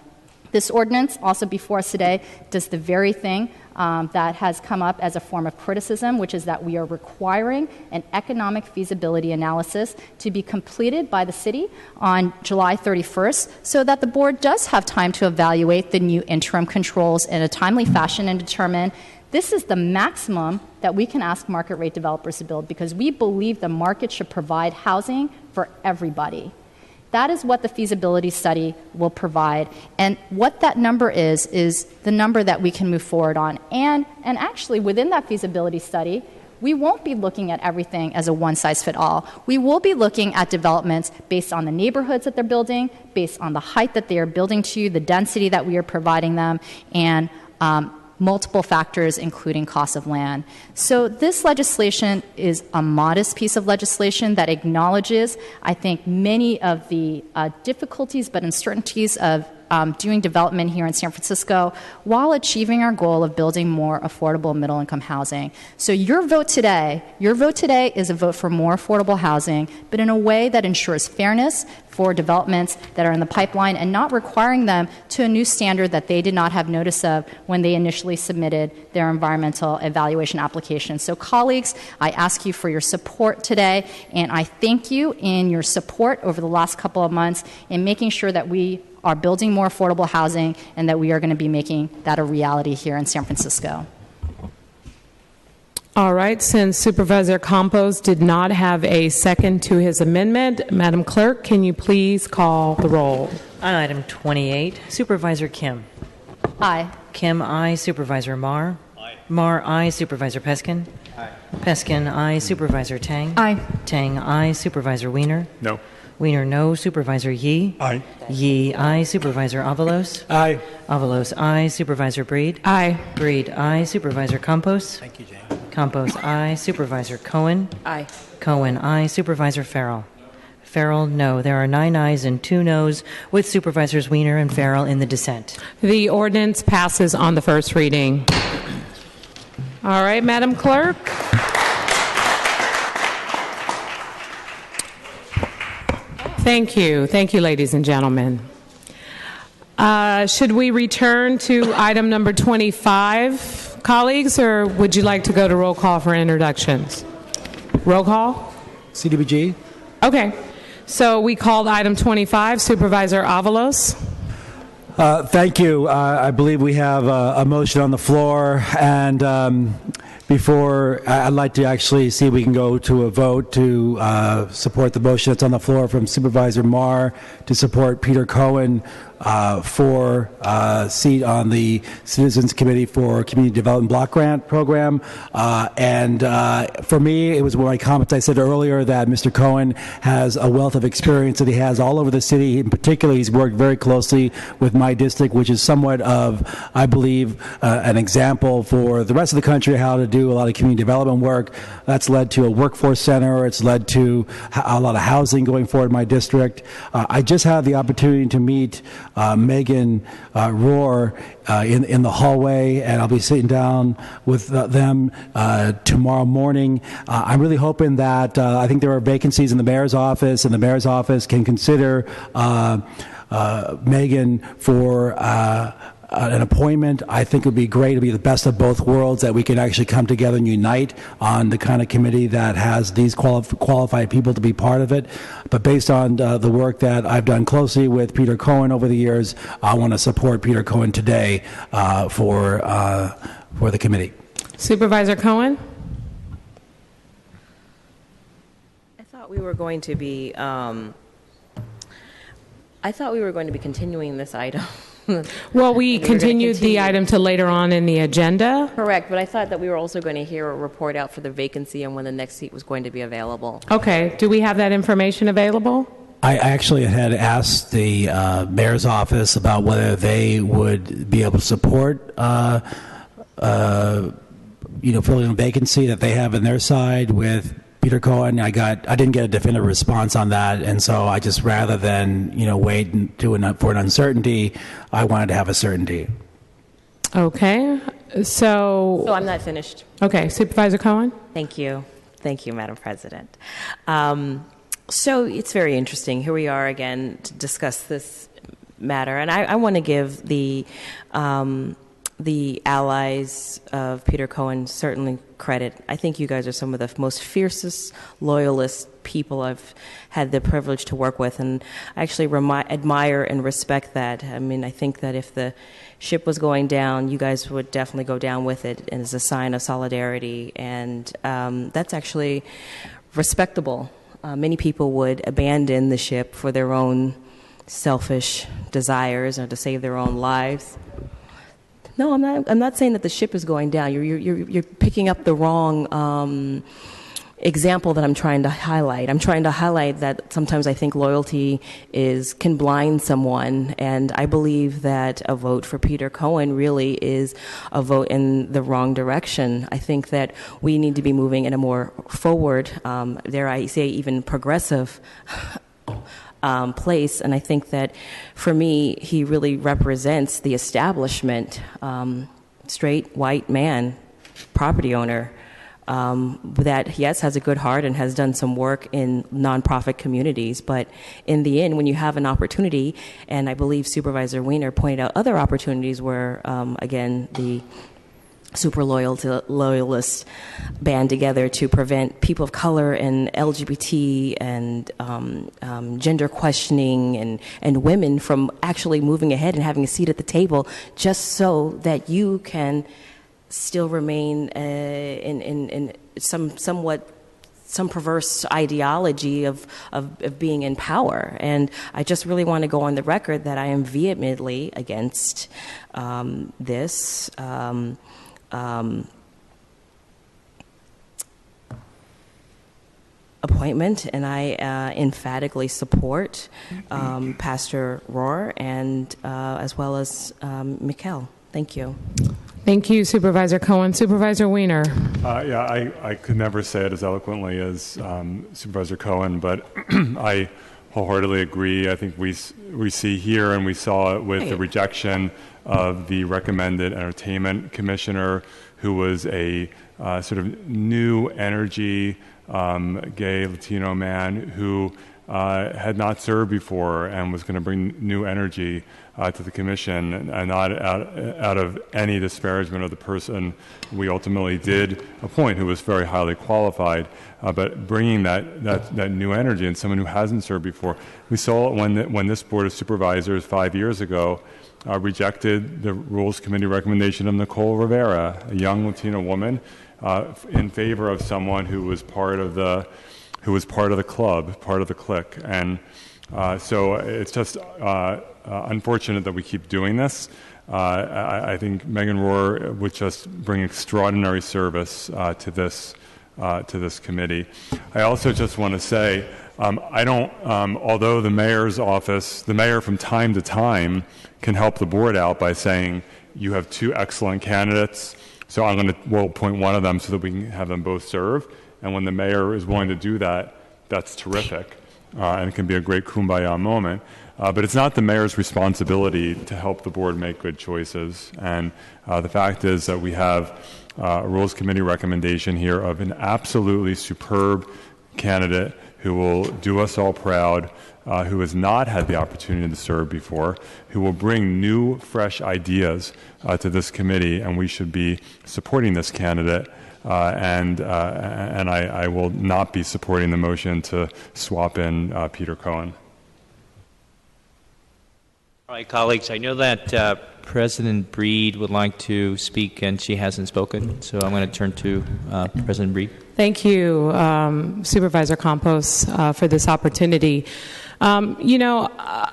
This ordinance, also before us today, does the very thing that has come up as a form of criticism, which is that we are requiring an economic feasibility analysis to be completed by the city on July 31st so that the board does have time to evaluate the new interim controls in a timely fashion and determine this is the maximum that we can ask market rate developers to build, because we believe the market should provide housing for everybody. That is what the feasibility study will provide. And what that number is the number that we can move forward on. And actually, within that feasibility study, we won't be looking at everything as a one-size-fits-all. We will be looking at developments based on the neighborhoods that they're building, based on the height that they are building to, the density that we are providing them, and multiple factors, including cost of land. So this legislation is a modest piece of legislation that acknowledges, I think, many of the difficulties but uncertainties of doing development here in San Francisco while achieving our goal of building more affordable middle-income housing. So your vote today is a vote for more affordable housing, but in a way that ensures fairness for developments that are in the pipeline and not requiring them to a new standard that they did not have notice of when they initially submitted their environmental evaluation application. So colleagues, I ask you for your support today, and I thank you in your support over the last couple of months in making sure that we are building more affordable housing and that we are going to be making that a reality here in San Francisco. All right, since Supervisor Campos did not have a second to his amendment, Madam Clerk, can you please call the roll? On item 28, Supervisor Kim. Aye. Kim, aye. Supervisor Marr. Aye. Marr, aye. Supervisor Peskin. Aye. Peskin, aye. Supervisor Tang. Aye. Tang, aye. Supervisor Wiener. No. Wiener, no. Supervisor Yee. Aye. Yee, aye. Supervisor Avalos. Aye. Avalos, aye. Supervisor Breed. Aye. Breed, aye. Supervisor Campos. Thank you, Jane. Campos, aye. Supervisor Cohen. Aye. Cohen, aye. Supervisor Farrell. Farrell, no. There are 9 ayes and 2 noes, with Supervisors Wiener and Farrell in the dissent. The ordinance passes on the first reading. All right, Madam Clerk. Thank you. Thank you, ladies and gentlemen. Should we return to item number 25, colleagues, or would you like to go to roll call for introductions? Roll call? CDBG. Okay. So we called item 25, Supervisor Avalos. Thank you. I believe we have a motion on the floor, and before I'd like to actually see if we can go to a vote to support the motion that's on the floor from Supervisor Marr to support Peter Cohen for a seat on the Citizens Committee for Community Development Block Grant Program. And for me, it was one of my comments I said earlier that Mr. Cohen has a wealth of experience that he has all over the city. In particular, he's worked very closely with my district, which is somewhat of, I believe, an example for the rest of the country how to do a lot of community development work. That's led to a workforce center. It's led to a lot of housing going forward in my district. I just had the opportunity to meet Megan Rohr in the hallway, and I'll be sitting down with them tomorrow morning. I'm really hoping that I think there are vacancies in the mayor's office, and the mayor's office can consider Megan for an appointment. I think it would be great to be the best of both worlds, that we can actually come together and unite on the kind of committee that has these qualified people to be part of it. But based on the work that I've done closely with Peter Cohen over the years, I want to support Peter Cohen today for the committee. Supervisor Cohen? I thought we were going to be continuing this item. Well, we continued the item to later on in the agenda. Correct, but I thought that we were also going to hear a report out for the vacancy and when the next seat was going to be available. Okay. Do we have that information available? I actually had asked the mayor's office about whether they would be able to support filling a vacancy that they have in their side with Peter Cohen. I didn't get a definitive response on that, and so I just, rather than wait for an uncertainty, I wanted to have a certainty. Okay, so I'm not finished. Okay, Supervisor Cohen. Thank you, Madam President. So it's very interesting. Here we are again to discuss this matter, and I want to give the allies of Peter Cohen certainly credit. I think you guys are some of the most fiercest, loyalist people I've had the privilege to work with, and I actually admire and respect that. I mean, I think that if the ship was going down, you guys would definitely go down with it, and as a sign of solidarity, and that's actually respectable. Many people would abandon the ship for their own selfish desires or to save their own lives. No, I'm not saying that the ship is going down. You're picking up the wrong example that I'm trying to highlight. I'm trying to highlight that sometimes I think loyalty can blind someone, and I believe that a vote for Peter Cohen really is a vote in the wrong direction. I think that we need to be moving in a more forward, dare I say even progressive place, and I think that for me he really represents the establishment, straight white man, property owner, that yes, has a good heart and has done some work in nonprofit communities, but in the end, when you have an opportunity, and I believe Supervisor Weiner pointed out other opportunities where again the super loyalists band together to prevent people of color and LGBT and gender questioning and women from actually moving ahead and having a seat at the table, just so that you can still remain in some perverse ideology of being in power. And I just really want to go on the record that I am vehemently against this appointment, and I emphatically support Pastor Rohr and as well as Mikkel. Thank you. Thank you, Supervisor Cohen. Supervisor Weiner. I could never say it as eloquently as Supervisor Cohen, but I wholeheartedly agree. I think we see here, and we saw it with the rejection of the recommended entertainment commissioner, who was a sort of new energy, gay Latino man who had not served before and was going to bring new energy to the commission, and not out of any disparagement of the person we ultimately did appoint, who was very highly qualified, but bringing that new energy and someone who hasn't served before. We saw it when this Board of Supervisors 5 years ago rejected the Rules Committee recommendation of Nicole Rivera, a young Latina woman, in favor of someone who was part of the club, part of the clique. And so it's just unfortunate that we keep doing this. I think Megan Rohr would just bring extraordinary service to this committee. I also just want to say, although the mayor's office, the mayor from time to time can help the board out by saying, you have two excellent candidates, so we'll appoint one of them so that we can have them both serve. And when the mayor is willing to do that, that's terrific. And it can be a great kumbaya moment. But it's not the mayor's responsibility to help the board make good choices. And the fact is that we have a Rules Committee recommendation here of an absolutely superb candidate who will do us all proud, who has not had the opportunity to serve before, who will bring new, fresh ideas to this committee, and we should be supporting this candidate. And I will not be supporting the motion to swap in Peter Cohen. All right, colleagues, I know that President Breed would like to speak, and she hasn't spoken, so I'm going to turn to President Breed. Thank you, Supervisor Campos, for this opportunity. I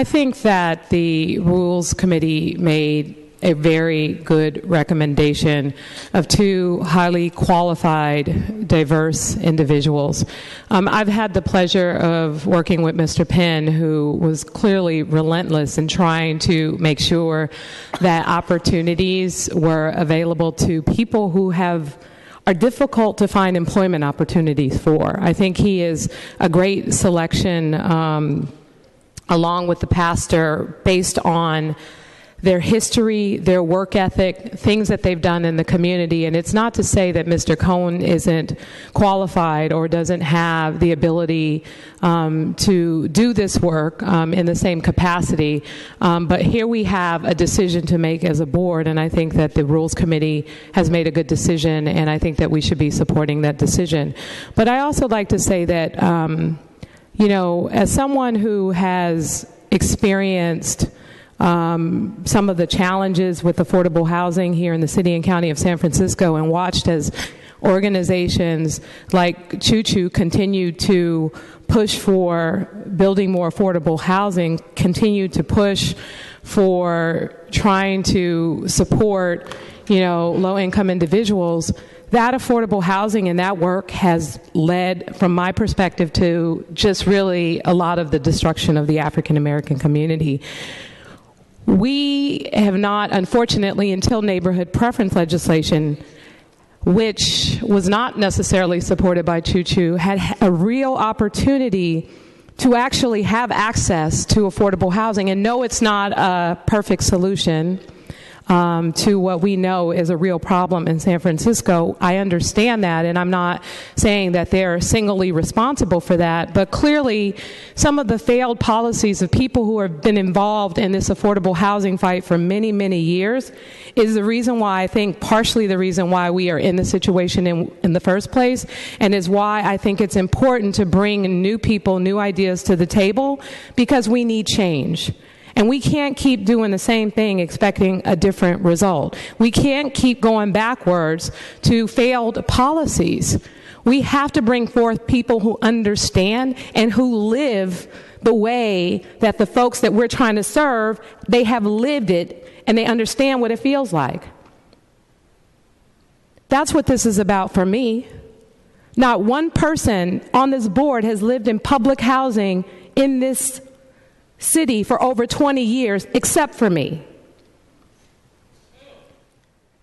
think that the Rules Committee made a very good recommendation of two highly qualified, diverse individuals. I've had the pleasure of working with Mr. Penn, who was clearly relentless in trying to make sure that opportunities were available to people who are difficult to find employment opportunities for. I think he is a great selection, along with the pastor, based on their history, their work ethic, things that they've done in the community. And it's not to say that Mr. Cohen isn't qualified or doesn't have the ability to do this work in the same capacity. But here we have a decision to make as a board, and I think that the Rules Committee has made a good decision, and I think that we should be supporting that decision. But I also like to say that, as someone who has experienced some of the challenges with affordable housing here in the city and county of San Francisco, and watched as organizations like Choo Choo continue to push for building more affordable housing, continue to push for trying to support, low-income individuals. That affordable housing and that work has led, from my perspective, to just really a lot of the destruction of the African American community. We have not, unfortunately, until neighborhood preference legislation, which was not necessarily supported by Choo Choo, had a real opportunity to actually have access to affordable housing. And no, it's not a perfect solution to what we know is a real problem in San Francisco. I understand that, and I'm not saying that they're singly responsible for that, but clearly some of the failed policies of people who have been involved in this affordable housing fight for many, many years is the reason why, I think partially the reason why we are in the situation in the first place, and is why I think it's important to bring new people, new ideas to the table, because we need change. And we can't keep doing the same thing expecting a different result. We can't keep going backwards to failed policies. We have to bring forth people who understand and who live the way that the folks that we're trying to serve, they have lived it and they understand what it feels like. That's what this is about for me. Not one person on this board has lived in public housing in this city for over 20 years, except for me.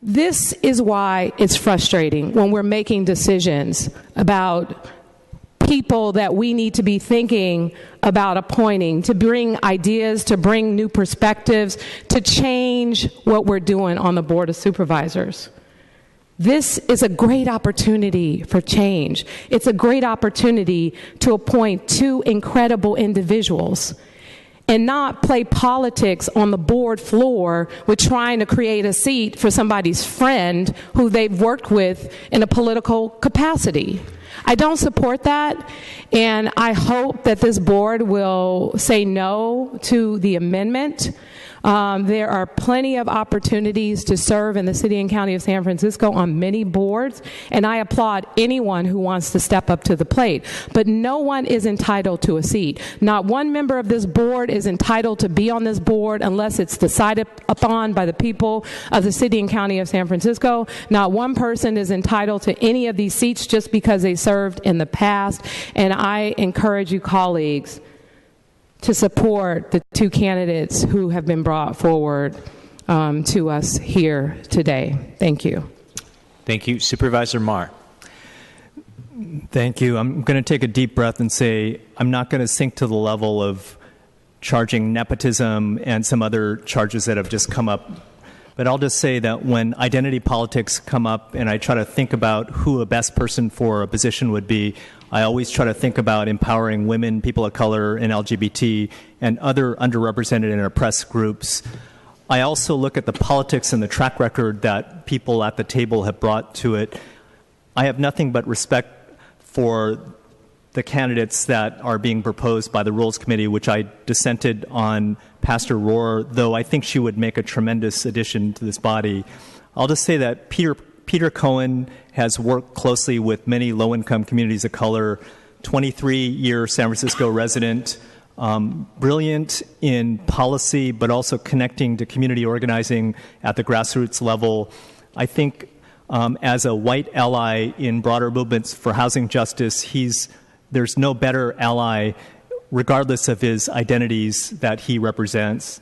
This is why it's frustrating when we're making decisions about people that we need to be thinking about appointing, to bring ideas, to bring new perspectives, to change what we're doing on the Board of Supervisors. This is a great opportunity for change. It's a great opportunity to appoint two incredible individuals and not play politics on the board floor with trying to create a seat for somebody's friend who they've worked with in a political capacity. I don't support that, and I hope that this board will say no to the amendment There are plenty of opportunities to serve in the city and county of San Francisco on many boards, and I applaud anyone who wants to step up to the plate. But no one is entitled to a seat. Not one member of this board is entitled to be on this board unless it's decided upon by the people of the city and county of San Francisco. Not one person is entitled to any of these seats just because they served in the past. And I encourage you, colleagues, to support the two candidates who have been brought forward to us here today. Thank you. Thank you. Supervisor Marr. Thank you. I'm going to take a deep breath and say I'm not going to sink to the level of charging nepotism and some other charges that have just come up. But I'll just say that when identity politics come up and I try to think about who a best person for a position would be, I always try to think about empowering women, people of color, and LGBT, and other underrepresented and oppressed groups. I also look at the politics and the track record that people at the table have brought to it. I have nothing but respect for the candidates that are being proposed by the Rules Committee, which I dissented on Pastor Rohr, though I think she would make a tremendous addition to this body. I'll just say that Peter Cohen has worked closely with many low-income communities of color, 23-year San Francisco resident, brilliant in policy, but also connecting to community organizing at the grassroots level. I think as a white ally in broader movements for housing justice, there's no better ally, regardless of his identities that he represents.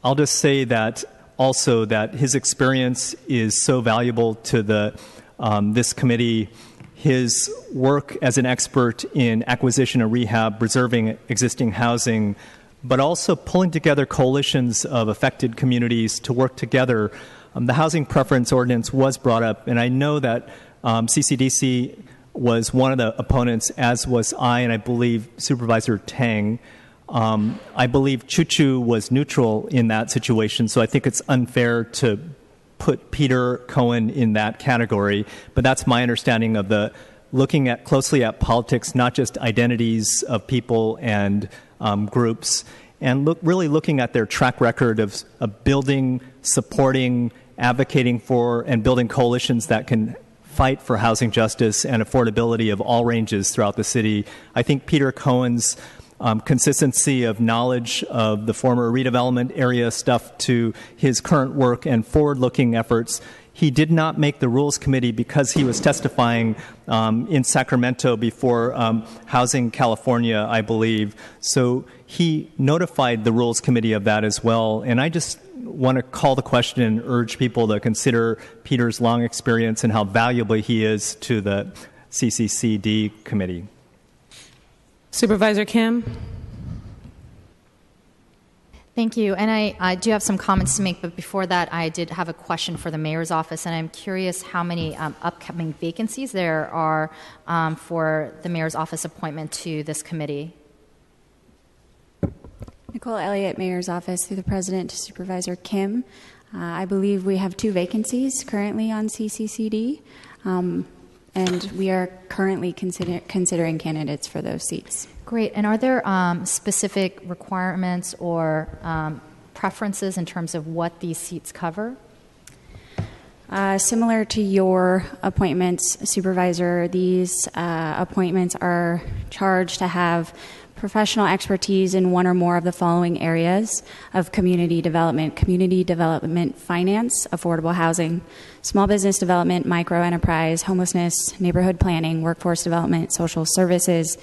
I'll just say that also that his experience is so valuable to this committee. His work as an expert in acquisition and rehab, preserving existing housing, but also pulling together coalitions of affected communities to work together. The housing preference ordinance was brought up, and I know that CCDC was one of the opponents, as was I, and I believe Supervisor Tang. I believe Choo was neutral in that situation, so I think it's unfair to put Peter Cohen in that category. But that's my understanding of looking closely at politics, not just identities of people and groups, and really looking at their track record of building, supporting, advocating for, and building coalitions that can fight for housing justice and affordability of all ranges throughout the city. I think Peter Cohen's consistency of knowledge of the former redevelopment area stuff to his current work and forward-looking efforts. He did not make the Rules Committee because he was testifying in Sacramento before Housing California, I believe. So he notified the Rules Committee of that as well. And I just want to call the question and urge people to consider Peter's long experience and how valuable he is to the CCCD committee. Supervisor Kim? Thank you. And I do have some comments to make, but before that, I did have a question for the mayor's office, and I'm curious how many upcoming vacancies there are for the mayor's office appointment to this committee. Nicole Elliott, Mayor's Office, through the President to Supervisor Kim. I believe we have 2 vacancies currently on CCCD, and we are currently considering candidates for those seats. Great. And are there specific requirements or preferences in terms of what these seats cover? Similar to your appointments, Supervisor, these appointments are charged to have professional expertise in one or more of the following areas of community development: finance, affordable housing, small business development, micro enterprise, homelessness, neighborhood planning, workforce development, social services,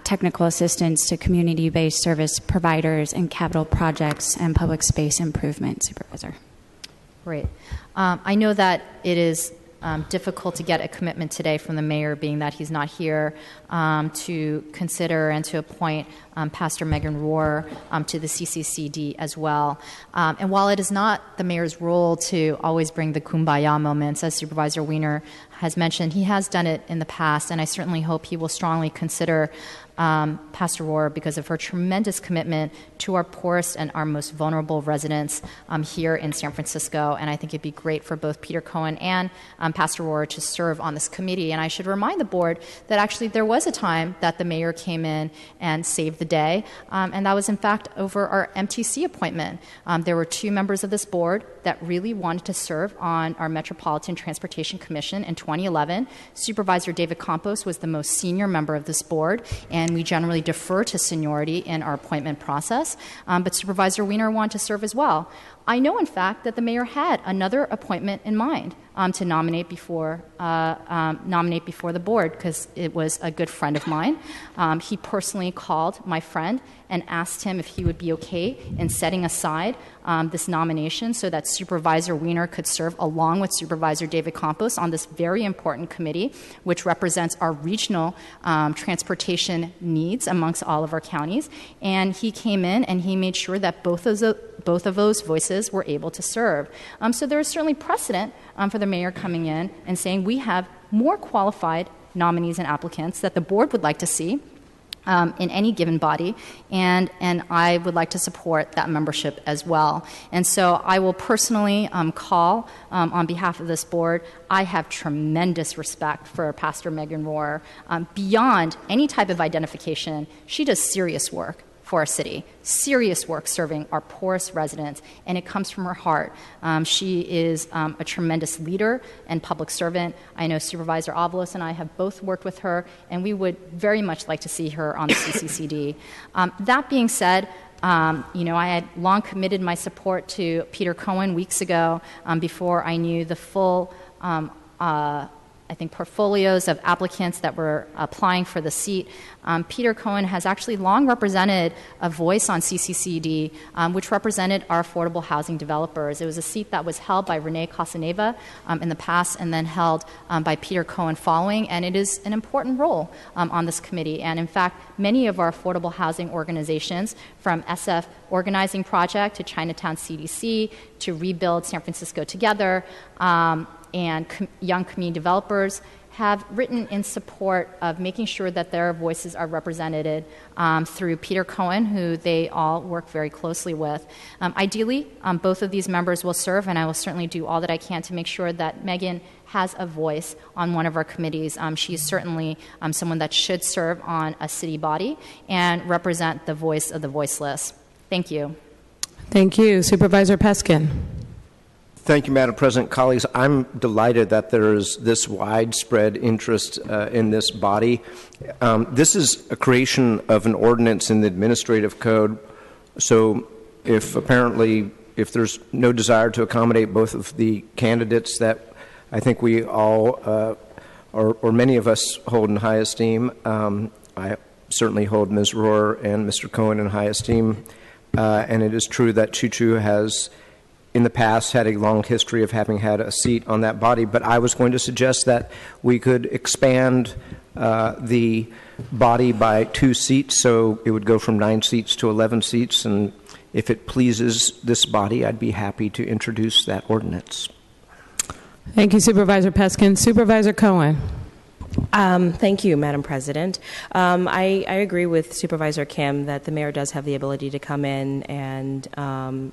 technical assistance to community-based service providers, and capital projects and public space improvement. Supervisor. Great. I know that it is difficult to get a commitment today from the mayor, being that he's not here to consider and to appoint Pastor Megan Rohr to the CCCD as well. And while it is not the mayor's role to always bring the kumbaya moments, as Supervisor Wiener has mentioned, he has done it in the past, and I certainly hope he will strongly consider Pastor Rohr because of her tremendous commitment to our poorest and our most vulnerable residents here in San Francisco. And I think it'd be great for both Peter Cohen and Pastor Rohr to serve on this committee. And I should remind the board that actually there was a time that the mayor came in and saved the the day, and that was in fact over our MTC appointment. There were 2 members of this board that really wanted to serve on our Metropolitan Transportation Commission in 2011. Supervisor David Campos was the most senior member of this board, and we generally defer to seniority in our appointment process, but Supervisor Wiener wanted to serve as well. I know, in fact, that the mayor had another appointment in mind to nominate before the board, because it was a good friend of mine. He personally called my friend and asked him if he would be okay in setting aside this nomination so that Supervisor Wiener could serve along with Supervisor David Campos on this very important committee, which represents our regional transportation needs amongst all of our counties. And he came in and he made sure that both of those voices were able to serve. So there is certainly precedent for the mayor coming in and saying we have more qualified nominees and applicants that the board would like to see in any given body, and I would like to support that membership as well. And so I will personally call on behalf of this board. I have tremendous respect for Pastor Megan Rohrer. Beyond any type of identification, she does serious work for our city, serious work serving our poorest residents, and it comes from her heart. She is a tremendous leader and public servant. I know Supervisor Avalos and I have both worked with her, and we would very much like to see her on the CCCD. That being said, I had long committed my support to Peter Cohen weeks ago before I knew the full portfolios of applicants that were applying for the seat. Peter Cohen has actually long represented a voice on CCCD, which represented our affordable housing developers. It was a seat that was held by Renee Casaneva in the past and then held by Peter Cohen following, and it is an important role on this committee. And in fact, many of our affordable housing organizations, from SF Organizing Project to Chinatown CDC to Rebuild San Francisco Together, and young community developers, have written in support of making sure that their voices are represented through Peter Cohen, who they all work very closely with. Ideally, both of these members will serve, and I will certainly do all that I can to make sure that Megan has a voice on one of our committees. She is certainly someone that should serve on a city body and represent the voice of the voiceless. Thank you. Thank you. Supervisor Peskin. Thank you, Madam President. Colleagues, I'm delighted that there is this widespread interest in this body. This is a creation of an ordinance in the administrative code. So if there's no desire to accommodate both of the candidates that I think we all, or many of us, hold in high esteem, I certainly hold Ms. Rohrer and Mr. Cohen in high esteem. And it is true that Choo-Choo has in the past had a long history of having had a seat on that body, but I was going to suggest that we could expand the body by 2 seats, so it would go from 9 seats to 11 seats, and if it pleases this body, I'd be happy to introduce that ordinance. Thank you, Supervisor Peskin. Supervisor Cohen. Thank you, Madam President. I agree with Supervisor Kim that the mayor does have the ability to come in and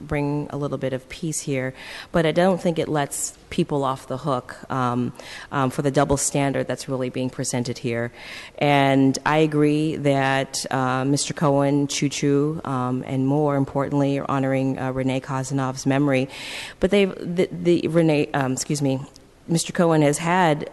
bring a little bit of peace here, but I don't think it lets people off the hook for the double standard that's really being presented here. And I agree that Mr. Cohen, Choo-Choo, and more importantly, are honoring Renee Kazanov's memory. But Mr. Cohen has had,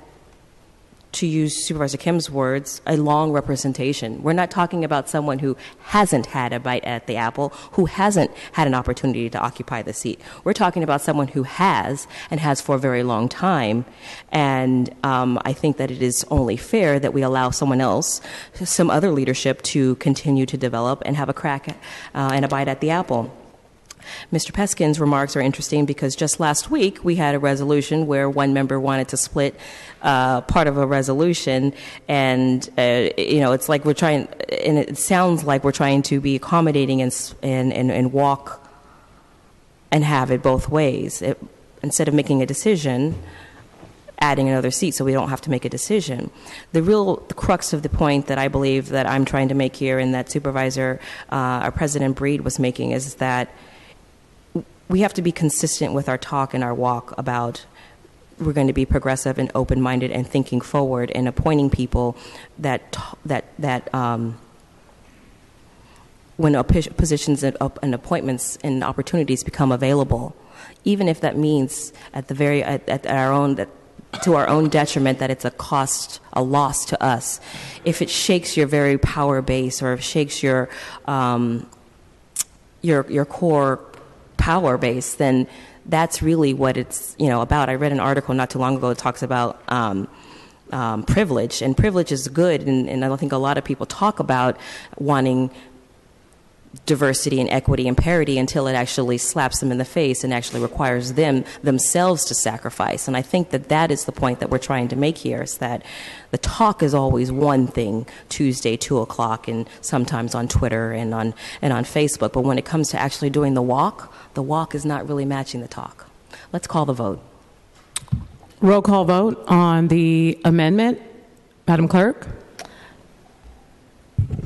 to use Supervisor Kim's words, a long representation. We're not talking about someone who hasn't had a bite at the apple, who hasn't had an opportunity to occupy the seat. We're talking about someone who has, and has for a very long time. And I think that it is only fair that we allow someone else, some other leadership, to continue to develop and have a crack and a bite at the apple. Mr. Peskin's remarks are interesting because just last week we had a resolution where one member wanted to split part of a resolution, and it's like we're trying, and it sounds like we're trying to be accommodating and walk and have it both ways. Instead of making a decision, adding another seat so we don't have to make a decision. The crux of the point that I believe that I'm trying to make here, and that our President Breed was making, is that we have to be consistent with our talk and our walk about we're going to be progressive and open-minded and thinking forward and appointing people that positions and appointments and opportunities become available, even if that means to our own detriment that it's a loss to us. If it shakes your very power base, or if it shakes your core power base, then that's really what it's about. I read an article not too long ago that talks about privilege, and privilege is good, and I don't think a lot of people talk about wanting diversity and equity and parity until it actually slaps them in the face and actually requires themselves to sacrifice. And I think that is the point that we're trying to make here, is that the talk is always one thing, Tuesday, 2 o'clock, and sometimes on Twitter and on Facebook. But when it comes to actually doing the walk is not really matching the talk. Let's call the vote. Roll call vote on the amendment. Madam Clerk?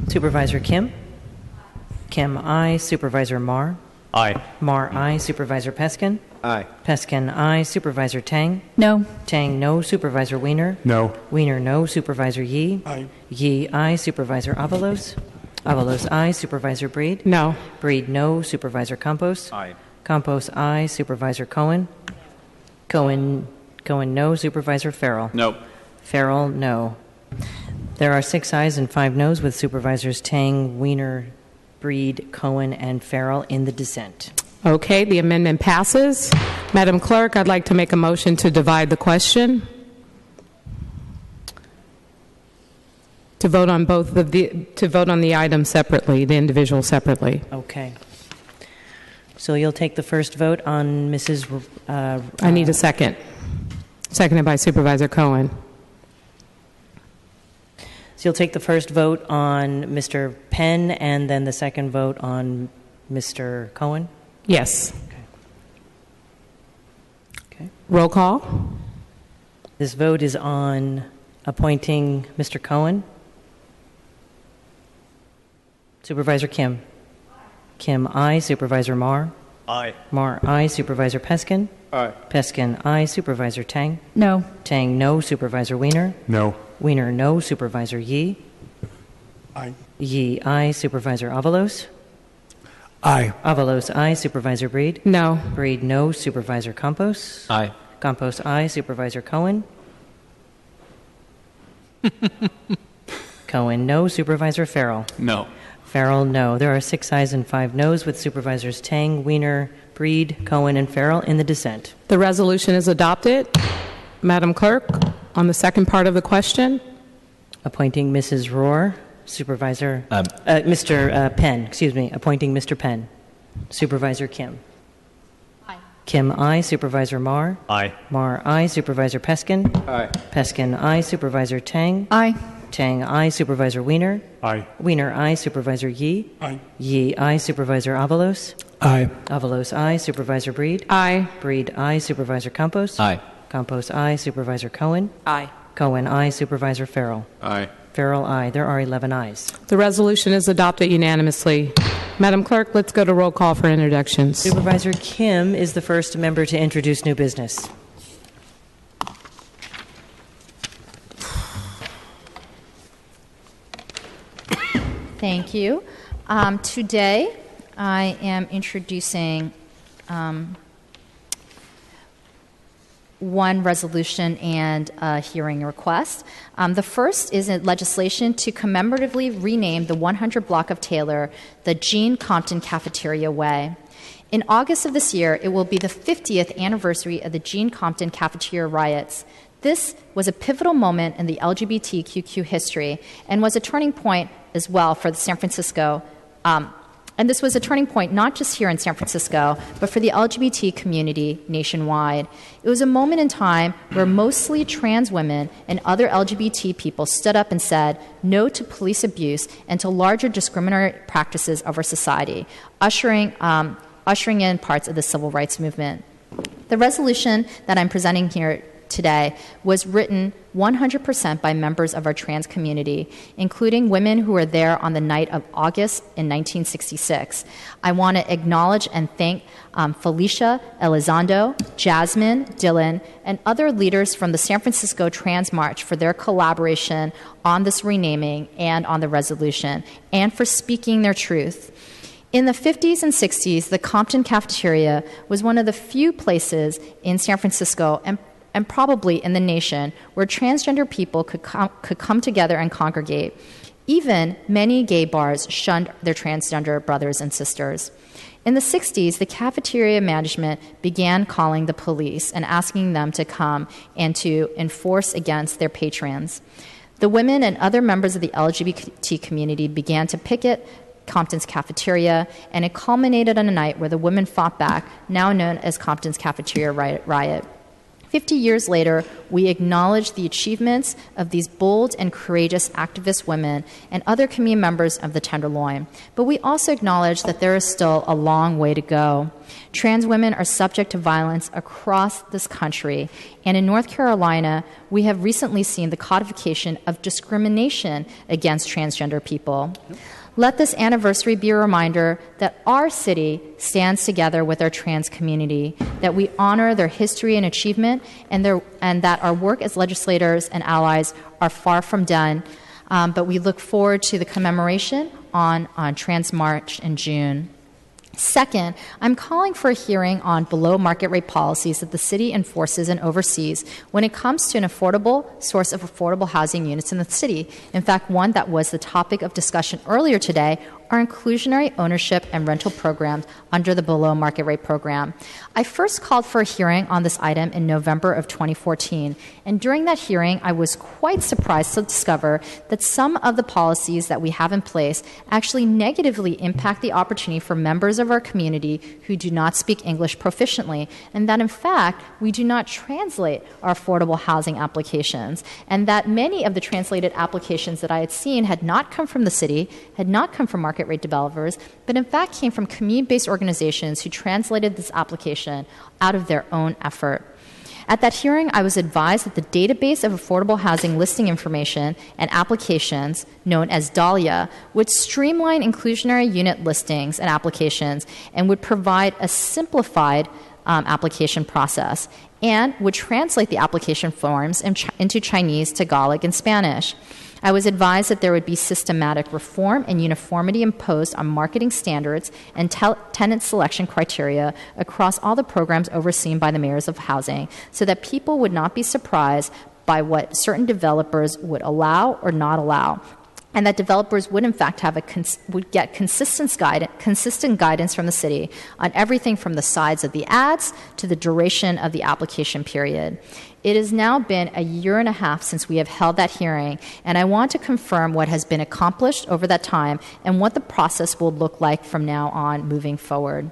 Supervisor Kim? Kim, aye. Supervisor Marr? Aye. Marr, aye. Supervisor Peskin? Aye. Peskin, aye. Supervisor Tang? No. Tang, no. Supervisor Wiener? No. Wiener, no. Supervisor Yee? Aye. Yee, aye. Supervisor Avalos? Avalos, aye. Supervisor Breed? No. Breed, no. Supervisor Campos? Aye. Campos, aye. Supervisor Cohen? Cohen, no. Supervisor Farrell? No. Farrell, no. There are 6 ayes and 5 noes, with Supervisors Tang, Wiener, Breed, Cohen, and Farrell in the dissent. Okay, the amendment passes. Madam Clerk, I'd like to make a motion to divide the question. To vote on the item separately, the individual separately. Okay. So you'll take the first vote on Mrs. I need a second. Seconded by Supervisor Cohen. So you'll take the first vote on Mr. Penn and then the second vote on Mr. Cohen? Yes. Okay. Roll call. This vote is on appointing Mr. Cohen. Supervisor Kim? Kim, aye. Supervisor Marr? Aye. Marr, aye. Supervisor Peskin? Aye. Peskin, aye. Supervisor Tang? No. Tang, no. Supervisor Wiener? No. Wiener, no. Supervisor Yee? Aye. Yee, aye. Supervisor Avalos? Aye. Avalos, aye. Supervisor Breed? No. Breed, no. Supervisor Campos? Aye. Campos, aye. Supervisor Cohen? Cohen, no. Supervisor Farrell? No. Farrell, no. There are 6 ayes and 5 noes, with Supervisors Tang, Wiener, Breed, Cohen, and Farrell in the dissent. The resolution is adopted. Madam Clerk, on the second part of the question. Appointing Mrs. Rohr, Supervisor, Mr. Penn, appointing Mr. Penn. Supervisor Kim. Aye. Kim, aye. Supervisor Marr? Aye. Marr, aye. Supervisor Peskin? Aye. Peskin, aye. Supervisor Tang? Aye. Tang, aye. Supervisor Wiener? Aye. Wiener, aye. Supervisor Yee? Aye. Yee, aye. Supervisor Avalos? Aye. Avalos, aye. Supervisor Breed? Aye. Breed, aye. Supervisor Campos? Aye. Campos, aye. Supervisor Cohen? Aye. Cohen, aye. Supervisor Farrell? Aye. Farrell, aye. There are 11 ayes. The resolution is adopted unanimously. Madam Clerk, let's go to roll call for introductions. Supervisor Kim is the first member to introduce new business. Thank you. Today, I am introducing one resolution and a hearing request. The first is a legislation to commemoratively rename the 100 block of Taylor the Jean Compton Cafeteria Way. In August of this year, it will be the 50th anniversary of the Jean Compton Cafeteria riots. This was a pivotal moment in the LGBTQ history and was a turning point as well for the San Francisco. And this was a turning point not just here in San Francisco, but for the LGBT community nationwide. It was a moment in time where mostly trans women and other LGBT people stood up and said no to police abuse and to larger discriminatory practices of our society, ushering in parts of the civil rights movement. The resolution that I'm presenting here today was written 100% by members of our trans community, including women who were there on the night of August in 1966. I want to acknowledge and thank Felicia Elizondo, Jasmine, Dylan, and other leaders from the San Francisco Trans March for their collaboration on this renaming and on the resolution, and for speaking their truth. In the 50s and 60s, the Compton Cafeteria was one of the few places in San Francisco and probably in the nation where transgender people could come together and congregate. Even many gay bars shunned their transgender brothers and sisters. In the 60s, the cafeteria management began calling the police and asking them to come and to enforce against their patrons. The women and other members of the LGBT community began to picket Compton's cafeteria, and it culminated on a night where the women fought back, now known as Compton's Cafeteria Riot. 50 years later, we acknowledge the achievements of these bold and courageous activist women and other community members of the Tenderloin. But we also acknowledge that there is still a long way to go. Trans women are subject to violence across this country. And in North Carolina, we have recently seen the codification of discrimination against transgender people. Let this anniversary be a reminder that our city stands together with our trans community, that we honor their history and achievement, and that our work as legislators and allies are far from done. But we look forward to the commemoration on Trans March in June. Second, I'm calling for a hearing on below market rate policies that the city enforces and oversees when it comes to an affordable source of affordable housing units in the city. In fact, one that was the topic of discussion earlier today are inclusionary ownership and rental programs under the below market rate program. I first called for a hearing on this item in November of 2014, and during that hearing, I was quite surprised to discover that some of the policies that we have in place actually negatively impact the opportunity for members of our community who do not speak English proficiently, and that in fact, we do not translate our affordable housing applications, and that many of the translated applications that I had seen had not come from the city, had not come from market rate developers, but in fact came from community-based organizations who translated this application out of their own effort. At that hearing, I was advised that the database of affordable housing listing information and applications, known as DALIA, would streamline inclusionary unit listings and applications and would provide a simplified application process and would translate the application forms into Chinese, Tagalog, and Spanish. I was advised that there would be systematic reform and uniformity imposed on marketing standards and tenant selection criteria across all the programs overseen by the mayors of housing so that people would not be surprised by what certain developers would allow or not allow, and that developers would in fact would get consistent guidance from the city on everything from the size of the ads to the duration of the application period. It has now been a year and a half since we have held that hearing, and I want to confirm what has been accomplished over that time and what the process will look like from now on moving forward.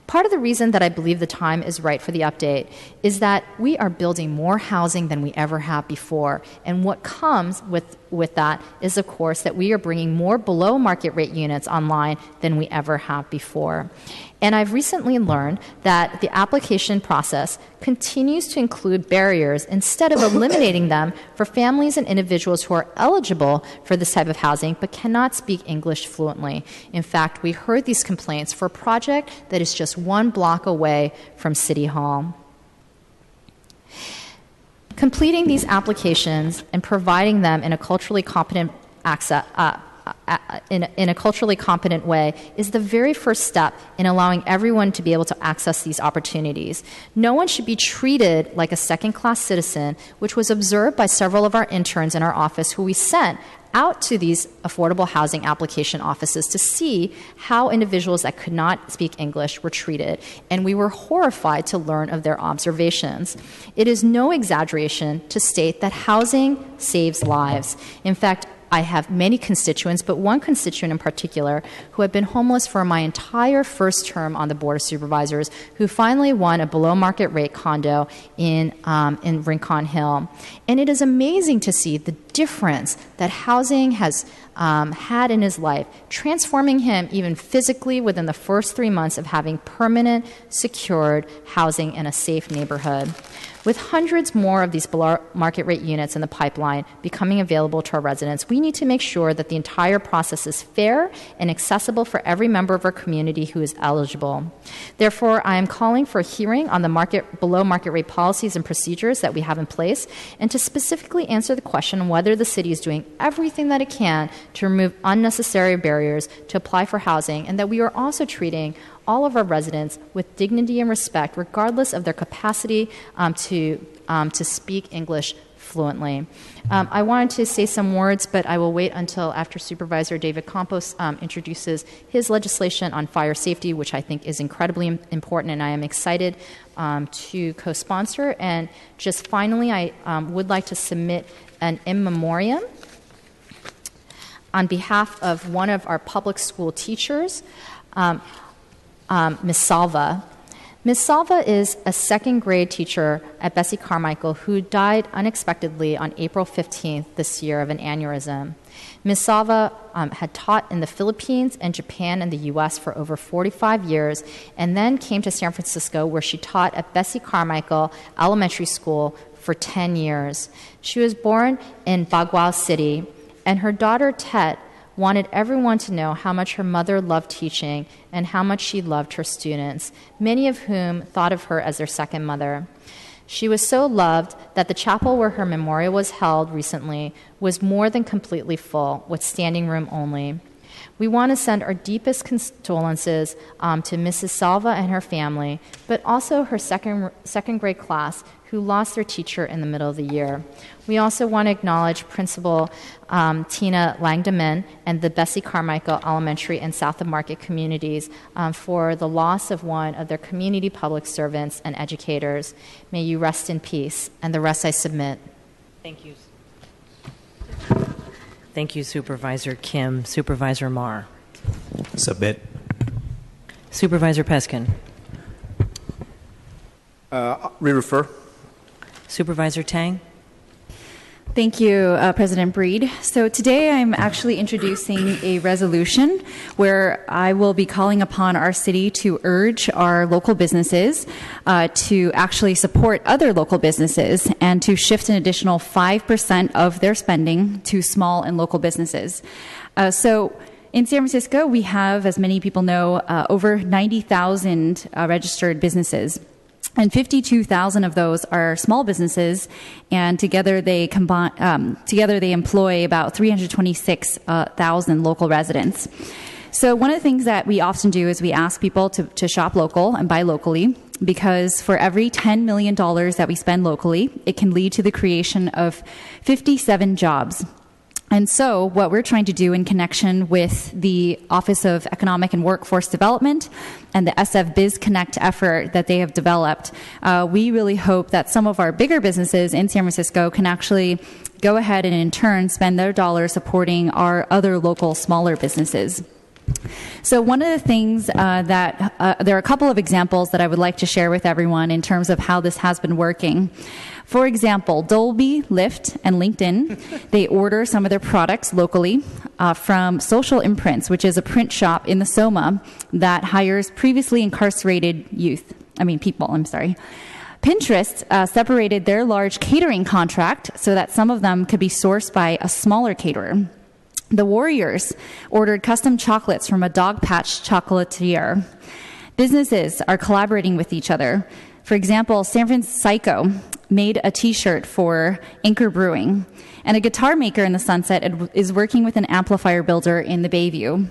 Part of the reason that I believe the time is right for the update is that we are building more housing than we ever have before. And what comes with that is, of course, that we are bringing more below market rate units online than we ever have before. And I've recently learned that the application process continues to include barriers instead of eliminating them for families and individuals who are eligible for this type of housing but cannot speak English fluently. In fact, we heard these complaints for a project that is just one block away from City Hall. Completing these applications and providing them in a culturally competent in a culturally competent way is the very first step in allowing everyone to be able to access these opportunities. No one should be treated like a second-class citizen, which was observed by several of our interns in our office who we sent out to these affordable housing application offices to see how individuals that could not speak English were treated, and we were horrified to learn of their observations. It is no exaggeration to state that housing saves lives. In fact, I have many constituents, but one constituent in particular who had been homeless for my entire first term on the Board of Supervisors, who finally won a below-market rate condo in Rincon Hill. And it is amazing to see the difference that housing has had in his life, transforming him even physically within the first 3 months of having permanent, secured housing in a safe neighborhood. With hundreds more of these below market rate units in the pipeline becoming available to our residents, we need to make sure that the entire process is fair and accessible for every member of our community who is eligible. Therefore, I am calling for a hearing on the below market rate policies and procedures that we have in place, and to specifically answer the question whether the city is doing everything that it can to remove unnecessary barriers to apply for housing, and that we are also treating all of our residents with dignity and respect, regardless of their capacity to speak English fluently. I wanted to say some words, but I will wait until after Supervisor David Campos introduces his legislation on fire safety, which I think is incredibly important, and I am excited to co-sponsor. And just finally, I would like to submit an in memoriam on behalf of one of our public school teachers, Ms. Salva. Ms. Salva is a second grade teacher at Bessie Carmichael who died unexpectedly on April 15th this year of an aneurysm. Ms. Salva had taught in the Philippines and Japan and the U.S. for over 45 years, and then came to San Francisco, where she taught at Bessie Carmichael Elementary School for 10 years. She was born in Baguio City, and her daughter Tet wanted everyone to know how much her mother loved teaching and how much she loved her students, many of whom thought of her as their second mother. She was so loved that the chapel where her memorial was held recently was more than completely full, with standing room only. We want to send our deepest condolences to Mrs. Salva and her family, but also her second grade class who lost their teacher in the middle of the year. We also want to acknowledge Principal Tina Langdeman and the Bessie Carmichael Elementary and South of Market communities for the loss of one of their community public servants and educators. May you rest in peace. And the rest I submit. Thank you. Thank you, Supervisor Kim. Supervisor Marr. Submit. Supervisor Peskin. Re-refer. Supervisor Tang. Thank you, President Breed. So today I'm actually introducing a resolution where I will be calling upon our city to urge our local businesses to actually support other local businesses and to shift an additional 5% of their spending to small and local businesses. So in San Francisco, we have, as many people know, over 90,000 registered businesses. And 52,000 of those are small businesses, and together they employ about 326,000 local residents. So one of the things that we often do is we ask people to shop local and buy locally, because for every $10 million that we spend locally, it can lead to the creation of 57 jobs. And so what we're trying to do in connection with the Office of Economic and Workforce Development and the SF Biz Connect effort that they have developed, we really hope that some of our bigger businesses in San Francisco can actually go ahead and in turn spend their dollars supporting our other local smaller businesses. So one of the things there are a couple of examples that I would like to share with everyone in terms of how this has been working. For example, Dolby, Lyft, and LinkedIn, they order some of their products locally from Social Imprints, which is a print shop in the SoMa that hires previously incarcerated people. Pinterest separated their large catering contract so that some of them could be sourced by a smaller caterer. The Warriors ordered custom chocolates from a Dog Patch chocolatier. Businesses are collaborating with each other. For example, San Francisco made a T-shirt for Anchor Brewing, and a guitar maker in the Sunset is working with an amplifier builder in the Bayview.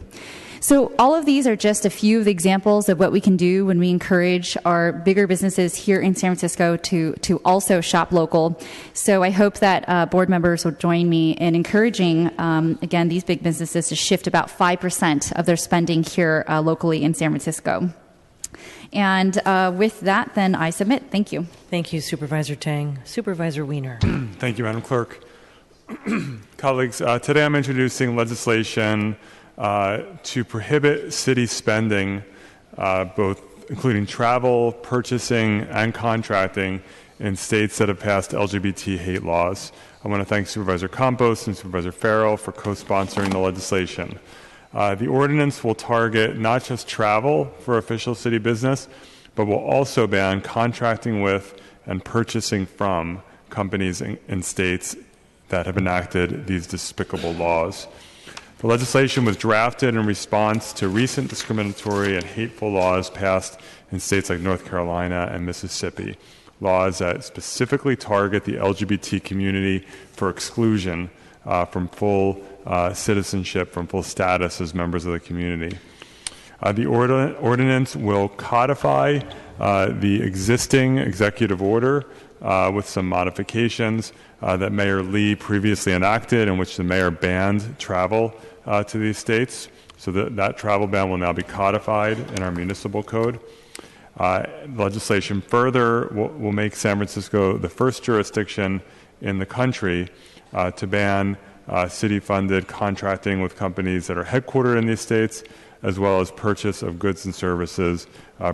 So all of these are just a few of the examples of what we can do when we encourage our bigger businesses here in San Francisco to also shop local. So I hope that board members will join me in encouraging, again, these big businesses to shift about 5% of their spending here locally in San Francisco. And with that, then I submit. Thank you. Thank you, Supervisor Tang. Supervisor Wiener. Thank you, Madam Clerk. Colleagues, today I'm introducing legislation to prohibit city spending, both including travel, purchasing, and contracting, in states that have passed LGBT hate laws. I want to thank Supervisor Campos and Supervisor Farrell for co-sponsoring the legislation. The ordinance will target not just travel for official city business, but will also ban contracting with and purchasing from companies in states that have enacted these despicable laws. The legislation was drafted in response to recent discriminatory and hateful laws passed in states like North Carolina and Mississippi, laws that specifically target the LGBT community for exclusion from full citizenship, from full status as members of the community. The ordinance will codify the existing executive order with some modifications that Mayor Lee previously enacted, in which the mayor banned travel to these states. So that travel ban will now be codified in our municipal code. Legislation further will make San Francisco the first jurisdiction in the country to ban city-funded contracting with companies that are headquartered in these states, as well as purchase of goods and services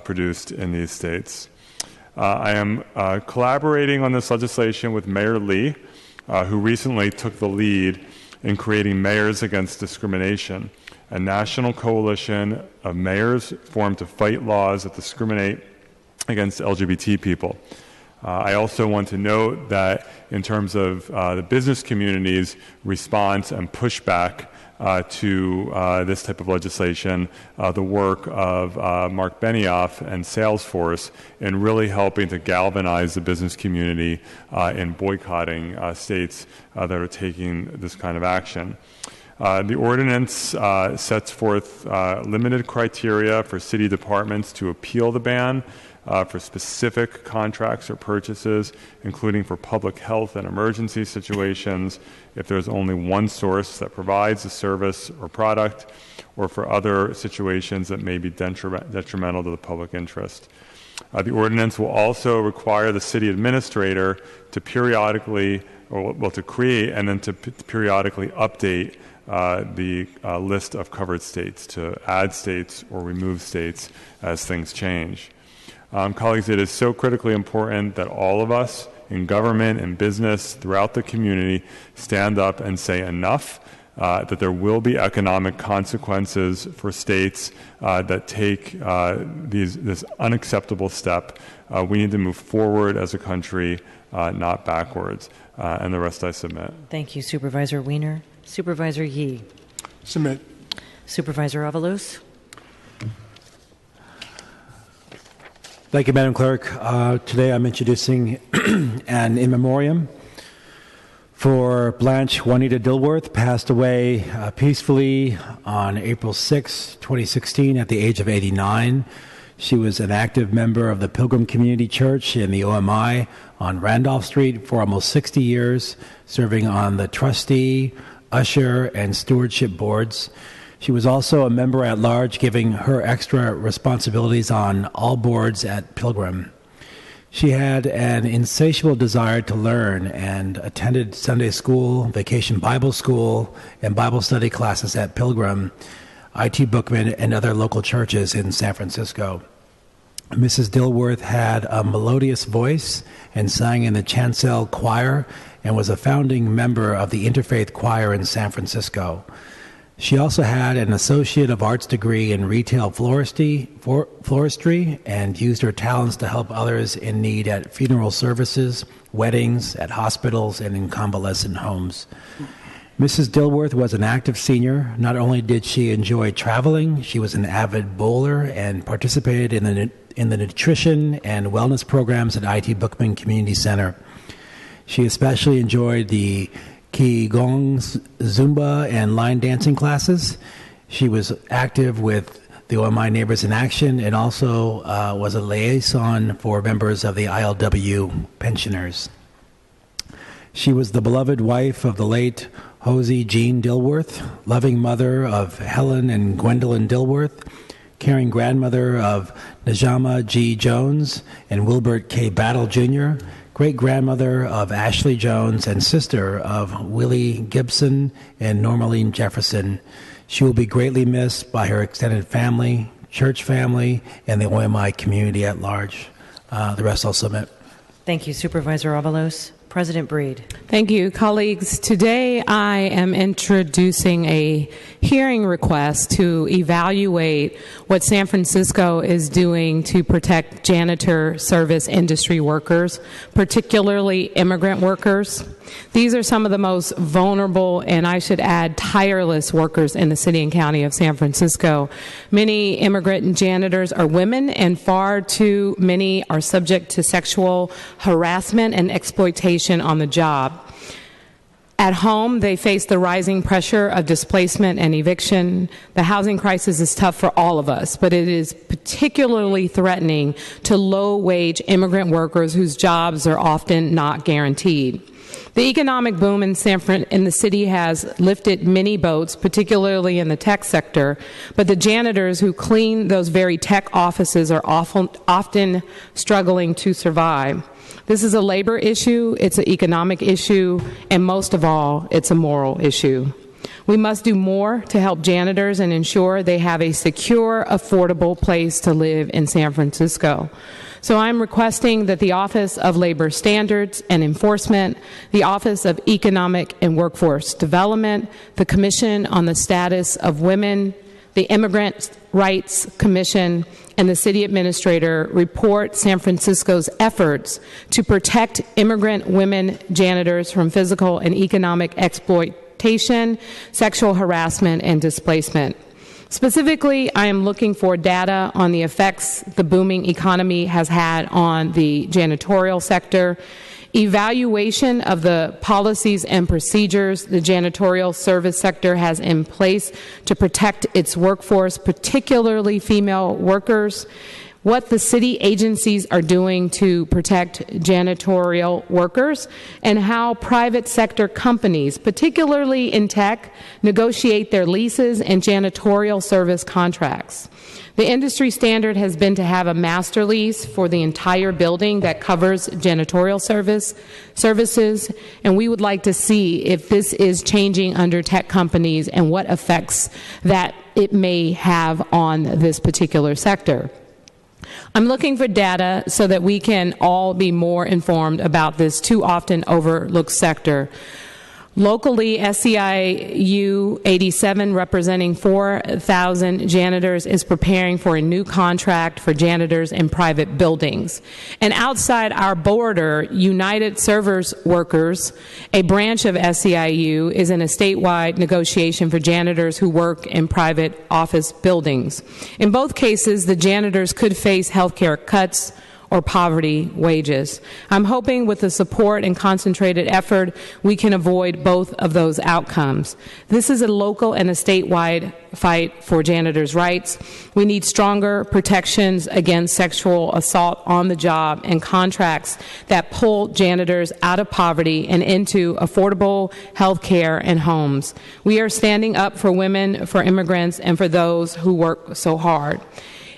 produced in these states. I am collaborating on this legislation with Mayor Lee, who recently took the lead in creating Mayors Against Discrimination, a national coalition of mayors formed to fight laws that discriminate against LGBT people. I also want to note that in terms of the business community's response and pushback to this type of legislation, the work of Mark Benioff and Salesforce in really helping to galvanize the business community in boycotting states that are taking this kind of action. The ordinance sets forth limited criteria for city departments to appeal the ban for specific contracts or purchases, including for public health and emergency situations, if there's only one source that provides a service or product, or for other situations that may be detrimental to the public interest. The ordinance will also require the city administrator to periodically, to create and then to periodically update the list of covered states, to add states or remove states as things change. Colleagues, it is so critically important that all of us in government and business throughout the community stand up and say enough, that there will be economic consequences for states that take this unacceptable step. We need to move forward as a country, not backwards. And the rest I submit. Thank you, Supervisor Wiener. Supervisor Yee. Submit. Supervisor Avalos. Thank you, Madam Clerk. Today I'm introducing an in memoriam for Blanche Juanita Dilworth, passed away peacefully on April 6, 2016 at the age of 89. She was an active member of the Pilgrim Community Church in the OMI on Randolph Street for almost 60 years, serving on the trustee, usher, and stewardship boards. She was also a member at large, giving her extra responsibilities on all boards at Pilgrim. She had an insatiable desire to learn and attended Sunday school, vacation Bible school, and Bible study classes at Pilgrim, IT Bookman, and other local churches in San Francisco. Mrs. Dilworth had a melodious voice and sang in the Chancel Choir and was a founding member of the Interfaith Choir in San Francisco. She also had an Associate of Arts degree in retail floristry and used her talents to help others in need at funeral services, weddings, at hospitals, and in convalescent homes. Mrs. Dilworth was an active senior. Not only did she enjoy traveling, she was an avid bowler and participated in the nutrition and wellness programs at IT Bookman Community Center. She especially enjoyed the Qigong, Zumba, and line dancing classes. She was active with the OMI Neighbors in Action and also was a liaison for members of the ILW pensioners. She was the beloved wife of the late Hosey Jean Dilworth, loving mother of Helen and Gwendolyn Dilworth, caring grandmother of Najama G. Jones and Wilbert K. Battle Jr., great-grandmother of Ashley Jones and sister of Willie Gibson and Normaline Jefferson. She will be greatly missed by her extended family, church family, and the OMI community at large. The rest I'll submit. Thank you, Supervisor Avalos. President Breed. Thank you, colleagues. Today I am introducing a hearing request to evaluate what San Francisco is doing to protect janitor service industry workers, particularly immigrant workers. These are some of the most vulnerable and, I should add, tireless workers in the city and county of San Francisco. Many immigrant janitors are women, and far too many are subject to sexual harassment and exploitation on the job. At home, they face the rising pressure of displacement and eviction. The housing crisis is tough for all of us, but it is particularly threatening to low-wage immigrant workers whose jobs are often not guaranteed. The economic boom in the city has lifted many boats, particularly in the tech sector, but the janitors who clean those very tech offices are often struggling to survive. This is a labor issue, it's an economic issue, and most of all, it's a moral issue. We must do more to help janitors and ensure they have a secure, affordable place to live in San Francisco. So I'm requesting that the Office of Labor Standards and Enforcement, the Office of Economic and Workforce Development, the Commission on the Status of Women, the Immigrant Rights Commission, and the City Administrator report San Francisco's efforts to protect immigrant women janitors from physical and economic exploitation, sexual harassment, and displacement. Specifically, I am looking for data on the effects the booming economy has had on the janitorial sector, evaluation of the policies and procedures the janitorial service sector has in place to protect its workforce, particularly female workers, what the city agencies are doing to protect janitorial workers, and how private sector companies, particularly in tech, negotiate their leases and janitorial service contracts. The industry standard has been to have a master lease for the entire building that covers janitorial services, and we would like to see if this is changing under tech companies and what effects that it may have on this particular sector. I'm looking for data so that we can all be more informed about this too often overlooked sector. Locally, SEIU 87, representing 4,000 janitors, is preparing for a new contract for janitors in private buildings. And outside our border, United Servers Workers, a branch of SEIU, is in a statewide negotiation for janitors who work in private office buildings. In both cases, the janitors could face health care cuts or poverty wages. I'm hoping with the support and concentrated effort, we can avoid both of those outcomes. This is a local and a statewide fight for janitors' rights. We need stronger protections against sexual assault on the job and contracts that pull janitors out of poverty and into affordable health care and homes. We are standing up for women, for immigrants, and for those who work so hard.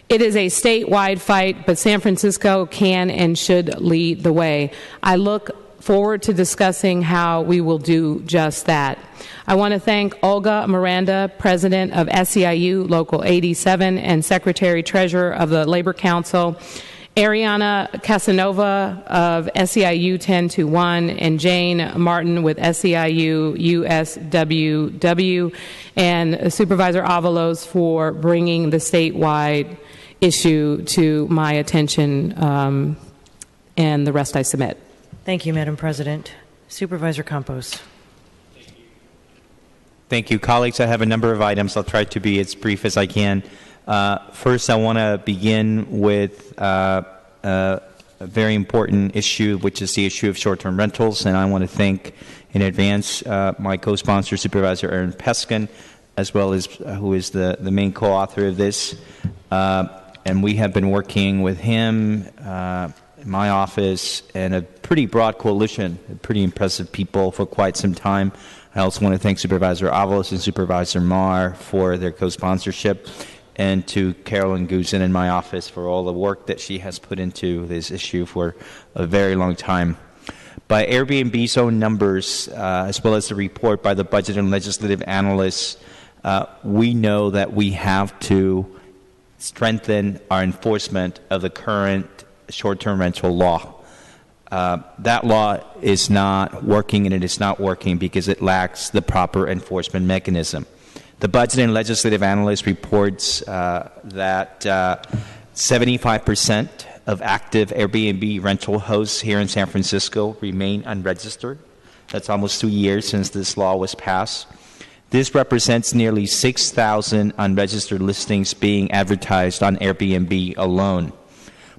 It is a statewide fight, but San Francisco can and should lead the way. I look forward to discussing how we will do just that. I want to thank Olga Miranda, President of SEIU Local 87 and Secretary-Treasurer of the Labor Council, Ariana Casanova of SEIU 1021, and Jane Martin with SEIU USWW, and Supervisor Avalos for bringing the statewide issue to my attention, and the rest I submit. Thank you, Madam President. Supervisor Campos. Thank you, colleagues. I have a number of items. I'll try to be as brief as I can. First, I want to begin with a very important issue, which is the issue of short-term rentals, and I want to thank in advance my co-sponsor, Supervisor Aaron Peskin, as well as who is the main co-author of this. And we have been working with him, my office, and a pretty broad coalition, pretty impressive people for quite some time. I also want to thank Supervisor Avalos and Supervisor Marr for their co-sponsorship, and to Carolyn Guzin in my office for all the work that she has put into this issue for a very long time. By Airbnb's own numbers, as well as the report by the budget and legislative analysts, we know that we have to strengthen our enforcement of the current short-term rental law. That law is not working, and it is not working because it lacks the proper enforcement mechanism. The Budget and Legislative Analyst reports that 75% of active Airbnb rental hosts here in San Francisco remain unregistered. That's almost 2 years since this law was passed. This represents nearly 6,000 unregistered listings being advertised on Airbnb alone.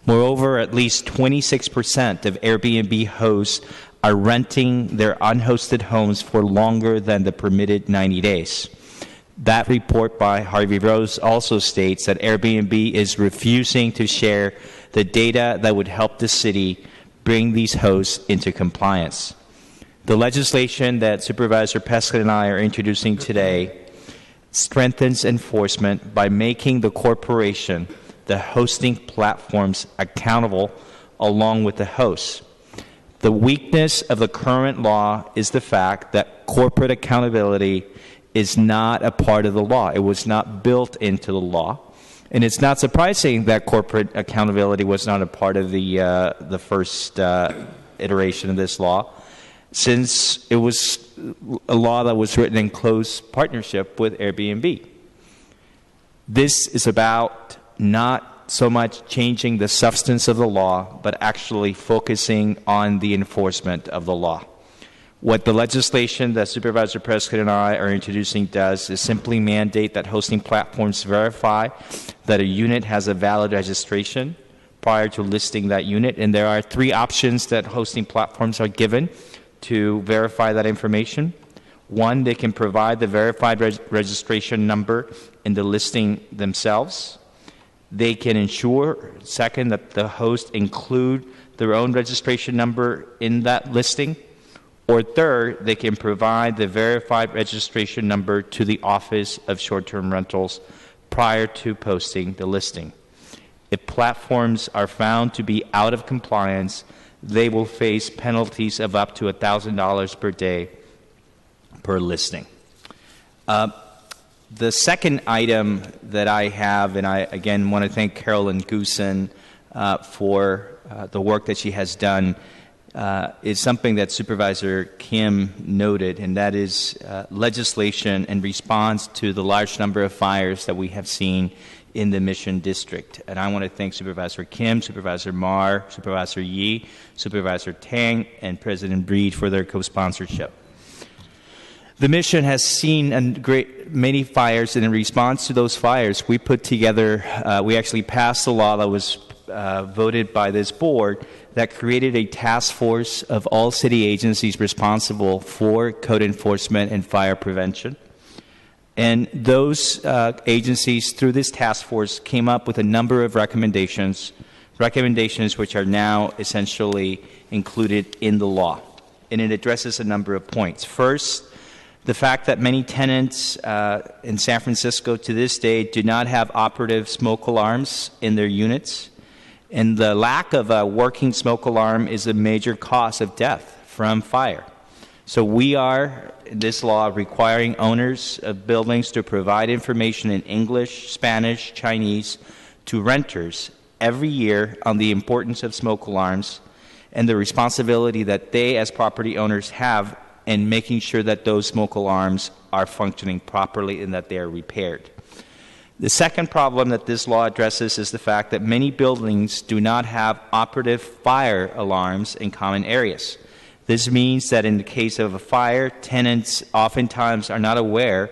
Moreover, at least 26% of Airbnb hosts are renting their unhosted homes for longer than the permitted 90 days. That report by Harvey Rose also states that Airbnb is refusing to share the data that would help the city bring these hosts into compliance. The legislation that Supervisor Peskin and I are introducing today strengthens enforcement by making the corporation, the hosting platforms, accountable along with the hosts. The weakness of the current law is the fact that corporate accountability is not a part of the law. It was not built into the law. And it's not surprising that corporate accountability was not a part of the first iteration of this law, since it was a law that was written in close partnership with Airbnb. This is about not so much changing the substance of the law, but actually focusing on the enforcement of the law. What the legislation that Supervisor Prescott and I are introducing does is simply mandate that hosting platforms verify that a unit has a valid registration prior to listing that unit. And there are 3 options that hosting platforms are given to verify that information. 1, they can provide the verified registration number in the listing themselves. They can ensure, second, that the host include their own registration number in that listing. Or third, they can provide the verified registration number to the Office of Short-Term Rentals prior to posting the listing. If platforms are found to be out of compliance, they will face penalties of up to $1,000 per day per listing. The second item that I have, and I again want to thank Carolyn Goosen for the work that she has done, is something that Supervisor Kim noted, and that is legislation in response to the large number of fires that we have seen in the Mission District. And I want to thank Supervisor Kim, Supervisor Marr, Supervisor Yee, Supervisor Tang, and President Breed for their co-sponsorship. The Mission has seen many fires, and in response to those fires, we put together, we actually passed a law that was voted by this board that created a task force of all city agencies responsible for code enforcement and fire prevention. And those agencies, through this task force, came up with a number of recommendations which are now essentially included in the law. And it addresses a number of points. First, the fact that many tenants in San Francisco to this day do not have operative smoke alarms in their units. And the lack of a working smoke alarm is a major cause of death from fire. So we are, in this law, requiring owners of buildings to provide information in English, Spanish, Chinese to renters every year on the importance of smoke alarms and the responsibility that they as property owners have in making sure that those smoke alarms are functioning properly and that they are repaired. The second problem that this law addresses is the fact that many buildings do not have operative fire alarms in common areas. This means that in the case of a fire, tenants oftentimes are not aware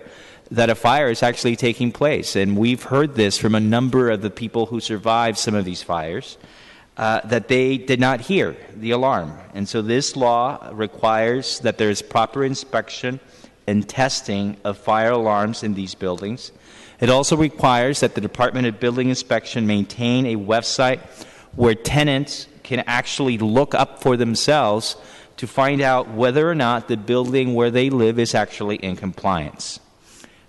that a fire is actually taking place. And we've heard this from a number of the people who survived some of these fires, that they did not hear the alarm. And so this law requires that there is proper inspection and testing of fire alarms in these buildings. It also requires that the Department of Building Inspection maintain a website where tenants can actually look up for themselves to find out whether or not the building where they live is actually in compliance.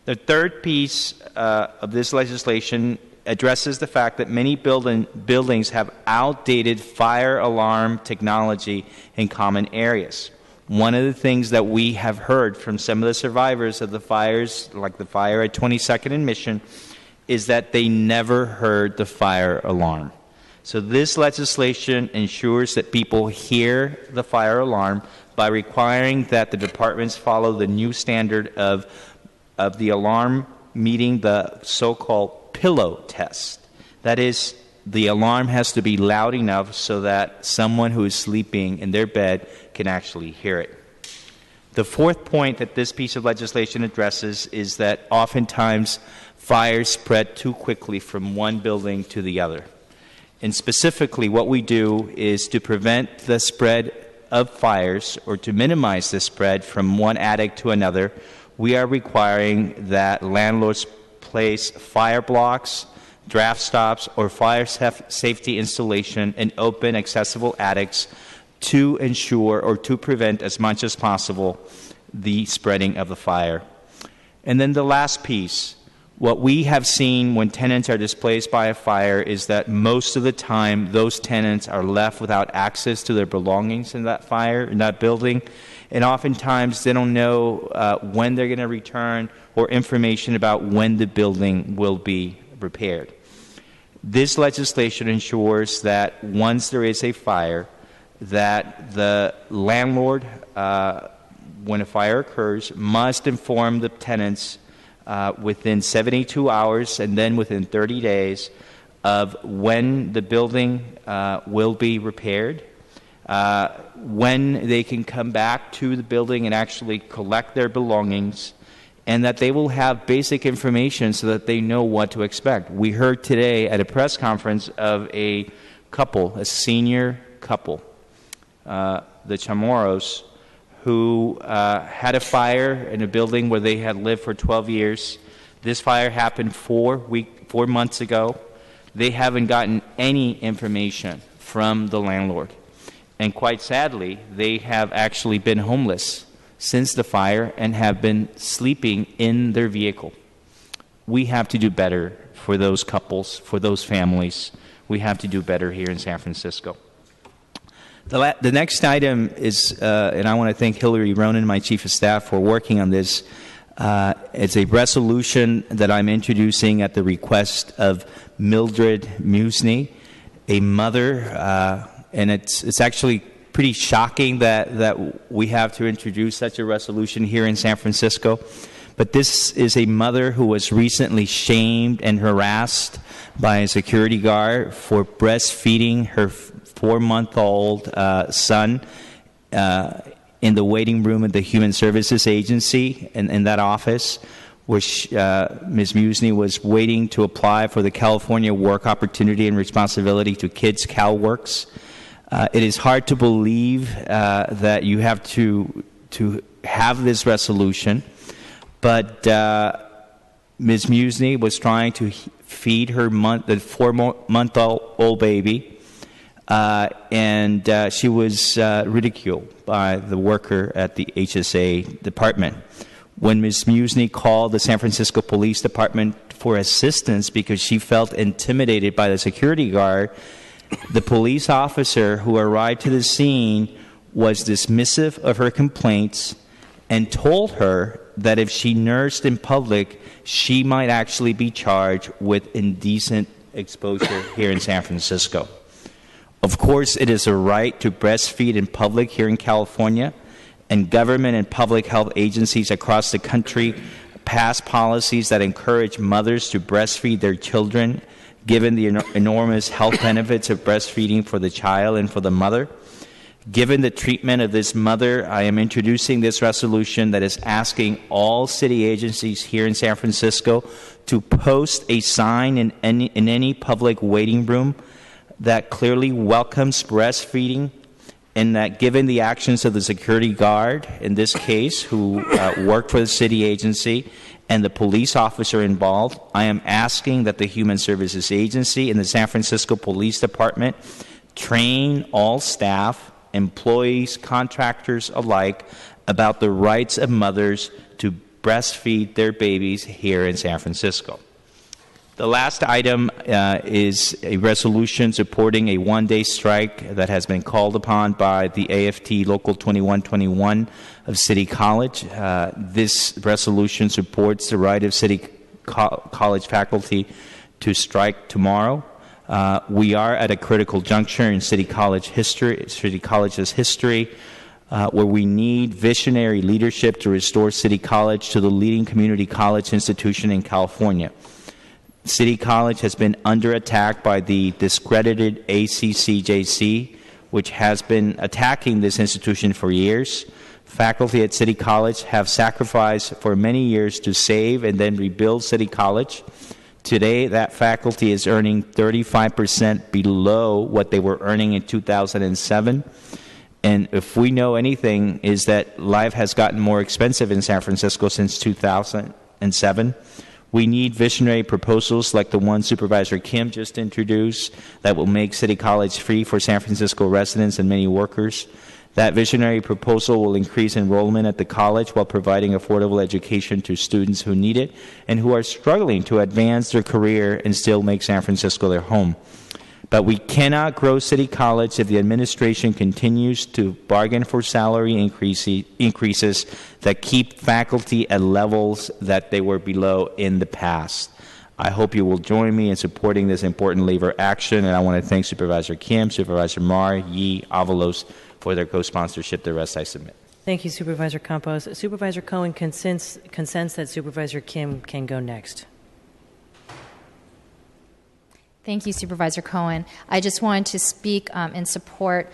The third piece of this legislation addresses the fact that many buildings have outdated fire alarm technology in common areas. One of the things that we have heard from some of the survivors of the fires, like the fire at 22nd and Mission, is that they never heard the fire alarm. So this legislation ensures that people hear the fire alarm by requiring that the departments follow the new standard of the alarm meeting the so-called pillow test. That is, the alarm has to be loud enough so that someone who is sleeping in their bed can actually hear it. The fourth point that this piece of legislation addresses is that oftentimes fires spread too quickly from one building to the other. And specifically, what we do is to prevent the spread of fires or to minimize the spread from one attic to another, we are requiring that landlords place fire blocks, draft stops, or fire safety installation in open, accessible attics to ensure or to prevent as much as possible the spreading of the fire. And then the last piece, what we have seen when tenants are displaced by a fire is that most of the time those tenants are left without access to their belongings in that fire, in that building, and oftentimes they don't know when they're going to return or information about when the building will be repaired. This legislation ensures that once there is a fire, that the landlord, when a fire occurs, must inform the tenants within 72 hours and then within 30 days of when the building will be repaired, when they can come back to the building and actually collect their belongings, and that they will have basic information so that they know what to expect. We heard today at a press conference of a couple, a senior couple, the Chamorros, who had a fire in a building where they had lived for 12 years. This fire happened 4 months ago. They haven't gotten any information from the landlord. And quite sadly, they have actually been homeless since the fire and have been sleeping in their vehicle. We have to do better for those couples, for those families. We have to do better here in San Francisco. The next item is, and I want to thank Hillary Ronan, my Chief of Staff, for working on this. It's a resolution that I'm introducing at the request of Mildred Musney, a mother, and it's actually pretty shocking that we have to introduce such a resolution here in San Francisco. But this is a mother who was recently shamed and harassed by a security guard for breastfeeding her 4-month-old son in the waiting room of the Human Services Agency in that office, where Ms. Musney was waiting to apply for the California Work Opportunity and Responsibility to Kids CalWorks. It is hard to believe that you have to have this resolution, but Ms. Musney was trying to feed her the 4-month-old baby, and she was ridiculed by the worker at the HSA department. When Ms. Musney called the San Francisco Police Department for assistance because she felt intimidated by the security guard, the police officer who arrived to the scene was dismissive of her complaints and told her that if she nursed in public, she might actually be charged with indecent exposure here in San Francisco. Of course, it is a right to breastfeed in public here in California, and government and public health agencies across the country pass policies that encourage mothers to breastfeed their children, given the enormous health benefits of breastfeeding for the child and for the mother. Given the treatment of this mother, I am introducing this resolution that is asking all city agencies here in San Francisco to post a sign in any public waiting room that clearly welcomes breastfeeding, and that given the actions of the security guard, in this case, who worked for the city agency, and the police officer involved, I am asking that the Human Services Agency and the San Francisco Police Department train all staff, employees, contractors alike about the rights of mothers to breastfeed their babies here in San Francisco. The last item is a resolution supporting a one-day strike that has been called upon by the AFT Local 2121 of City College. This resolution supports the right of City College faculty to strike tomorrow. We are at a critical juncture in City College's history, where we need visionary leadership to restore City College to the leading community college institution in California. City College has been under attack by the discredited ACCJC, which has been attacking this institution for years. Faculty at City College have sacrificed for many years to save and then rebuild City College. Today, that faculty is earning 35% below what they were earning in 2007. And if we know anything, is that life has gotten more expensive in San Francisco since 2007. We need visionary proposals like the one Supervisor Kim just introduced that will make City College free for San Francisco residents and many workers. That visionary proposal will increase enrollment at the college while providing affordable education to students who need it and who are struggling to advance their career and still make San Francisco their home. But we cannot grow City College if the administration continues to bargain for salary increases that keep faculty at levels that they were below in the past. I hope you will join me in supporting this important labor action, and I want to thank Supervisor Kim, Supervisor Mar, Yee, Avalos for their co-sponsorship. The rest I submit. Thank you, Supervisor Campos. Supervisor Cohen consents that Supervisor Kim can go next. Thank you, Supervisor Cohen. I just wanted to speak in support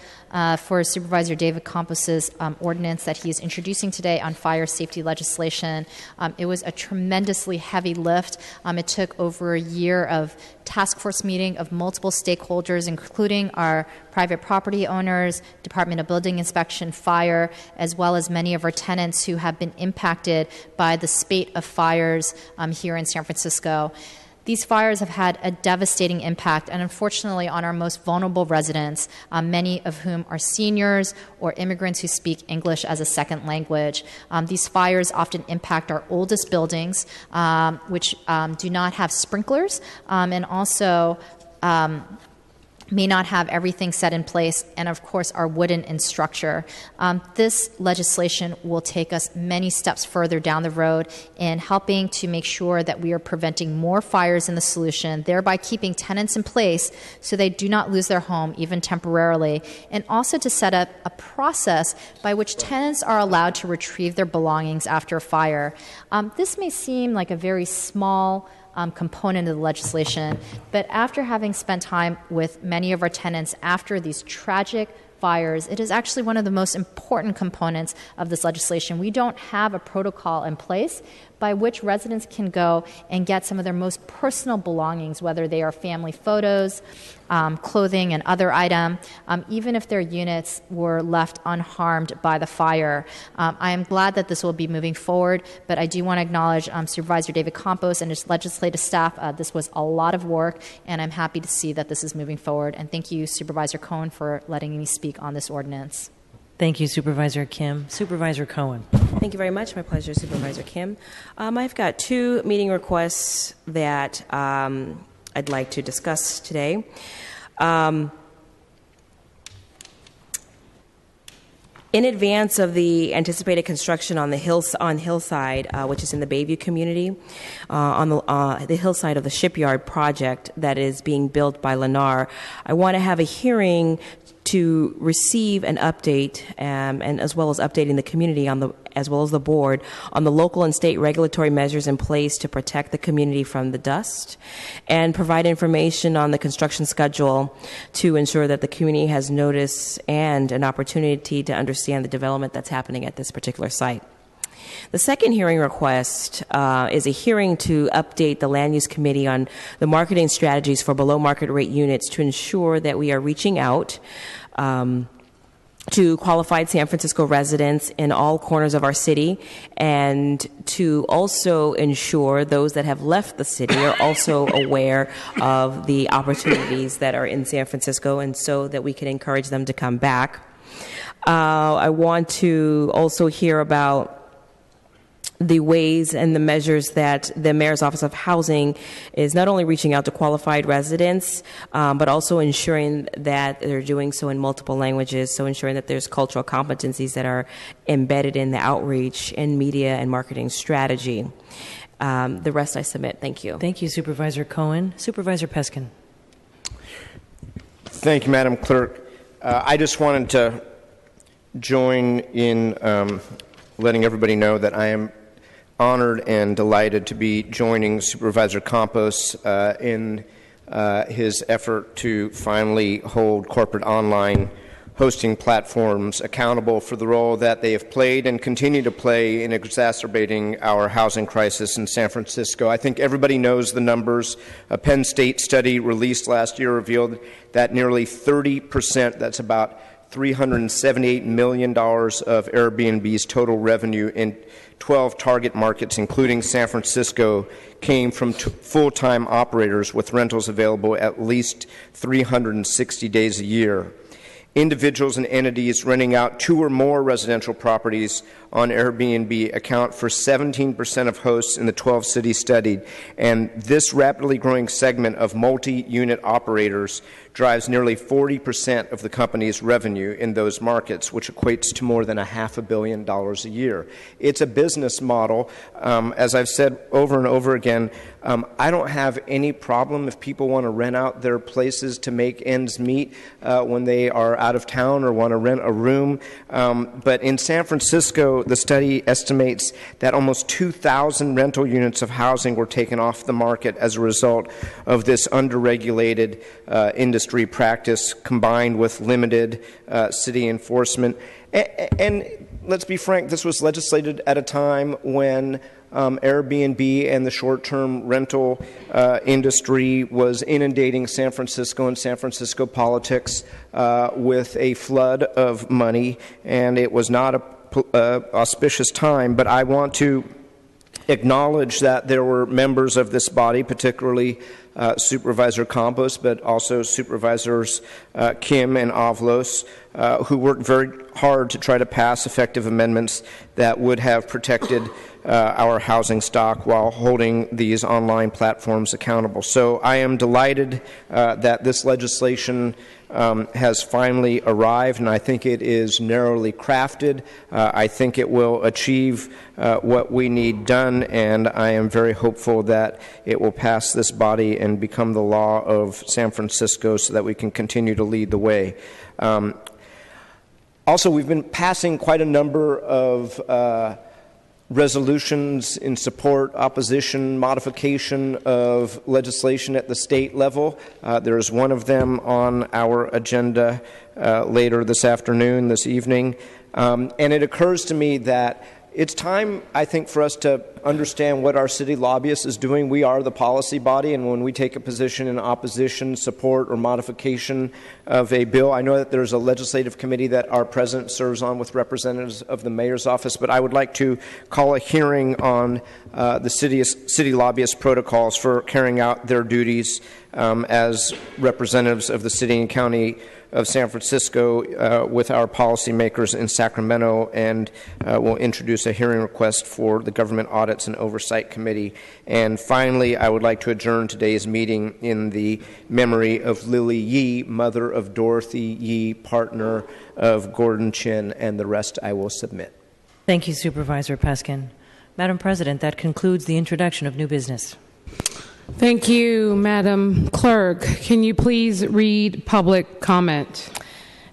for Supervisor David Campos's ordinance that he is introducing today on fire safety legislation. It was a tremendously heavy lift. It took over a year of task force meeting of multiple stakeholders, including our private property owners, Department of Building Inspection, fire, as well as many of our tenants who have been impacted by the spate of fires here in San Francisco. These fires have had a devastating impact, and unfortunately on our most vulnerable residents, many of whom are seniors or immigrants who speak English as a second language. These fires often impact our oldest buildings, which do not have sprinklers, and also may not have everything set in place, and of course are wooden in structure. This legislation will take us many steps further down the road in helping to make sure that we are preventing more fires in the solution, thereby keeping tenants in place so they do not lose their home even temporarily, and also to set up a process by which tenants are allowed to retrieve their belongings after a fire. This may seem like a very small component of the legislation, but after having spent time with many of our tenants after these tragic fires, it is actually one of the most important components of this legislation. We don't have a protocol in place by which residents can go and get some of their most personal belongings, whether they are family photos, clothing, and other items, even if their units were left unharmed by the fire. I am glad that this will be moving forward, but I do want to acknowledge Supervisor David Campos and his legislative staff. This was a lot of work, and I'm happy to see that this is moving forward. And thank you, Supervisor Cohen, for letting me speak on this ordinance. Thank you, Supervisor Kim. Supervisor Cohen. Thank you very much. My pleasure, Supervisor Kim. I've got two meeting requests that I'd like to discuss today. In advance of the anticipated construction on Hillside, which is in the Bayview community, on the hillside of the shipyard project that is being built by Lennar, I want to have a hearing to receive an update, and as well as updating the community as well as the board on the local and state regulatory measures in place to protect the community from the dust, and provide information on the construction schedule to ensure that the community has notice and an opportunity to understand the development that's happening at this particular site. The second hearing request is a hearing to update the Land Use Committee on the marketing strategies for below market rate units to ensure that we are reaching out to qualified San Francisco residents in all corners of our city, and to also ensure those that have left the city are also aware of the opportunities that are in San Francisco, and so that we can encourage them to come back. I want to also hear about the ways and the measures that the Mayor's Office of Housing is not only reaching out to qualified residents, but also ensuring that they're doing so in multiple languages, so ensuring that there's cultural competencies that are embedded in the outreach and media and marketing strategy. The rest I submit. Thank you. Thank you, Supervisor Cohen. Supervisor Peskin. Thank you, Madam Clerk. I just wanted to join in letting everybody know that I am honored and delighted to be joining Supervisor Campos in his effort to finally hold corporate online hosting platforms accountable for the role that they have played and continue to play in exacerbating our housing crisis in San Francisco. I think everybody knows the numbers. A Penn State study released last year revealed that nearly 30%, that's about $378 million of Airbnb's total revenue in 12 target markets, including San Francisco, came from full-time operators with rentals available at least 360 days a year. Individuals and entities renting out 2 or more residential properties on Airbnb account for 17% of hosts in the 12 cities studied, and this rapidly growing segment of multi-unit operators drives nearly 40% of the company's revenue in those markets, which equates to more than $500 million a year. It's a business model. As I've said over and over again, I don't have any problem if people want to rent out their places to make ends meet when they are out of town or want to rent a room. But in San Francisco, the study estimates that almost 2,000 rental units of housing were taken off the market as a result of this underregulated industry practice combined with limited city enforcement. And let's be frank, this was legislated at a time when Airbnb and the short-term rental industry was inundating San Francisco and San Francisco politics with a flood of money, and it was not a auspicious time. But I want to acknowledge that there were members of this body, particularly Supervisor Campos, but also Supervisors Kim and Avalos, who worked very hard to try to pass effective amendments that would have protected our housing stock while holding these online platforms accountable. So I am delighted that this legislation has finally arrived, and I think it is narrowly crafted. I think it will achieve what we need done, and I am very hopeful that it will pass this body and become the law of San Francisco so that we can continue to lead the way. Also, we've been passing quite a number of resolutions in support, opposition, modification of legislation at the state level. There is one of them on our agenda later this afternoon, this evening. And it occurs to me that it's time, I think, for us to understand what our city lobbyist is doing. We are the policy body, and when we take a position in opposition, support, or modification of a bill, I know that there's a legislative committee that our president serves on with representatives of the mayor's office, but I would like to call a hearing on the city lobbyist protocols for carrying out their duties as representatives of the city and county of San Francisco with our policymakers in Sacramento, and we'll introduce a hearing request for the Government Audits and Oversight Committee. And finally, I would like to adjourn today's meeting in the memory of Lily Yee, mother of Dorothy Yee, partner of Gordon Chin, and the rest I will submit. Thank you, Supervisor Peskin. Madam President, that concludes the introduction of new business. Thank you, Madam Clerk. Can you please read public comment?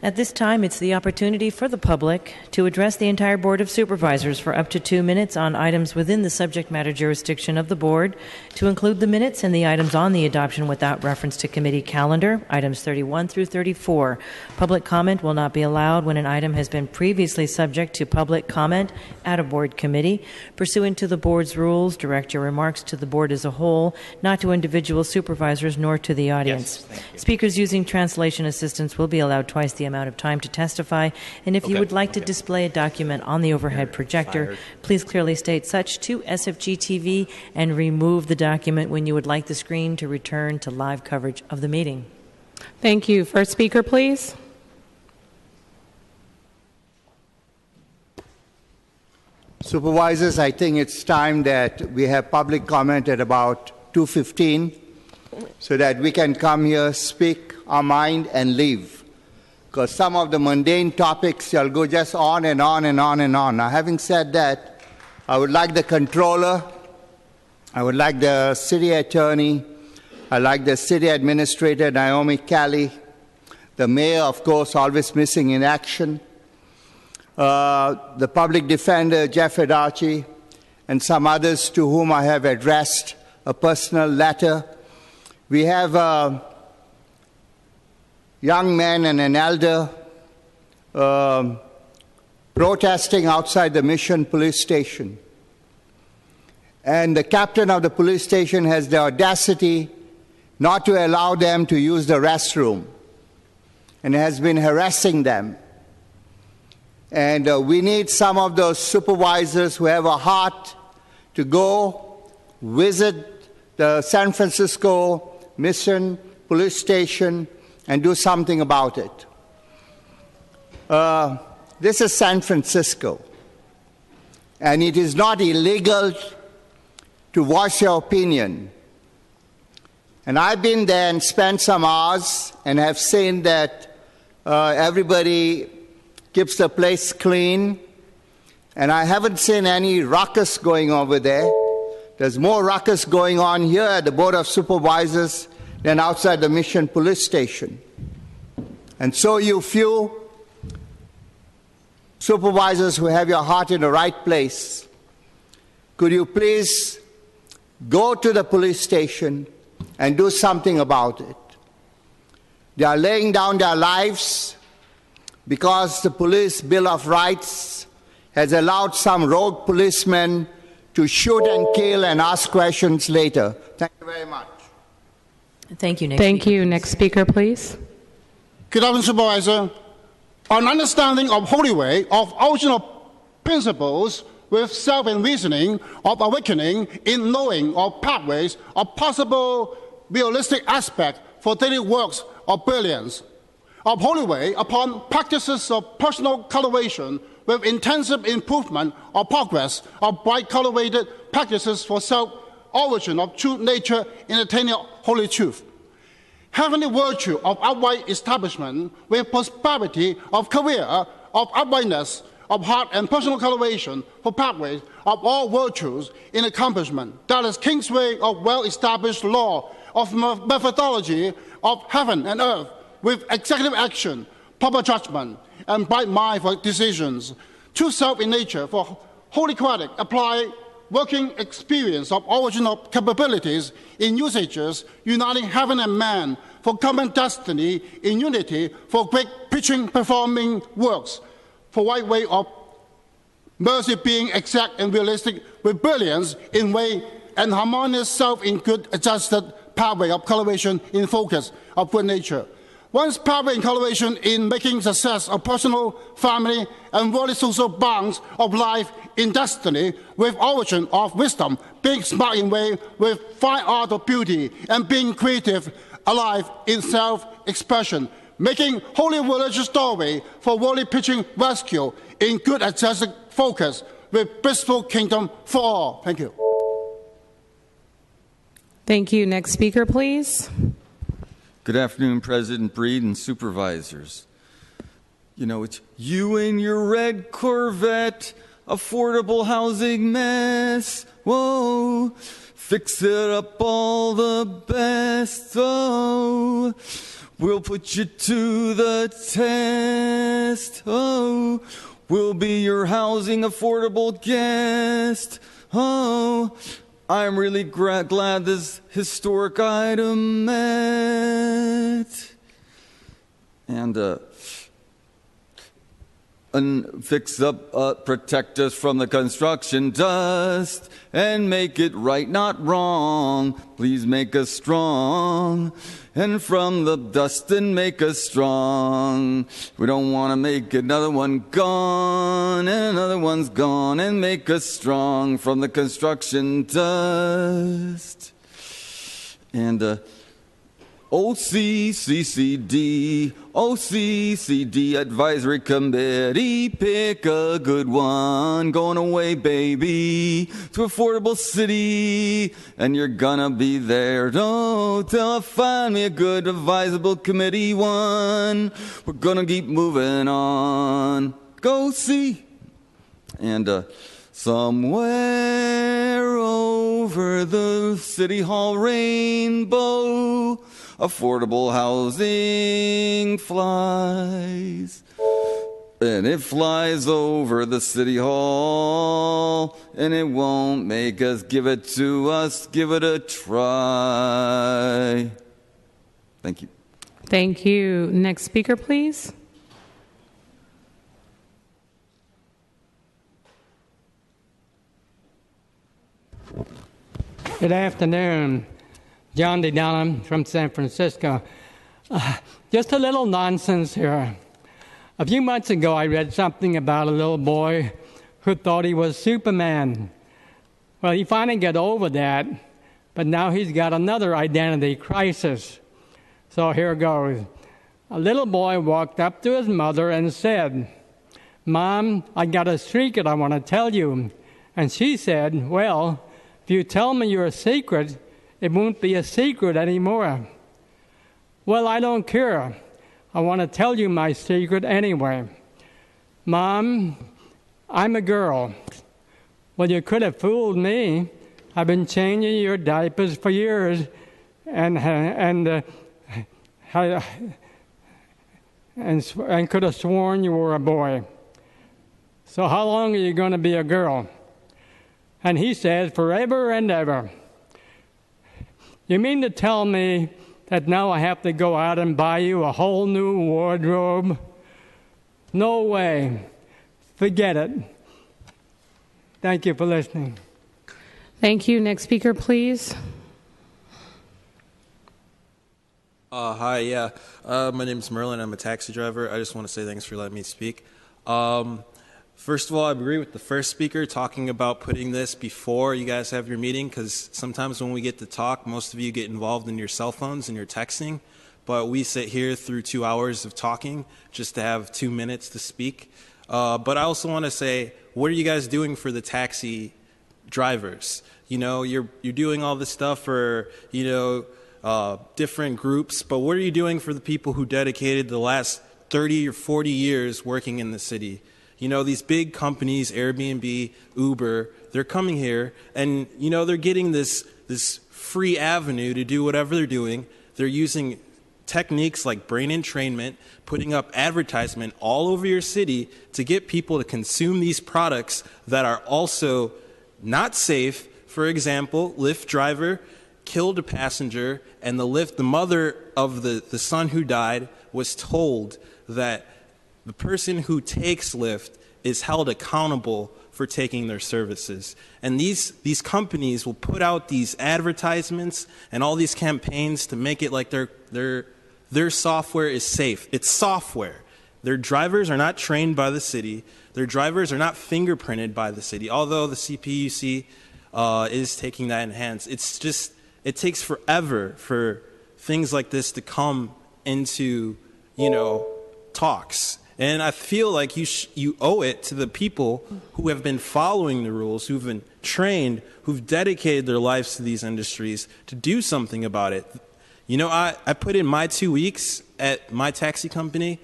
At this time, it's the opportunity for the public to address the entire Board of Supervisors for up to 2 minutes on items within the subject matter jurisdiction of the Board, to include the minutes and the items on the adoption without reference to committee calendar, items 31 through 34. Public comment will not be allowed when an item has been previously subject to public comment at a Board committee. Pursuant to the Board's rules, direct your remarks to the Board as a whole, not to individual supervisors nor to the audience. Yes, Speakers using translation assistance will be allowed twice the amount of time to testify, and if you would like to display a document on the overhead projector, please clearly state such to SFG TV and remove the document when you would like the screen to return to live coverage of the meeting. Thank you. First speaker, please. Supervisors, I think it's time that we have public comment at about 2:15 so that we can come here, speak our mind, and leave. Because some of the mundane topics shall go just on and on and on and on. Now, having said that, I would like the controller, I would like the city attorney, I'd like the city administrator, Naomi Kelly, The mayor, of course, always missing in action. The public defender, Jeff Edarchi, and some others to whom I have addressed a personal letter. We have a young man and an elder protesting outside the Mission police station. And the captain of the police station has the audacity not to allow them to use the restroom and has been harassing them. And we need some of those supervisors who have a heart to go visit the San Francisco Mission police station and do something about it. This is San Francisco, and it is not illegal to voice your opinion. And I've been there and spent some hours and have seen that everybody keeps the place clean, and I haven't seen any ruckus going over there. There's more ruckus going on here at the Board of Supervisors than outside the Mission police station. And so you few supervisors who have your heart in the right place, could you please go to the police station and do something about it? They are laying down their lives because the Police Bill of Rights has allowed some rogue policemen to shoot and kill and ask questions later. Thank you very much. Thank you. Thank you. Next speaker, please. Good afternoon, Supervisor. On understanding of holy way of original principles with self and reasoning of awakening in knowing of pathways of possible realistic aspect for daily works of brilliance. Of holy way upon practices of personal cultivation with intensive improvement or progress of bright cultivated practices for self-origin of true nature in attaining holy truth. Having the virtue of upright establishment with prosperity of career, of uprightness, of heart and personal cultivation for pathways of all virtues in accomplishment. That is King's way of well-established law, of methodology of heaven and earth, with executive action, proper judgment, and bright mind for decisions. True self in nature for holy quadratic apply working experience of original capabilities in usages uniting heaven and man for common destiny in unity for great preaching performing works for right way of mercy being exact and realistic with brilliance in way and harmonious self in good adjusted pathway of cultivation in focus of good nature. One's pathway in cultivation in making success of personal, family, and worldly social bonds of life in destiny with origin of wisdom, being smart in way with fine art of beauty, and being creative, alive in self-expression, making holy religious doorway for worldly preaching rescue in good adjusted focus with blissful kingdom for all. Thank you. Thank you. Next speaker, please. Good afternoon, President Breed and supervisors. You know, it's you and your red Corvette, affordable housing mess. Whoa, fix it up all the best. Oh, we'll put you to the test. Oh, we'll be your housing affordable guest. Oh, I'm really glad this historic item met. And fix up, protect us from the construction dust and make it right, not wrong. Please make us strong. And from the dust and make us strong. We don't want to make another one gone and another one's gone and make us strong from the construction dust. And OCCD Advisory Committee, pick a good one. Going away, baby, to affordable city, and you're gonna be there. Don't find me a good advisable committee one. We're gonna keep moving on. Go see. And somewhere over the City Hall rainbow, affordable housing flies. And it flies over the city hall, and it won't make us give it to us. Give it a try. Thank you. Thank you. Next speaker, please. Good afternoon. John D. Dunham from San Francisco. Just a little nonsense here. A few months ago, I read something about a little boy who thought he was Superman. Well, he finally got over that, but now he's got another identity crisis. So here goes. A little boy walked up to his mother and said, "Mom, I got a secret I want to tell you." And she said, "Well, if you tell me your secret, it won't be a secret anymore." "Well, I don't care. I want to tell you my secret anyway. Mom, I'm a girl." "Well, you could have fooled me. I've been changing your diapers for years and could have sworn you were a boy. So how long are you going to be a girl?" And he says, "Forever and ever." "You mean to tell me that now I have to go out and buy you a whole new wardrobe?" "No way. Forget it." Thank you for listening. Thank you. Next speaker, please. Hi, yeah. My name's Merlin. I'm a taxi driver. I just want to say thanks for letting me speak. First of all, I agree with the first speaker talking about putting this before you guys have your meeting, because sometimes when we get to talk, most of you get involved in your cell phones and your texting, but we sit here through 2 hours of talking just to have 2 minutes to speak. But I also want to say, what are you guys doing for the taxi drivers? You know, you're doing all this stuff for, different groups, but what are you doing for the people who dedicated the last 30 or 40 years working in the city? You know, these big companies, Airbnb, Uber, they're coming here and, they're getting this free avenue to do whatever they're doing. They're using techniques like brain entrainment, putting up advertisement all over your city to get people to consume these products that are also not safe. For example, Lyft driver killed a passenger, and the mother of the son who died was told that the person who takes Lyft is held accountable for taking their services. And these companies will put out these advertisements and all these campaigns to make it like their software is safe. It's software. Their drivers are not trained by the city. Their drivers are not fingerprinted by the city, although the CPUC is taking that in hands. It takes forever for things like this to come into, talks. And I feel like you owe it to the people who have been following the rules, who've been trained, who've dedicated their lives to these industries to do something about it. I put in my 2 weeks at my taxi company,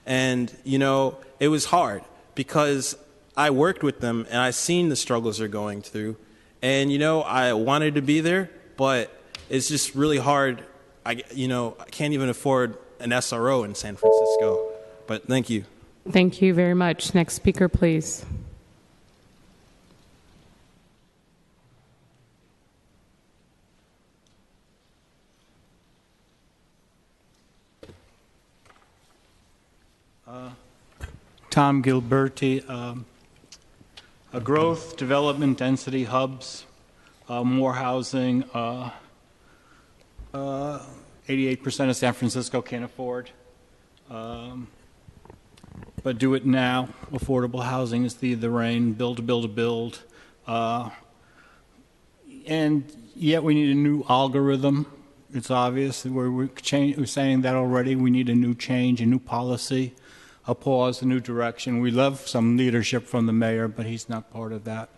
and, it was hard because I worked with them and I seen the struggles they're going through. And, I wanted to be there, but it's just really hard. I can't even afford an SRO in San Francisco. But thank you. Thank you very much. Next speaker, please. Tom Gilberti, a growth, development, density hubs, more housing, 88% of San Francisco can't afford. But do it now. Affordable housing is the reign. Build to build to build. And yet we need a new algorithm. It's obvious. We're saying that already. We need a new change, a new policy, a pause, a new direction. We love some leadership from the mayor, but he's not part of that.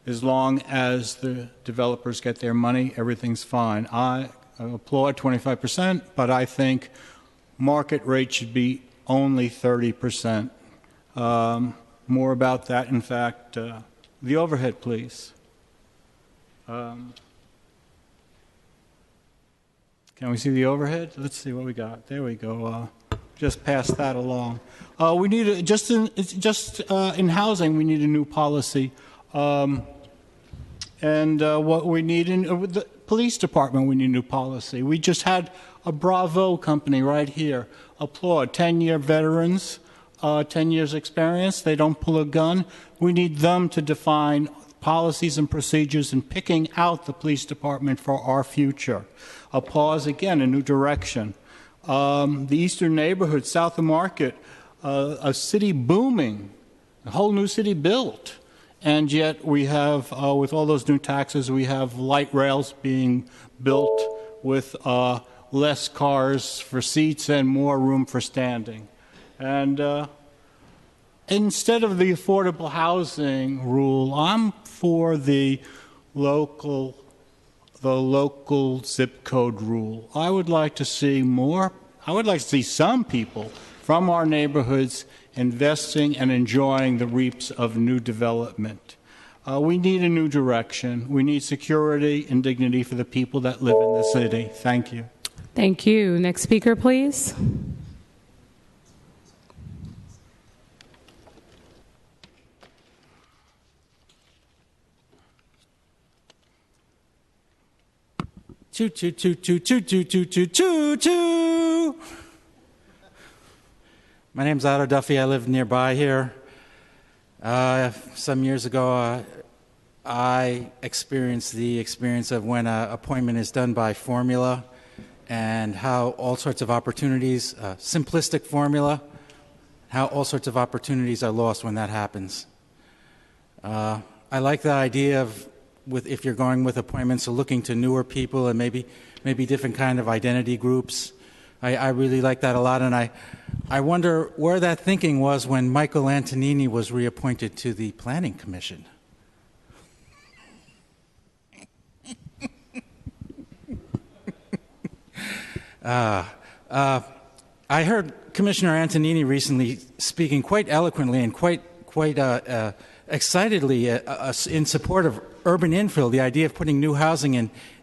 As long as the developers get their money, everything's fine. I applaud 25%, but I think market rate should be only 30%. More about that, in fact. The overhead, please. Can we see the overhead? Let's see what we got. There we go. Just pass that along. We need just in housing. We need a new policy, and what we need in the police department, we need a new policy. We just had a Bravo company right here. Applaud 10-year veterans, 10 years experience. They don't pull a gun. We need them to define policies and procedures in picking out the police department for our future. Applause again, a new direction. The eastern neighborhood, south of Market, a city booming, a whole new city built. And yet we have, with all those new taxes, we have light rails being built with less cars for seats and more room for standing. And instead of the affordable housing rule, I'm for the local zip code rule. I would like to see some people from our neighborhoods investing and enjoying the reaps of new development. We need a new direction. We need security and dignity for the people that live in the city. Thank you. Thank you. Next speaker, please. Choo choo choo choo choo choo choo choo choo choo. My name's Otto Duffy. I live nearby here. Some years ago, I experienced the experience of when an appointment is done by formula and how all sorts of opportunities, simplistic formula, how all sorts of opportunities are lost when that happens. I like the idea of if you're going with appointments, so looking to newer people and maybe different kind of identity groups. I really like that a lot, and I wonder where that thinking was when Michael Antonini was reappointed to the Planning Commission. I heard Commissioner Antonini recently speaking quite eloquently and quite excitedly in support of urban infill, the idea of putting new housing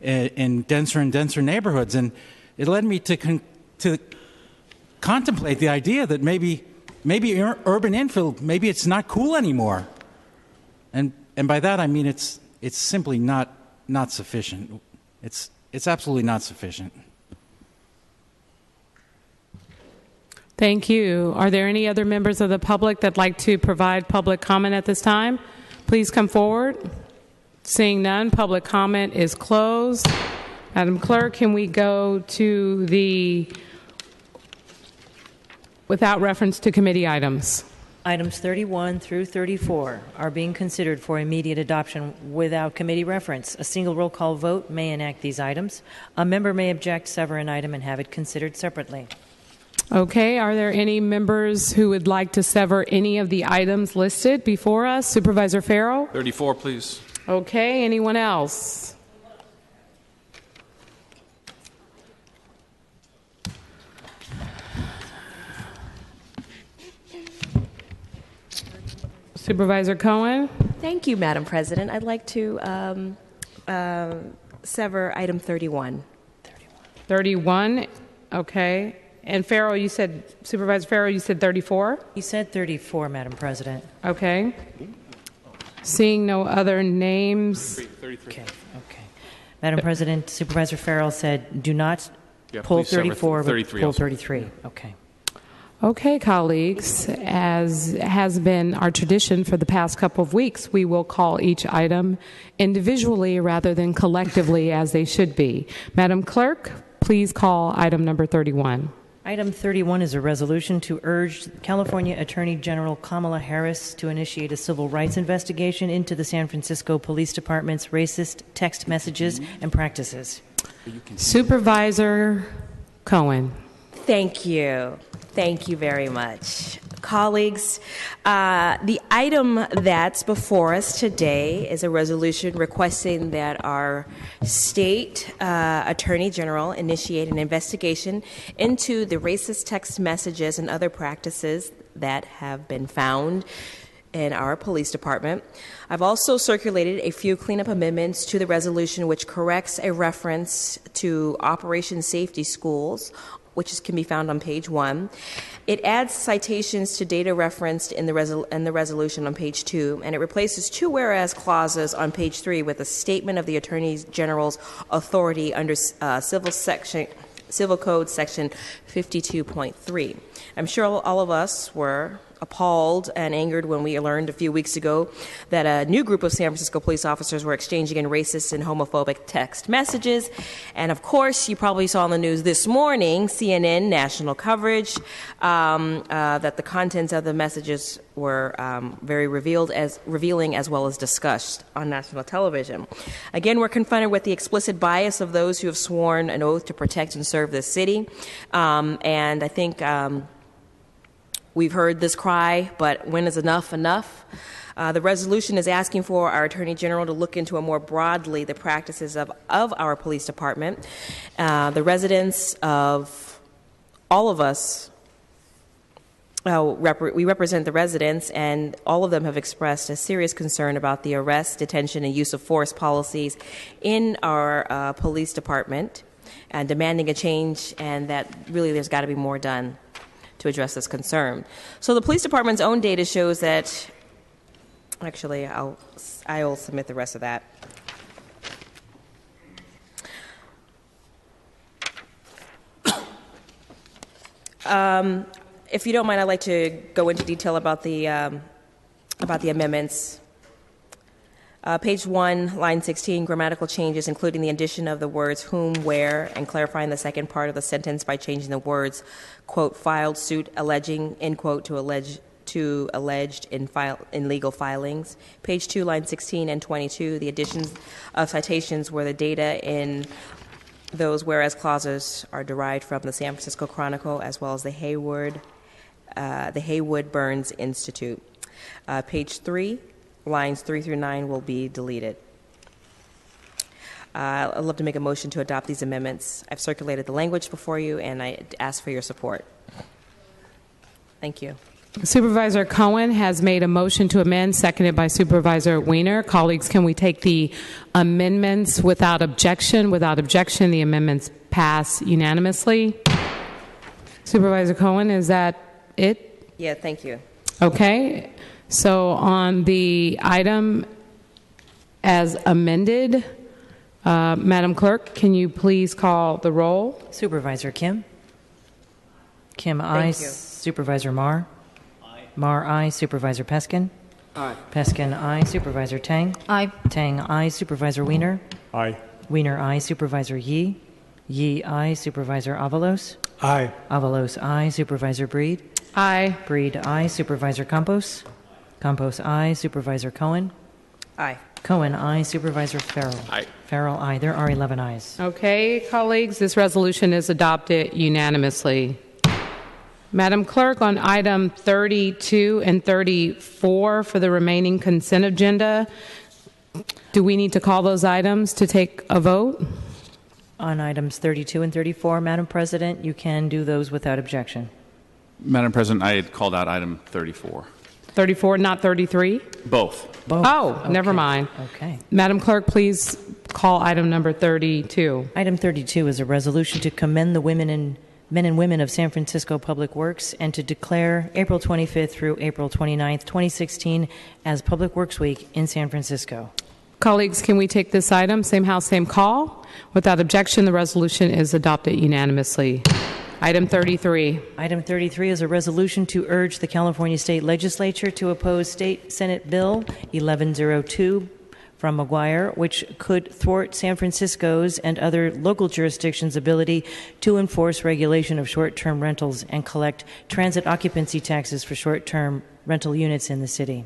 in denser and denser neighborhoods, and it led me to contemplate the idea that maybe urban infill, maybe it's not cool anymore, and by that I mean it's simply not sufficient. It's absolutely not sufficient. Thank you. Are there any other members of the public that like to provide public comment at this time? Please come forward. Seeing none, public comment is closed. Madam Clerk, can we go to the without reference to committee items? Items 31 through 34 are being considered for immediate adoption without committee reference. A single roll call vote may enact these items. A member may object, sever an item, and have it considered separately. Okay, are there any members who would like to sever any of the items listed before us? Supervisor Farrell? 34, please. Okay, anyone else? Supervisor Cohen? Thank you, Madam President. I'd like to sever item 31. 31, okay. And Farrell, you said, Supervisor Farrell, you said 34? You said 34, Madam President. Okay. Seeing no other names. 33. Okay. Madam President, Supervisor Farrell said do not pull 34, but pull 33. Okay. Okay, colleagues, as has been our tradition for the past couple of weeks, we will call each item individually rather than collectively as they should be. Madam Clerk, please call item number 31. Item 31 is a resolution to urge California Attorney General Kamala Harris to initiate a civil rights investigation into the San Francisco Police Department's racist text messages and practices. Supervisor Cohen. Thank you. Thank you very much. Colleagues, the item that's before us today is a resolution requesting that our state attorney general initiate an investigation into the racist text messages and other practices that have been found in our police department. I've also circulated a few cleanup amendments to the resolution which corrects a reference to Operation Safety Schools, which can be found on page 1. It adds citations to data referenced in the resolution on page 2, and it replaces 2 whereas clauses on page 3 with a statement of the Attorney General's authority under Civil Code Section 52.3. I'm sure all of us were appalled and angered when we learned a few weeks ago that a new group of San Francisco police officers were exchanging in racist and homophobic text messages. And of course, you probably saw on the news this morning, CNN national coverage, that the contents of the messages were very revealing as well as discussed on national television. Again, we're confronted with the explicit bias of those who have sworn an oath to protect and serve this city. And I think we've heard this cry, but when is enough enough? The resolution is asking for our Attorney General to look into more broadly the practices of our police department. The residents of all of us, we represent the residents, and all of them have expressed a serious concern about the arrest, detention, and use of force policies in our police department, and demanding a change, and that really there's got to be more done to address this concern. So the police department's own data shows that, actually, I'll submit the rest of that. If you don't mind, I'd like to go into detail about the amendments. Page 1, line 16, grammatical changes, including the addition of the words whom, where, and clarifying the second part of the sentence by changing the words, quote, filed suit alleging, end quote, to alleged in legal filings. Page 2, line 16 and 22, the additions of citations where the data in those whereas clauses are derived from the San Francisco Chronicle as well as the Haywood Burns Institute. Page 3, lines 3 through 9 will be deleted. I'd love to make a motion to adopt these amendments. I've circulated the language before you, and I ask for your support. Thank you. Supervisor Cohen has made a motion to amend, seconded by Supervisor Wiener. Colleagues, can we take the amendments without objection? Without objection, the amendments pass unanimously. Supervisor Cohen, is that it? Yeah, thank you. Okay. So on the item as amended, Madam Clerk, can you please call the roll? Supervisor Kim? Kim, aye. Supervisor Marr? Aye. Marr, aye. Supervisor Peskin? Aye. Peskin, aye. Supervisor Tang? Aye. Tang, aye. Supervisor Wiener? Aye. Wiener, aye. Supervisor Yee? Yee, aye. Supervisor Avalos? Aye. Avalos, aye. Supervisor Breed? Aye. Breed, aye. Supervisor Campos? Campos, aye. Supervisor Cohen? Aye. Cohen, aye. Supervisor Farrell? Aye. Farrell, aye. There are 11 ayes. Okay, colleagues, this resolution is adopted unanimously. Madam Clerk, on item 32 and 34 for the remaining consent agenda, do we need to call those items to take a vote? On items 32 and 34, Madam President, you can do those without objection. Madam President, I had called out item 34. 34, not 33? Both. Oh, Okay. never mind. Okay. Madam Clerk, please call item number 32. Item 32 is a resolution to commend the men and women of San Francisco Public Works and to declare April 25th through April 29th, 2016 as Public Works Week in San Francisco. Colleagues, can we take this item, same house, same call? Without objection, the resolution is adopted unanimously. Item 33. Item 33 is a resolution to urge the California State Legislature to oppose State Senate Bill 1102 from McGuire, which could thwart San Francisco's and other local jurisdictions' ability to enforce regulation of short-term rentals and collect transit occupancy taxes for short-term rental units in the city.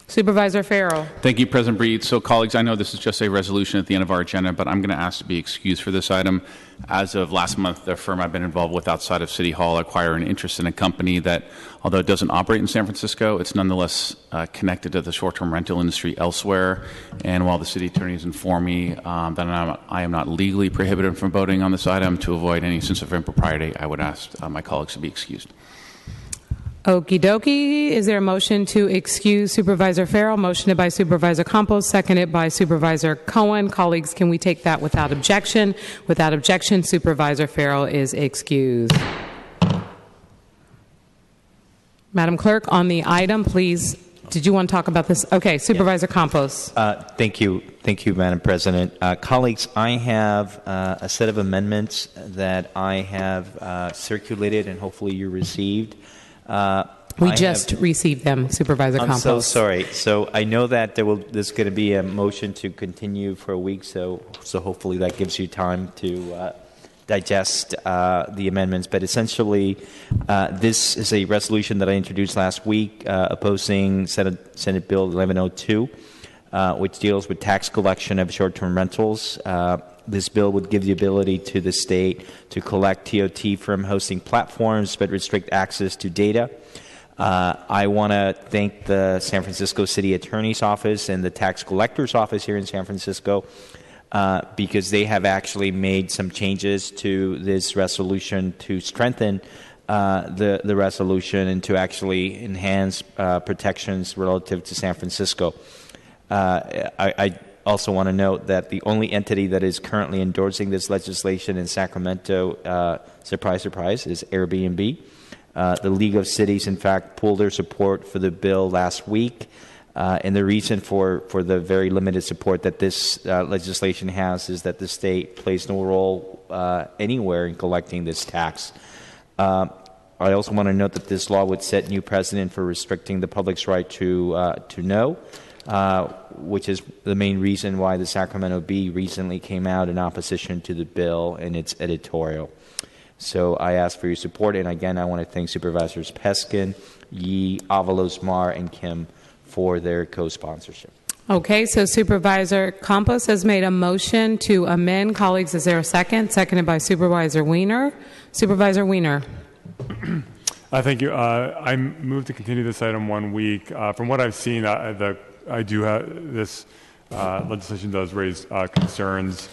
Supervisor Farrell. Thank you, President Breed. So, colleagues, I know this is just a resolution at the end of our agenda, but I'm going to ask to be excused for this item. As of last month, the firm I've been involved with outside of City Hall acquired an interest in a company that, although it doesn't operate in San Francisco, it's nonetheless connected to the short-term rental industry elsewhere. And while the city attorney has informed me that I am not legally prohibited from voting on this item, to avoid any sense of impropriety, I would ask my colleagues to be excused. Okie dokie. Is there a motion to excuse Supervisor Farrell? Motioned by Supervisor Campos, seconded by Supervisor Cohen. Colleagues, can we take that without objection? Without objection, Supervisor Farrell is excused. Madam Clerk, on the item, please. Did you want to talk about this? Okay, Supervisor Campos. Thank you, Madam President. Colleagues, I have a set of amendments that I have circulated and hopefully you received. We just received them, Supervisor Campos. I'm so sorry. So I know that there's going to be a motion to continue for a week, so hopefully that gives you time to digest the amendments. But essentially, this is a resolution that I introduced last week opposing Senate Bill 1102, which deals with tax collection of short-term rentals. This bill would give the ability to the state to collect TOT from hosting platforms but restrict access to data. I want to thank the San Francisco City Attorney's Office and the Tax Collector's Office here in San Francisco because they have actually made some changes to this resolution to strengthen the resolution and to actually enhance protections relative to San Francisco. I also want to note that the only entity that is currently endorsing this legislation in Sacramento, surprise, surprise, is Airbnb. The League of Cities, in fact, pulled their support for the bill last week. And the reason for the very limited support that this legislation has is that the state plays no role anywhere in collecting this tax. I also want to note that this law would set new precedent for restricting the public's right to know, which is the main reason why the Sacramento Bee recently came out in opposition to the bill in its editorial. So I ask for your support, and again, I want to thank Supervisors Peskin, Yee, Avalos, Mar, and Kim for their co-sponsorship. Okay, so Supervisor Campos has made a motion to amend. Colleagues, is there a second? Seconded by Supervisor Wiener. Supervisor Wiener. Thank you. I move to continue this item 1 week. From what I've seen, I do have this legislation does raise concerns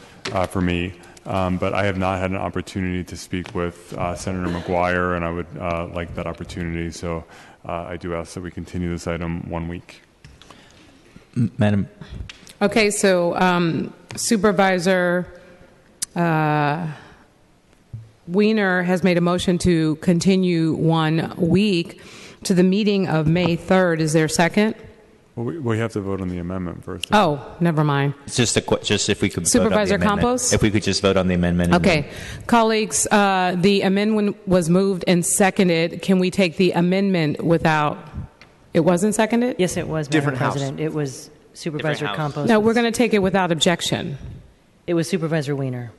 for me, but I have not had an opportunity to speak with Senator McGuire, and I would like that opportunity. So I do ask that we continue this item 1 week. Madam. Okay, so Supervisor Wiener has made a motion to continue 1 week to the meeting of May 3rd. Is there a second? Well, we have to vote on the amendment first. Oh, never mind. It's just if we could Supervisor vote on the Campos? If we could just vote on the amendment. Okay. Colleagues, the amendment was moved and seconded. Can we take the amendment without... It wasn't seconded? Yes, it was, Madam President. It was Supervisor Campos. No, we're going to take it without objection. It was Supervisor Wiener.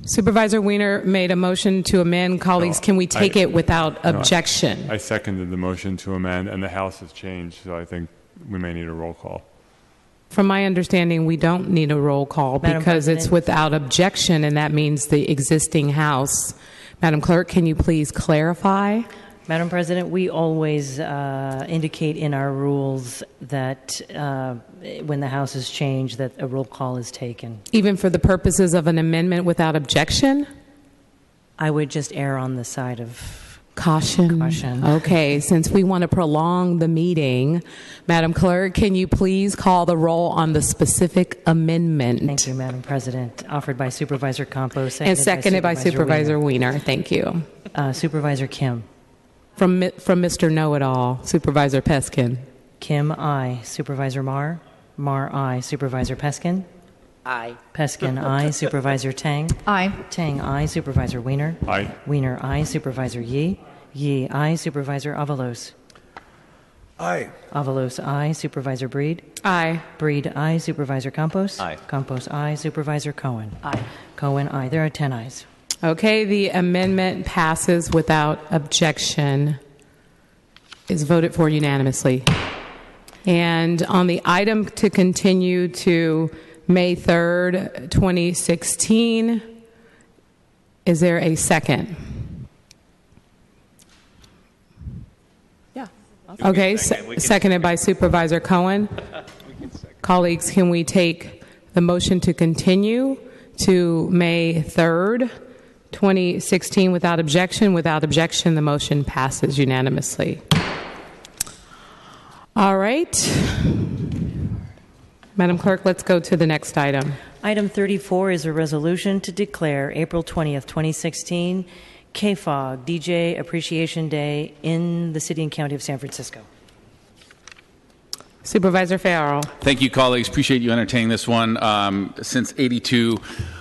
Supervisor Wiener made a motion to amend. Colleagues, can we take it without objection? I seconded the motion to amend, and the House has changed, so I think we may need a roll call. From my understanding, we don't need a roll call because it's without objection, and that means the existing House. Madam Clerk, can you please clarify? Madam President, we always indicate in our rules that when the House is changed, that a roll call is taken. Even for the purposes of an amendment without objection? I would just err on the side of caution. Okay, since we want to prolong the meeting, Madam Clerk, can you please call the roll on the specific amendment? Thank you, Madam President. Offered by Supervisor Campos. And seconded by Supervisor Wiener. Thank you. Supervisor Kim. From Mr. Know-It-All, Supervisor Peskin. Kim, aye. Supervisor Mar. Mar, aye. Supervisor Peskin. Aye. Peskin, aye. Supervisor Tang. Aye. Tang, aye. Supervisor Wiener. Aye. Wiener, aye. Supervisor Yee. Yee, aye. Supervisor Avalos. Aye. Avalos, aye. Supervisor Breed. Aye. Breed, aye. Supervisor Campos. Aye. Campos, aye. Supervisor Cohen. Aye. Cohen, aye. There are 10 ayes. Okay, the amendment passes without objection. Is voted for unanimously. And on the item to continue to May 3rd, 2016, is there a second? Yeah. Okay, seconded by Supervisor Cohen. Colleagues, can we take the motion to continue to May 3rd, 2016 without objection. Without objection, the motion passes unanimously. All right. Madam Clerk, let's go to the next item. Item 34 is a resolution to declare April 20th, 2016, KFOG, DJ Appreciation Day in the City and County of San Francisco. Supervisor Farrell. Thank you, colleagues. Appreciate you entertaining this one. Since '82,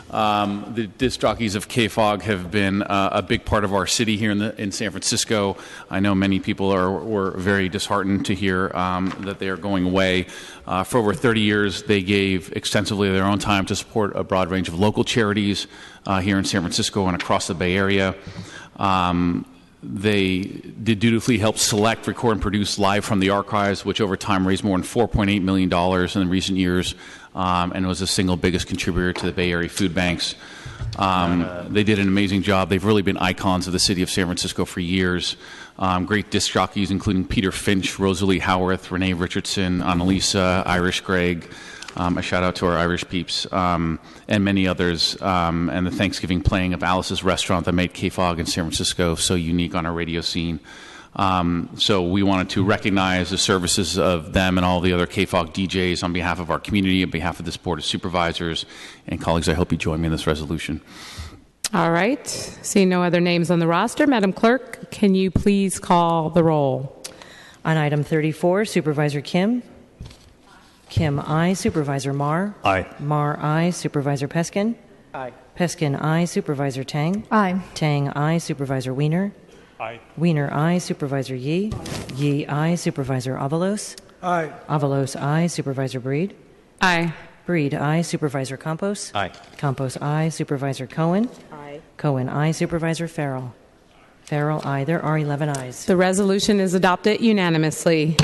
the disc jockeys of KFOG have been a big part of our city here in San Francisco. I know many people were very disheartened to hear that they are going away. For over 30 years, they gave extensively of their own time to support a broad range of local charities here in San Francisco and across the Bay Area. They did dutifully help select, record, and produce live from the archives, which over time raised more than $4.8 million in recent years, and was the single biggest contributor to the Bay Area food banks. They did an amazing job. They've really been icons of the city of San Francisco for years. Great disc jockeys, including Peter Finch, Rosalie Howarth, Renee Richardson, Annalisa, Irish Greg. A shout out to our Irish peeps, and many others, and the Thanksgiving playing of Alice's Restaurant that made KFOG in San Francisco so unique on our radio scene. So we wanted to recognize the services of them and all the other KFOG DJs on behalf of our community, on behalf of this Board of Supervisors. And colleagues, I hope you join me in this resolution. All right. Seeing no other names on the roster, Madam Clerk, can you please call the roll? On item 34, Supervisor Kim. Kim, aye. Supervisor Marr? Aye. Marr, aye. Supervisor Peskin? Aye. Peskin, aye. Supervisor Tang? Aye. Tang, aye. Supervisor Wiener? Aye. Wiener, aye. Supervisor Yee? Yee, aye. Supervisor Avalos? Aye. Avalos, aye. Supervisor Breed? Aye. Breed, aye. Supervisor Campos? Aye. Campos, aye. Supervisor Cohen? Aye. Cohen, aye. Supervisor Farrell? Farrell, aye. There are 11 ayes. The resolution is adopted unanimously.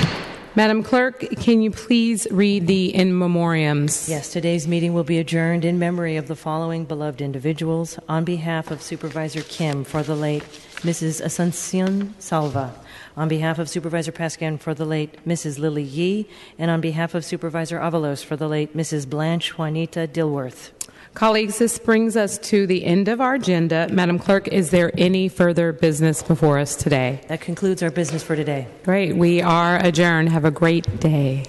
Madam Clerk, can you please read the in memoriams? Yes, today's meeting will be adjourned in memory of the following beloved individuals. On behalf of Supervisor Kim, for the late Mrs. Asuncion Salva. On behalf of Supervisor Peskin, for the late Mrs. Lily Yee. And on behalf of Supervisor Avalos, for the late Mrs. Blanche Juanita Dilworth. Colleagues, this brings us to the end of our agenda. Madam Clerk, is there any further business before us today? That concludes our business for today. Great. We are adjourned. Have a great day.